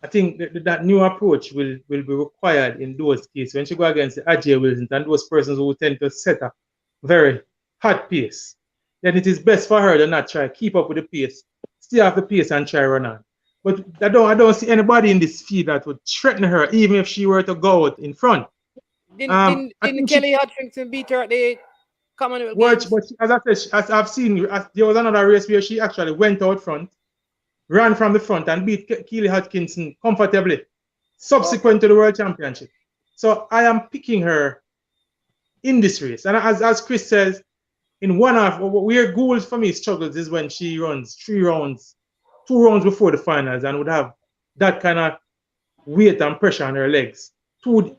[SPEAKER 4] I think that new approach will be required in those cases when she go against the Ajay Wilson and those persons who tend to set a very hot pace. Then it is best for her to not try keep up with the pace, stay off the pace and try run on. But I don't see anybody in this field that would threaten her, even if she were to go out in front.
[SPEAKER 5] Didn't Kelly Hodgkinson beat her at the Commonwealth Games?
[SPEAKER 4] But as I said, as I've seen, there was another race where she actually went out front, ran from the front and beat Keely Hodgkinson comfortably, subsequent to the World Championship. So I am picking her in this race. And as Chris says, in one half, where goals for me struggles is when she runs 3 rounds, 2 rounds before the finals, and would have that kind of weight and pressure on her legs 2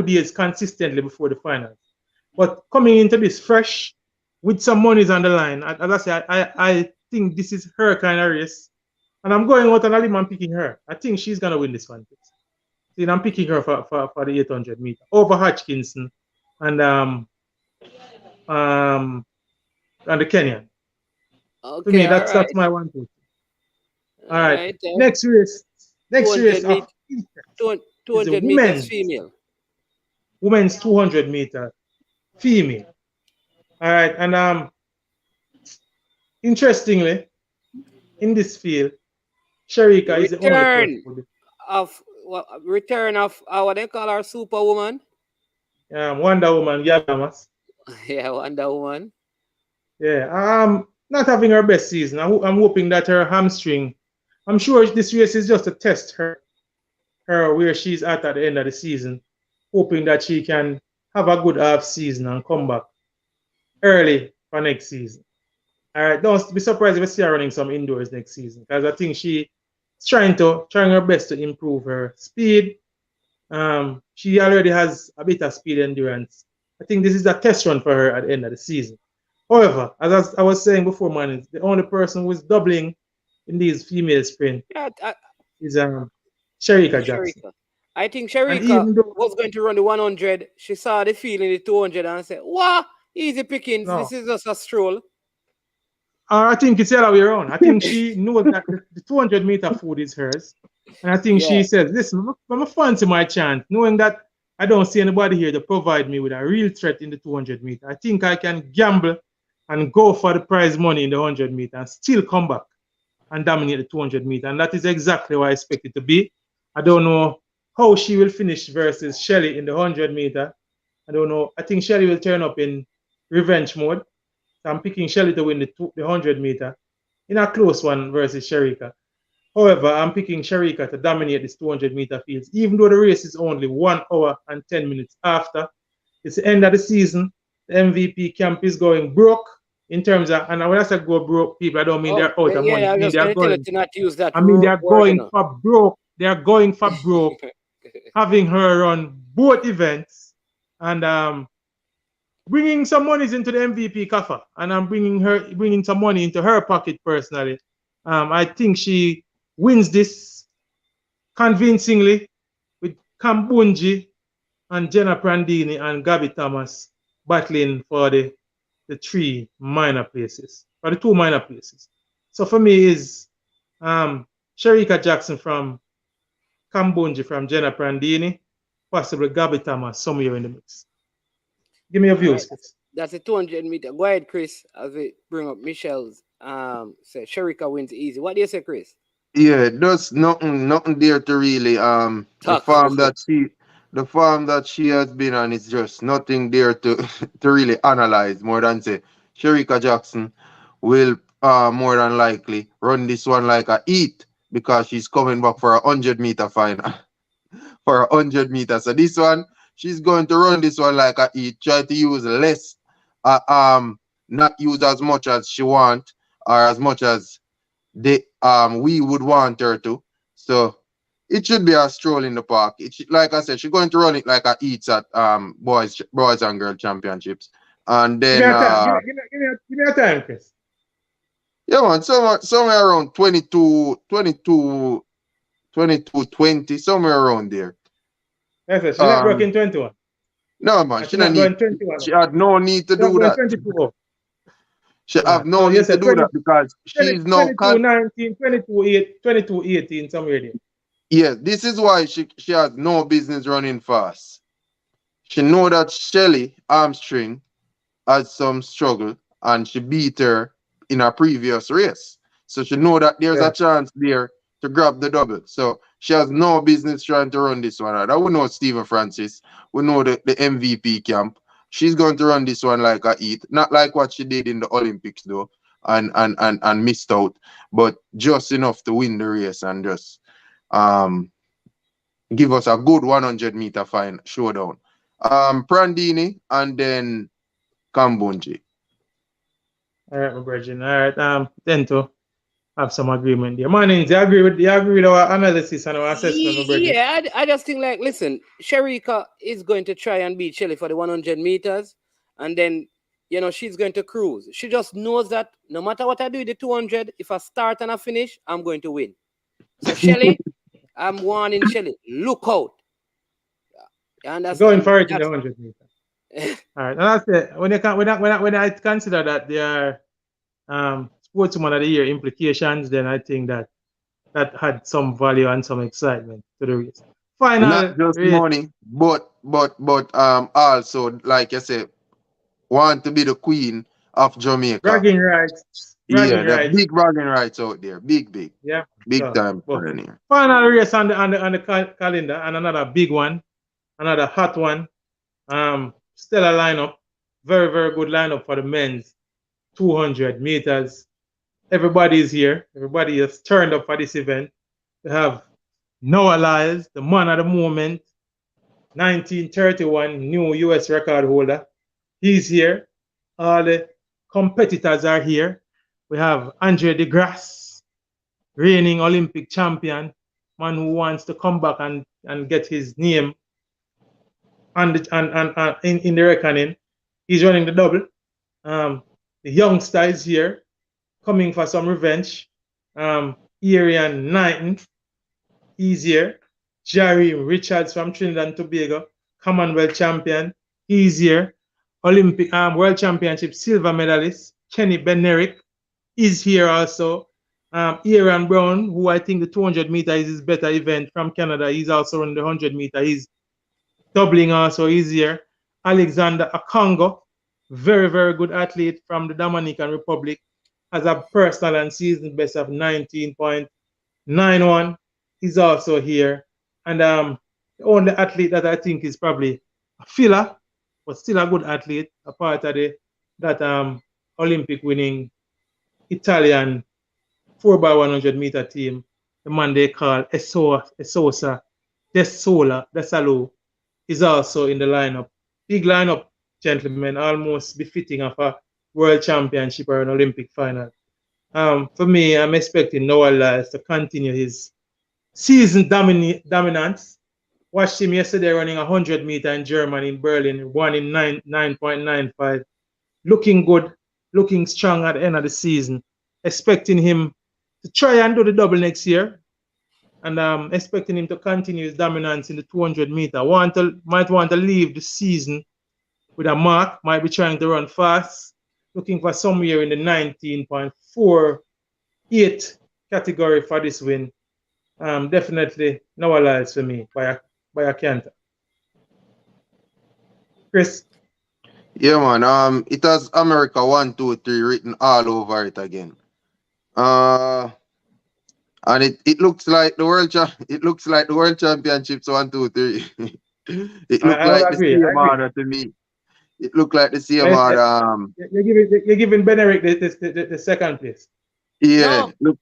[SPEAKER 4] days consistently before the finals. But coming into this fresh, with some monies on the line, as I said, I think this is her kind of race. And I'm going out on a limb and picking her. I think she's going to win this one. See, I'm picking her for the 800 meter over Hodgkinson and the Kenyan.
[SPEAKER 5] Okay,
[SPEAKER 4] to me, that's my 1 2. All right. Next race of
[SPEAKER 5] 200 meters female.
[SPEAKER 4] Women's 200 meter female. All right, and interestingly, in this field, Sherika is the only person.
[SPEAKER 5] Return of what they call her superwoman.
[SPEAKER 4] Wonder Woman, Yadamas.
[SPEAKER 5] Yeah, Wonder Woman.
[SPEAKER 4] Yeah, not having her best season. I'm hoping that her hamstring. I'm sure this race is just to test her where she's at the end of the season, hoping that she can have a good half season and come back early for next season. All right, don't be surprised if we see her running some indoors next season, because I think she's trying her best to improve her speed. She already has a bit of speed endurance. I think this is a test run for her at the end of the season. However, as I was saying before, man, the only person who is doubling in these female sprint is Sherika Jackson.
[SPEAKER 5] I think Sherika was going to run the 100. She saw the field in the 200 and said, "Wow, easy pickings. No. This is just a stroll."
[SPEAKER 4] I think it's the other way around. I think she knows that the 200 meter food is hers. And I think she says, listen, I'm a fancy my chance, knowing that I don't see anybody here to provide me with a real threat in the 200 meter. I think I can gamble and go for the prize money in the 100 meter and still come back and dominate the 200 meter. And that is exactly what I expect it to be. I don't know how she will finish versus Shelly in the 100 meter. I don't know. I think Shelly will turn up in revenge mode. So I'm picking Shelly to win the 100 meter in a close one versus Sherika. However, I'm picking Sherika to dominate this 200 meter fields, even though the race is only 1 hour and 10 minutes after. It's the end of the season. The MVP camp is going broke in terms of, and when I say go broke, people, I don't mean they're out of money. I mean they're going for broke. They are going for broke, having her run both events and bringing some monies into the MVP coffers, and I'm bringing some money into her pocket personally. I think she wins this convincingly with Kambunji and Jenna Prandini and Gabby Thomas battling for the 3 minor places, or the 2 minor places. So for me is Sherika Jackson from Kambunji from Jenna Prandini, possibly Gabby Thomas somewhere in the mix. Give me your views, Chris.
[SPEAKER 5] That's a 200 meter. Go ahead, Chris, as we bring up Michelle's say Sherika wins easy. What do you say, Chris?
[SPEAKER 6] Yeah, there's nothing there to really the farm that she has been on is just nothing there to really analyze more than say Sherika Jackson will more than likely run this one like a heat because she's coming back for a 100 meter final. For a 100 meters. So this one, she's going to run this one like a heat, try to use less, not use as much as she want or as much as we would want her to. So it should be a stroll in the park. Like I said, she's going to run it like a heat at boys and girl championships. And then
[SPEAKER 4] give me a time, Chris.
[SPEAKER 6] Yeah, man, somewhere around 22, 20, somewhere around there.
[SPEAKER 4] Yes, sir. She's not working 21.
[SPEAKER 6] No, man, she had no need to do that. 22. She have no need to do that because she's not
[SPEAKER 4] 22, 18, somewhere there.
[SPEAKER 6] Yeah, this is why she has no business running fast. She know that Shelly Armstrong had some struggle and she beat her in a previous race. So she know that there's a chance there to grab the double. So she has no business trying to run this one out. I would know Stephen Francis. We know the MVP camp. She's going to run this one like a heat. Not like what she did in the Olympics, though. and missed out, but just enough to win the race and just give us a good 100-meter fine showdown. Prandini and then Kambunji.
[SPEAKER 4] All right, my brethren. All right, tend to have some agreement there. Morning, you agree with our analysis and our assessment, my brethren?
[SPEAKER 5] Yeah, I just think like, listen, Sharika is going to try and beat Shelly for the 100 meters, and then, you know, she's going to cruise. She just knows that no matter what I do with the 200, if I start and I finish, I'm going to win. So Shelly, I'm warning Shelly, look out.
[SPEAKER 4] Going for it in the 100 meters. All right, and that's it. When I consider that they are Sportsman of the Year implications, then I think that had some value and some excitement to the race. Final
[SPEAKER 6] Not just
[SPEAKER 4] race.
[SPEAKER 6] money, but also, like I said, want to be the queen of Jamaica.
[SPEAKER 4] Bragging rights.
[SPEAKER 6] The big bragging rights out there. Big.
[SPEAKER 4] Yeah.
[SPEAKER 6] Big time for here.
[SPEAKER 4] Final race on the calendar, and another big one, another hot one. Stellar lineup. Very, very good lineup for the men's 200 meters. Everybody is here. Everybody has turned up for this event. We have Noah Lyles, the man of the moment, 1931 new US record holder. He's here. All the competitors are here. We have Andre DeGrasse, reigning Olympic champion, man who wants to come back and get his name in the reckoning. He's running the double. The youngster is here, coming for some revenge. Arian Knighton, he's here. Jerry Richards from Trinidad and Tobago, Commonwealth champion, he's here. Olympic World Championship silver medalist Kenny Benerick is here also. Aaron Brown, who I think the 200 meter is his better event from Canada, he's also on the 100 meter. He's doubling also, he's here. Alexander Akongo, very, very good athlete from the Dominican Republic, has a personal and season best of 19.91. He's also here. And the only athlete that I think is probably a filler, but still a good athlete, a part of that Olympic winning Italian 4x100 meter team, the man they call Esosa Desalo is also in the lineup. Big lineup, gentlemen, almost befitting of a world championship or an Olympic final. For me, I'm expecting Noah Lyles to continue his season dominance. Watched him yesterday running 100 meter in Germany, in Berlin, won in 9.95. Looking good, looking strong at the end of the season. Expecting him to try and do the double next year. And expecting him to continue his dominance in the 200 meter. Might want to leave the season with a mark. Might be trying to run fast. Looking for somewhere in the 19.48 category for this win. Definitely Noah Lyles for me by a canter. Chris?
[SPEAKER 6] Yeah, man. It has America 1, 2, 3 written all over it again. And it looks like the world championships 1, 2, 3. It looks like the same order to me. It looked like the same order.
[SPEAKER 4] You're giving Benerick the second place.
[SPEAKER 6] Yeah.
[SPEAKER 5] No.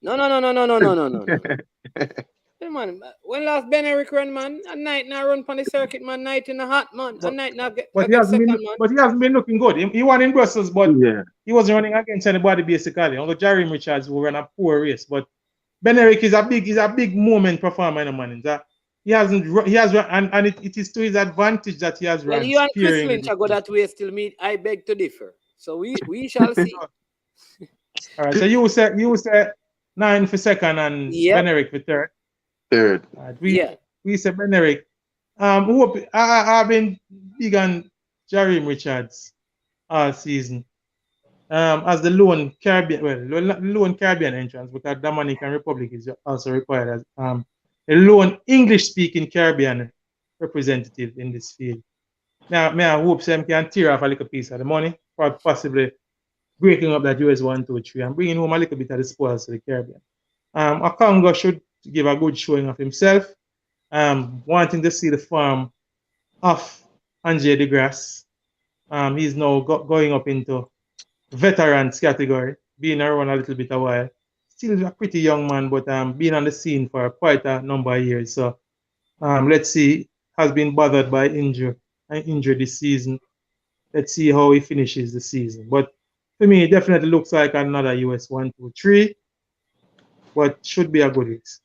[SPEAKER 5] Hey man, when last Benerick run, man, a night now run on the circuit, man, night in the hot, man, a night now get
[SPEAKER 4] but he hasn't been looking good. He won in Brussels, but he wasn't running against anybody basically. Uncle Jerry Richards will run a poor race, but Benerick is a big moment performer, man. He has run, and it is to his advantage that he has run.
[SPEAKER 5] Well, you and Chris Lynch are go that way still meet. I beg to differ. So we shall see.
[SPEAKER 4] All right. So you say 9 for second and Benerick for third. Right, we say Benerick. I've been big on Jerry Richards all season. As the lone Caribbean entrance, because Dominican Republic is also required as a lone English-speaking Caribbean representative in this field. Now, I hope Sam can tear off a little piece of the money, or possibly breaking up that US 1, 2, 3 and bringing home a little bit of the spoils to the Caribbean. Akongo should give a good showing of himself. Wanting to see the form of Andre DeGrasse. He's now going up into veterans category. being around a little bit a while. Still a pretty young man, but been on the scene for quite a number of years. So let's see, has been bothered by injury this season. Let's see how he finishes the season. But for me, it definitely looks like another US 1, 2, 3, but should be a good race.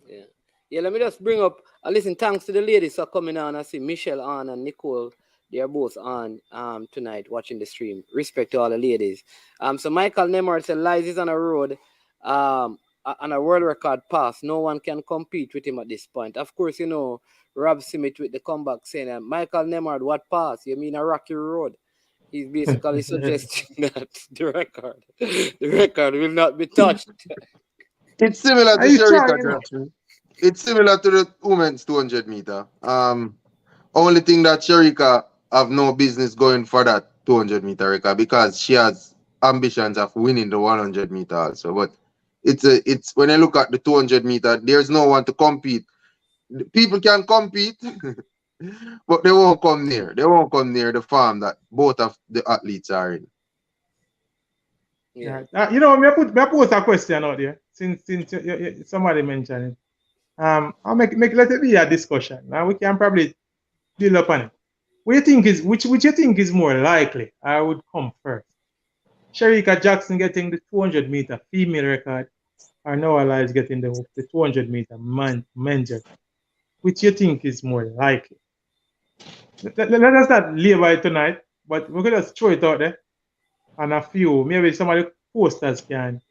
[SPEAKER 5] Yeah. Yeah, let me just bring up, listen, thanks to the ladies for coming on. I see Michelle on and Nicole. They are both on tonight watching the stream. Respect to all the ladies. So Michael Nemard said Lies is on a road on a world record pass. No one can compete with him at this point. Of course, you know, Rob Simit with the comeback saying, Michael Nemard, what pass? You mean a rocky road? He's basically suggesting that the record will not be touched.
[SPEAKER 6] It's similar to
[SPEAKER 4] Are you
[SPEAKER 6] Sharika
[SPEAKER 4] trying?
[SPEAKER 6] Jackson. It's similar to the women's 200 meter. Only thing that Sharika have no business going for that 200 meter record because she has ambitions of winning the 100 meter also. But it's when I look at the 200 meter, there's no one to compete. People can compete, but they won't come near. They won't come near the farm that both of the athletes are in.
[SPEAKER 5] Yeah.
[SPEAKER 4] You know, me put a question out there since somebody mentioned it. I'll let it be a discussion. Now we can probably build up on it. What you think is which you think is more likely? I would come first. Sharika Jackson getting the 200 meter female record, or Noah Lyles getting the 200 meter men's record. Which you think is more likely? Let us not live by it tonight, but we're gonna throw it out there, and a few maybe some of the posters can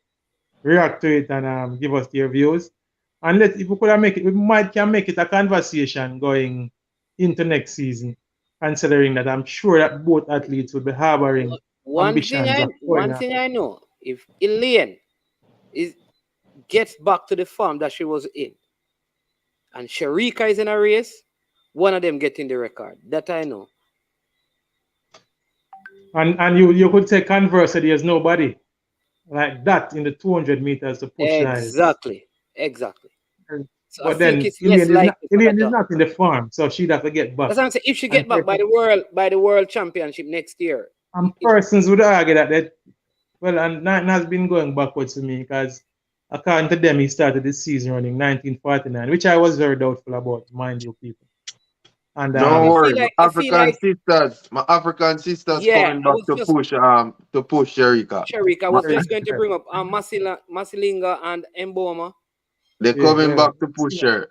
[SPEAKER 4] react to it and give us their views. And if we could make it, we can make it a conversation going into next season, considering that I'm sure that both athletes will be harboring ambitions.
[SPEAKER 5] One thing I know, if Elaine gets back to the form that she was in, and Sharika is in a race, one of them getting the record. That I know.
[SPEAKER 4] And you could say conversely, there's nobody like that in the 200 meters to push
[SPEAKER 5] Exactly. So
[SPEAKER 4] but
[SPEAKER 5] I think
[SPEAKER 4] then
[SPEAKER 5] it's less likely.
[SPEAKER 4] Elaine is not in the farm, so she'd have to get back.
[SPEAKER 5] That's what I'm saying. If she get back by the world championship next year.
[SPEAKER 4] And persons would argue that and nothing has been going backwards for me because according to them, he started this season running 1949, which I was very doubtful about, mind you, people. And
[SPEAKER 6] don't worry, my African sisters coming back to push Sharika.
[SPEAKER 5] Sharika, I was just going to bring up Masilinga and Mboma.
[SPEAKER 6] They're coming back to push her.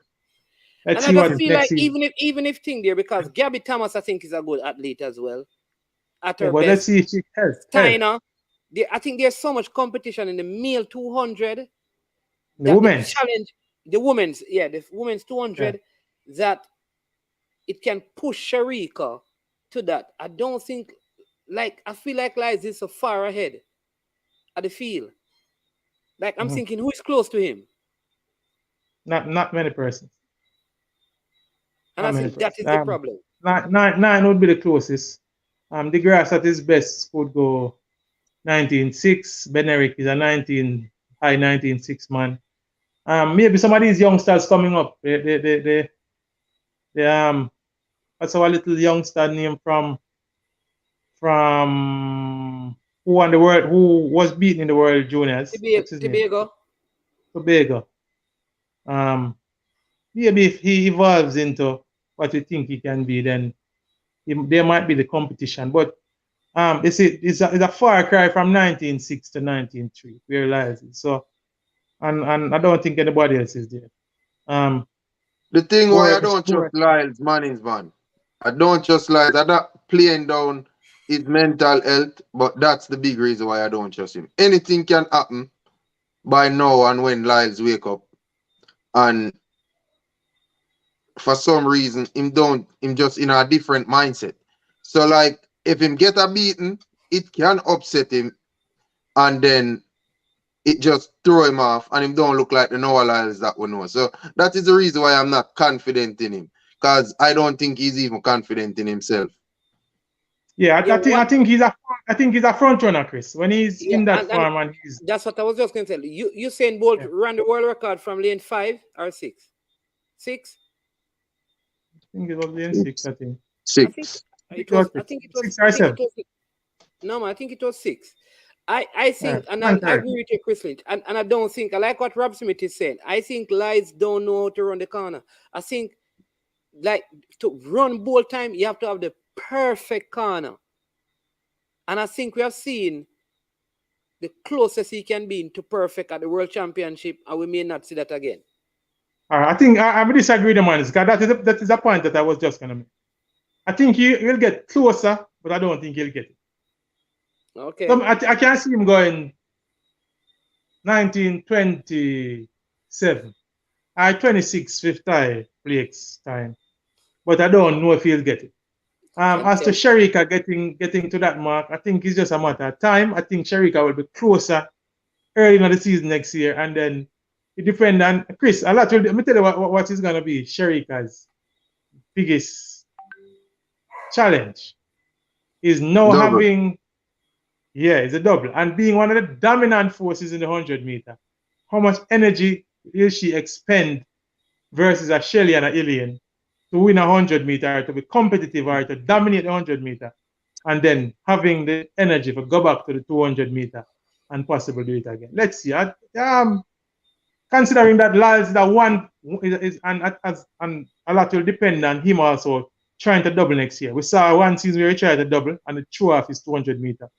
[SPEAKER 5] And I just feel like even if thing there, because Gabby Thomas, I think, is a good athlete as well. At her best.
[SPEAKER 4] Let's see if she has.
[SPEAKER 5] Steiner, I think there's so much competition in the male 200.
[SPEAKER 4] The women's.
[SPEAKER 5] Challenge, the women's 200 that it can push Sharika to that. I don't think, I feel like Lies is so far ahead at the field. Like, I'm thinking, who is close to him?
[SPEAKER 4] Not many persons.
[SPEAKER 5] And I think that is the problem.
[SPEAKER 4] Nine would be the closest. De Grasse at his best could go 19.6. Benerick is a high 19.6 man. Maybe some of these youngsters coming up. What's our little youngster name from who won the world, who was beaten in the World Juniors? Tobago. Maybe if he evolves into what you think he can be, then there might be the competition. But it's a far cry from 19.6 to 19.3. We realize it. So, and I don't think anybody else is there.
[SPEAKER 6] The thing why I don't trust Lyles Mannings, man. I don't trust Lyles. I'm not playing down his mental health, but that's the big reason why I don't trust him. Anything can happen by now and when Lyles wake up. And for some reason, him just in a different mindset. So like, if him get a beating, it can upset him. And then it just throw him off and him don't look like the Noah Lyles that we know. So that is the reason why I'm not confident in him. Because I don't think he's even confident in himself.
[SPEAKER 4] Yeah, I think he's a front runner, Chris. When he's in that form and he's
[SPEAKER 5] that's what I was just gonna tell you. You saying Bolt ran the world record from lane 5 or 6? 6?
[SPEAKER 4] I think it was lane 6, I think.
[SPEAKER 6] 6.
[SPEAKER 5] I think it was 6. No, man, I think it was 6. I think, and I agree with you, Chris Lynch, and I don't think, I like what Rob Smith is saying. I think Lights don't know how to run the corner. I think, like, to run ball time, you have to have the perfect corner. And I think we have seen the closest he can be to perfect at the World Championship, and we may not see that again.
[SPEAKER 4] I think I disagree with the man, because that is a point that I was just going to make. I think he'll get closer, but I don't think he'll get it.
[SPEAKER 5] Okay.
[SPEAKER 4] So I can't see him going 1927. 26 fifth tie Blake's time. But I don't know if he'll get it. As to Sherika getting to that mark, I think it's just a matter of time. I think Sherika will be closer early in the season next year, and then it depends on Chris. Let me tell you what is going to be Sherika's biggest challenge is now having. Yeah, it's a double. And being one of the dominant forces in the 100 meter, how much energy will she expend versus a Shelly and a Ilian to win a 100 meter, to be competitive or to dominate the 100 meter, and then having the energy to go back to the 200 meter and possibly do it again. Let's see. Considering that Lals is the one, and a lot will depend on him also trying to double next year. We saw one season where he tried to double and the threw off his 200 meter.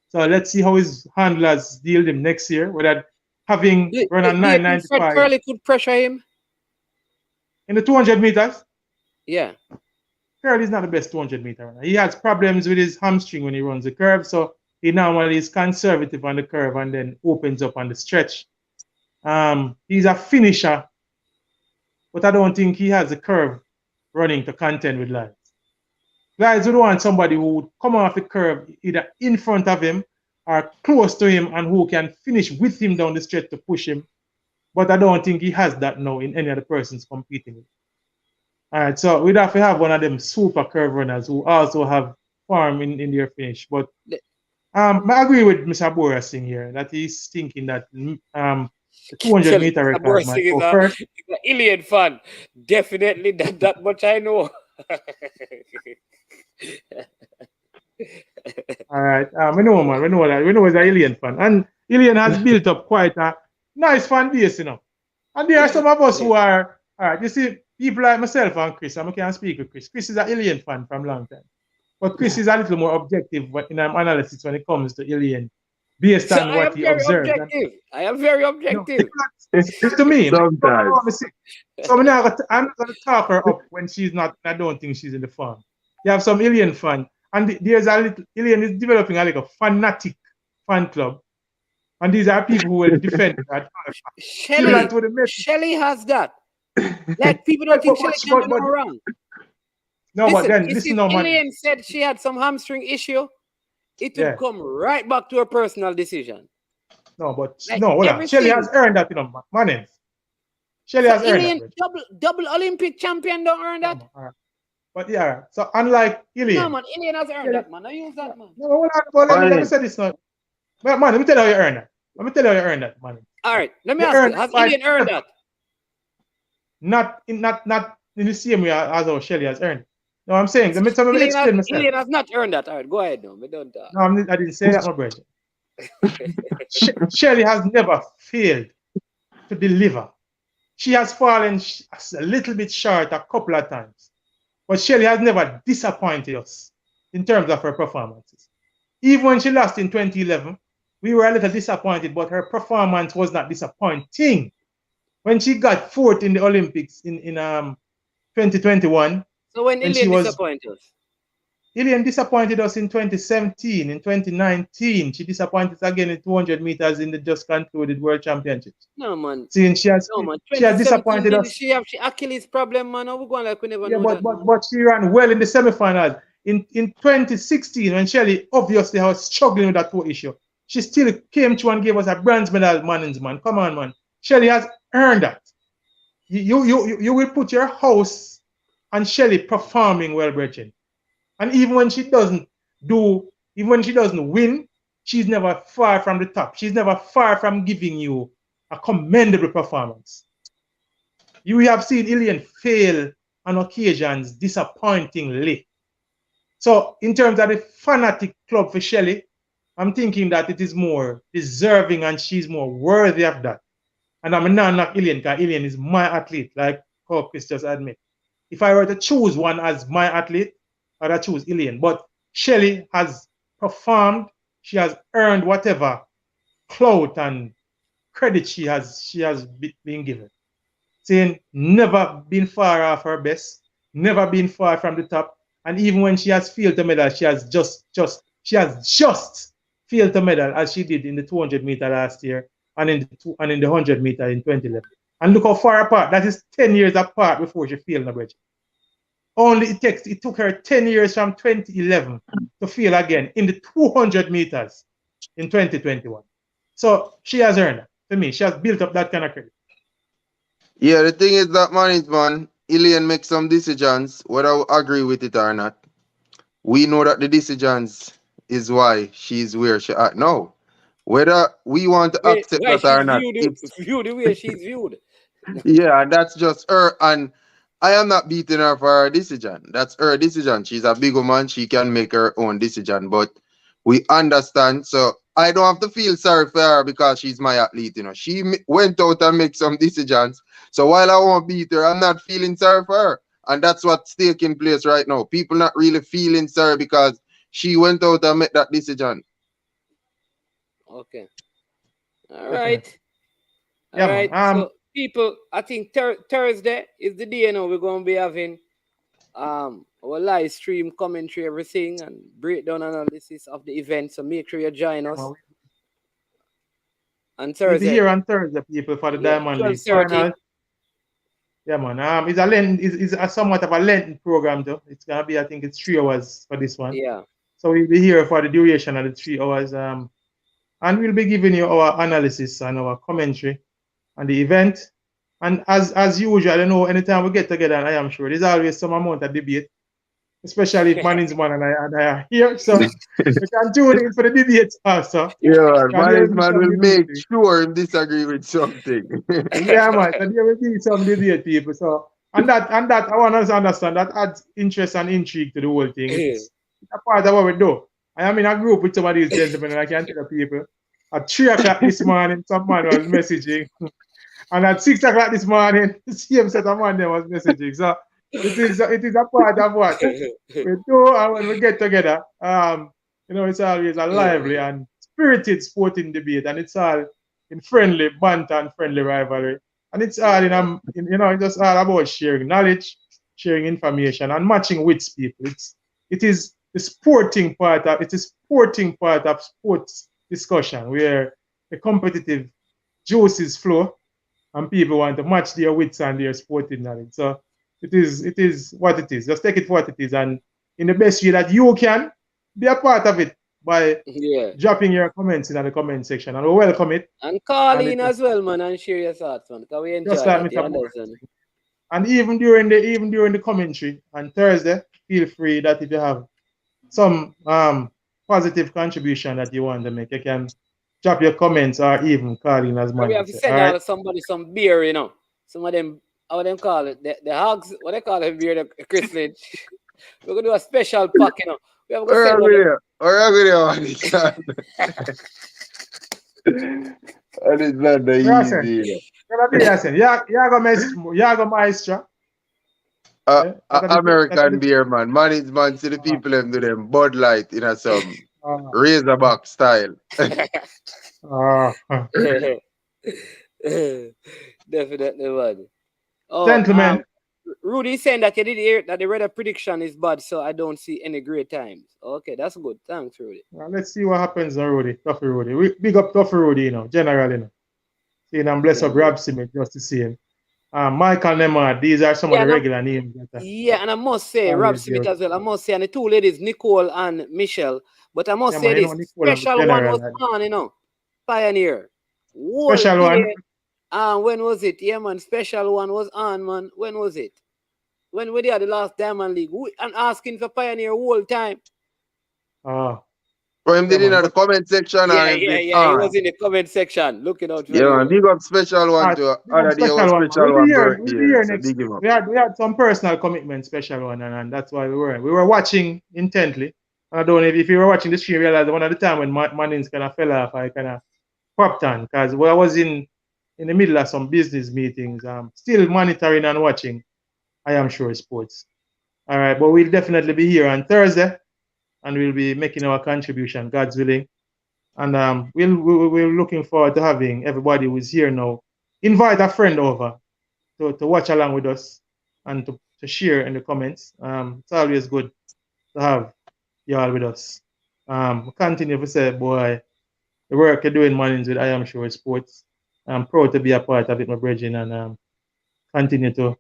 [SPEAKER 4] So let's see how his handlers deal with him next year. Whether having run a 995.
[SPEAKER 5] Fred Curley could pressure him
[SPEAKER 4] in the 200 meters.
[SPEAKER 5] Yeah.
[SPEAKER 4] Curley is not the best 200 meter runner. He has problems with his hamstring when he runs the curve. So he normally is conservative on the curve and then opens up on the stretch. He's a finisher, but I don't think he has the curve running to contend with Lyles. Lyles would want somebody who would come off the curve either in front of him or close to him and who can finish with him down the stretch to push him. But I don't think he has that now in any of the persons competing with him. All right, so we'd have to have one of them super curve runners who also have form in their finish. But I agree with Mr. Boras here that he's thinking that the 200 meter record might go first.
[SPEAKER 5] He's an Ilian fan. Definitely that much I know.
[SPEAKER 4] All right, we know, man. We know that. We know he's an Ilian fan, and Ilian has built up quite a nice fan base, you know. And there are some of us who are, all right. You see, people like myself and Chris. I can't speak with Chris. Chris is an Ilian fan from a long time, but Chris is a little more objective in analysis when it comes to Ilian, based on what he observed.
[SPEAKER 5] I am very objective.
[SPEAKER 4] To me, sometimes. So I'm not going to talk her up when she's not. I don't think she's in the form. You have some Ilian fan, and there's a little Ilian is developing a fanatic fan club, and these are people who will defend that.
[SPEAKER 5] Shelly has that. Like people don't think Shelly can go wrong.
[SPEAKER 4] No, listen, but then listen, no man.
[SPEAKER 5] Ilian said she had some hamstring issue. It will come right back to her personal decision.
[SPEAKER 4] No, but like Shelly has earned that, you know, man. Shelly has earned that.
[SPEAKER 5] Double Olympic champion don't earn that.
[SPEAKER 4] But yeah, so unlike Ilian.
[SPEAKER 5] No, man, Ilian has earned that, man. I use that, man.
[SPEAKER 4] No, let me say this now. Man, let me tell you how you earn that. Let me tell you how you earn that, man.
[SPEAKER 5] All right, let me ask you, has Ilian earned that?
[SPEAKER 4] Not in the same way as how Shelly has earned it. No, I'm saying, let me explain myself.
[SPEAKER 5] Ilian has not earned that. All right, go ahead now. We don't talk.
[SPEAKER 4] No, I didn't say that, my brother. Shelly has never failed to deliver. She has fallen a little bit short a couple of times. But Shelly has never disappointed us in terms of her performances. Even when she lost in 2011, we were a little disappointed, but her performance was not disappointing. When she got fourth in the Olympics in 2021.
[SPEAKER 5] So when Ilian disappointed us?
[SPEAKER 4] Ilian disappointed us in 2017, in 2019. She disappointed us again in 200 meters in the just concluded World Championships.
[SPEAKER 5] No, man.
[SPEAKER 4] Seeing she has disappointed us.
[SPEAKER 5] She have Achilles problem, man. We're going like we never know that.
[SPEAKER 4] But she ran well in the semifinals. In 2016, when Shelly obviously was struggling with that toe issue, she still came through and gave us a bronze medal, man. Come on, man. Shelly has earned that. You will put your house on Shelly performing well, Brethren. And even when she doesn't win, she's never far from the top. She's never far from giving you a commendable performance. You have seen Ilian fail on occasions disappointingly. So in terms of the fanatic club for Shelly, I'm thinking that it is more deserving and she's more worthy of that. And I'm not knock Ilian because Ilian is my athlete, like how Chris just admit. If I were to choose one as my athlete, I'd choose Ilian. But Shelly has performed, she has earned whatever clout and credit she has been given. Saying never been far off her best, never been far from the top. And even when she has failed to medal, she has just failed to medal as she did in the 200 meter last year and in the 100 meter in 2011. And look how far apart. That is 10 years apart before she failed in the bridge. Only it took her 10 years from 2011 to fail again in the 200 meters in 2021. So she has earned it. To me, she has built up that kind of credit.
[SPEAKER 6] Yeah, the thing is that man, Ilian makes some decisions, whether we agree with it or not. We know that the decisions is why she's where she at now. Whether we want to accept that or not,
[SPEAKER 5] viewed the way she's viewed.
[SPEAKER 6] Yeah, that's just her, and I am not beating her for her decision. That's her decision. She's a big woman; she can make her own decision. But we understand, so I don't have to feel sorry for her because she's my athlete. You know, she went out and make some decisions. So while I won't beat her, I'm not feeling sorry for her, and that's what's taking place right now. People not really feeling sorry because she went out and made that decision.
[SPEAKER 5] Okay. All right.
[SPEAKER 4] Yeah,
[SPEAKER 5] All right.
[SPEAKER 4] so
[SPEAKER 5] people, I think Thursday is the day we're going to be having our live stream commentary, everything, and breakdown analysis of the event. So make sure you join us. On Thursday.
[SPEAKER 4] We'll be here on Thursday, people, for the Diamond League final. Yeah, man. It's a somewhat of a lengthy program, though. It's gonna be, I think, it's 3 hours for this one.
[SPEAKER 5] Yeah.
[SPEAKER 4] So we'll be here for the duration of the 3 hours. And we'll be giving you our analysis and our commentary on the event. And as usual, I know anytime we get together, I am sure there's always some amount of debate, especially if Management and I are here. So we can tune in for the debates also.
[SPEAKER 6] Yeah, Management will make sure he disagree with something.
[SPEAKER 4] Yeah, man. So there will be some debate, people. So and that I want us to understand that adds interest and intrigue to the whole thing. It's a part of what we do. I am in a group with some of these gentlemen, and I can tell the people at 3 o'clock this morning, some man was messaging. And at 6 o'clock this morning, the same set of man was messaging. So it is a part of what we do, and when we get together, it's always a lively and spirited sporting debate, and it's all in friendly banter and friendly rivalry, and it's all just all about sharing knowledge, sharing information, and matching wits, people. It is the sporting part of sports discussion where the competitive juices flow and people want to match their wits and their sporting knowledge. So it is what it is. Just take it for what it is, and in the best way that you can, be a part of it by dropping your comments in the comment section, and we welcome it.
[SPEAKER 5] And call in as well, man, and share your thoughts, man, because we enjoy it.
[SPEAKER 4] And even during the commentary on Thursday, feel free that if you have some positive contribution that you want to make, you can drop your comments or even call in as much.
[SPEAKER 5] We have to send out somebody some beer, Some of them, how them call it? The hogs, what they call it, beer, the Chris Lynch. We're going to do a special pack, We have to send
[SPEAKER 6] That is not the easy.
[SPEAKER 4] Yago Maestro.
[SPEAKER 6] American beer, man. Management to the people them do them Bud Light in some Razorback style.
[SPEAKER 5] Definitely, man.
[SPEAKER 4] Gentlemen,
[SPEAKER 5] Rudy saying that you did hear that the weather prediction is bad, so I don't see any great times. Okay, that's good. Thanks, Rudy.
[SPEAKER 4] Let's see what happens on Rudy. Toughy Rudy. We big up Toughy Rudy, generally. Seeing and bless up Rob Smith just to see him. Michael Nemar, these are some of the regular names.
[SPEAKER 5] And I must say, Rob Smith as well. I must say, and the two ladies, Nicole and Michelle. But I must say this special one was on, Pioneer.
[SPEAKER 4] Special one.
[SPEAKER 5] When was it? Yeah, man. Special one was on, man. When was it? When we had the last Diamond League. And asking for Pioneer whole time.
[SPEAKER 6] For him, did in the comment section.
[SPEAKER 5] He was in the comment section. Looking out for
[SPEAKER 6] man. Big up special one to other day. Special one.
[SPEAKER 4] We had some personal commitment, special one, and that's why we were watching intently I don't know if you were watching the stream, you realize one of the time when Mannings kind of fell off, I kind of popped on because I was in the middle of some business meetings, still monitoring and watching I Am Sure Sports. All right, but we'll definitely be here on Thursday and we'll be making our contribution, God's willing. And we're looking forward to having everybody who's here now invite a friend over to watch along with us and to share in the comments. It's always good to have you all with us. Continue to say, boy, the work you're doing, Mannings, with I Am Sure Sports. I'm proud to be a part of it, my brethren, and continue to,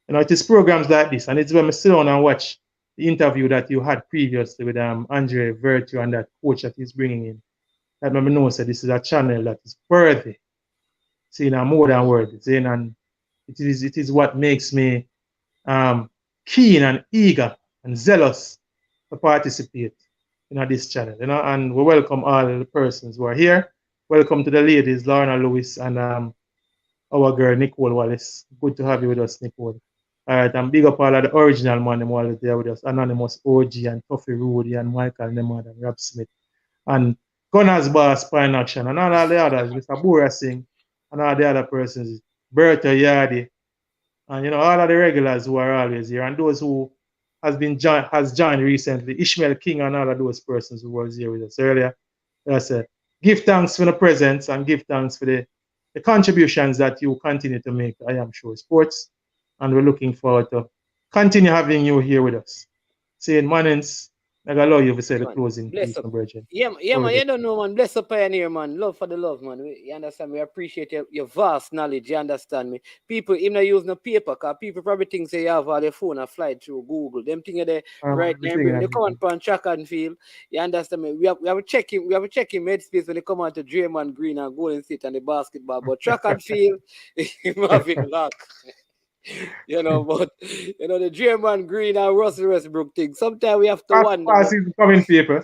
[SPEAKER 4] it is programs like this, and it's when I sit down and watch the interview that you had previously with Andre Virtue and that coach that he's bringing in. That made me know that this is a channel that is worthy, seeing more than worthy, seeing, and it is what makes me keen and eager and zealous to participate in this channel, and we welcome all the persons who are here. Welcome to the ladies, Lorna Lewis and our girl Nicole Wallace. Good to have you with us, Nicole. All right, and big up all of the original man them all there with us. Anonymous OG and Tuffy Rudy and Michael Nemad and Rob Smith and Gunners Boss Spine Action and all of the others, Mr. Bura Singh and all the other persons, Bertha Yardi, and all of the regulars who are always here, and those who has joined recently, Ishmael King and all of those persons who was here with us earlier. I said, give thanks for the presence and give thanks for the contributions that you continue to make. I Am Sure Sports, and we're looking forward to continue having you here with us. Saying, Mannings, I allow you to say the closing piece, my brethren.
[SPEAKER 5] Yeah, man, you don't know, man. Bless up Pioneer, man. Love for the love, man. You understand me? I appreciate your vast knowledge, you understand me? People, even not use no paper, because people probably think say you have all your phone and fly through Google. Them thing they right now, they come on track and field. You understand me? We have a checking Headspace when they come on to Draymond Green and Golden State and the basketball, but track and field, you have it locked. But the Draymond Green and Russell Westbrook thing. Sometimes we have to wonder.
[SPEAKER 4] Is coming, people.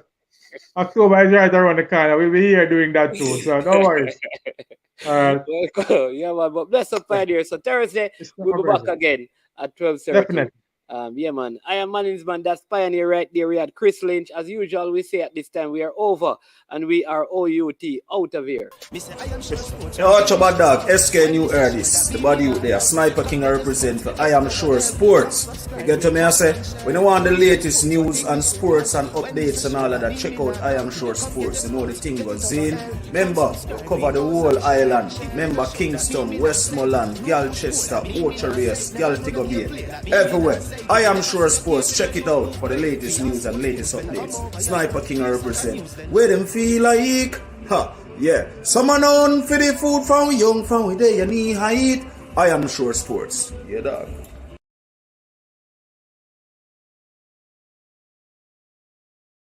[SPEAKER 4] October is right around the corner. We'll be here doing that too. So no worries.
[SPEAKER 5] Yeah, man. But bless up, Pioneer. So Thursday we'll be back again at 12:30.
[SPEAKER 4] Definitely.
[SPEAKER 5] Yeah, man. I am Mannings, man. That's Pioneer right there. We had Chris Lynch. As usual, we say at this time we are over and we are OUT out of here.
[SPEAKER 1] Yo, watch about dog. SK New Erdis. The body out there. Sniper King I represent for I Am Sure Sports. You get to me, I say, when you want the latest news and sports and updates and all of that, check out I Am Sure Sports. You know the thing was in. Remember, cover the whole island. Remember Kingston, Westmoreland, Galchester, Ocho-Race, Galtigo Bay. Everywhere. I Am Sure Sports. Check it out for the latest news and latest updates. Sniper King I represent. Where them feel like? Yeah. Someone on for the food from young, from where they need height. I Am Sure Sports. Yeah, dog.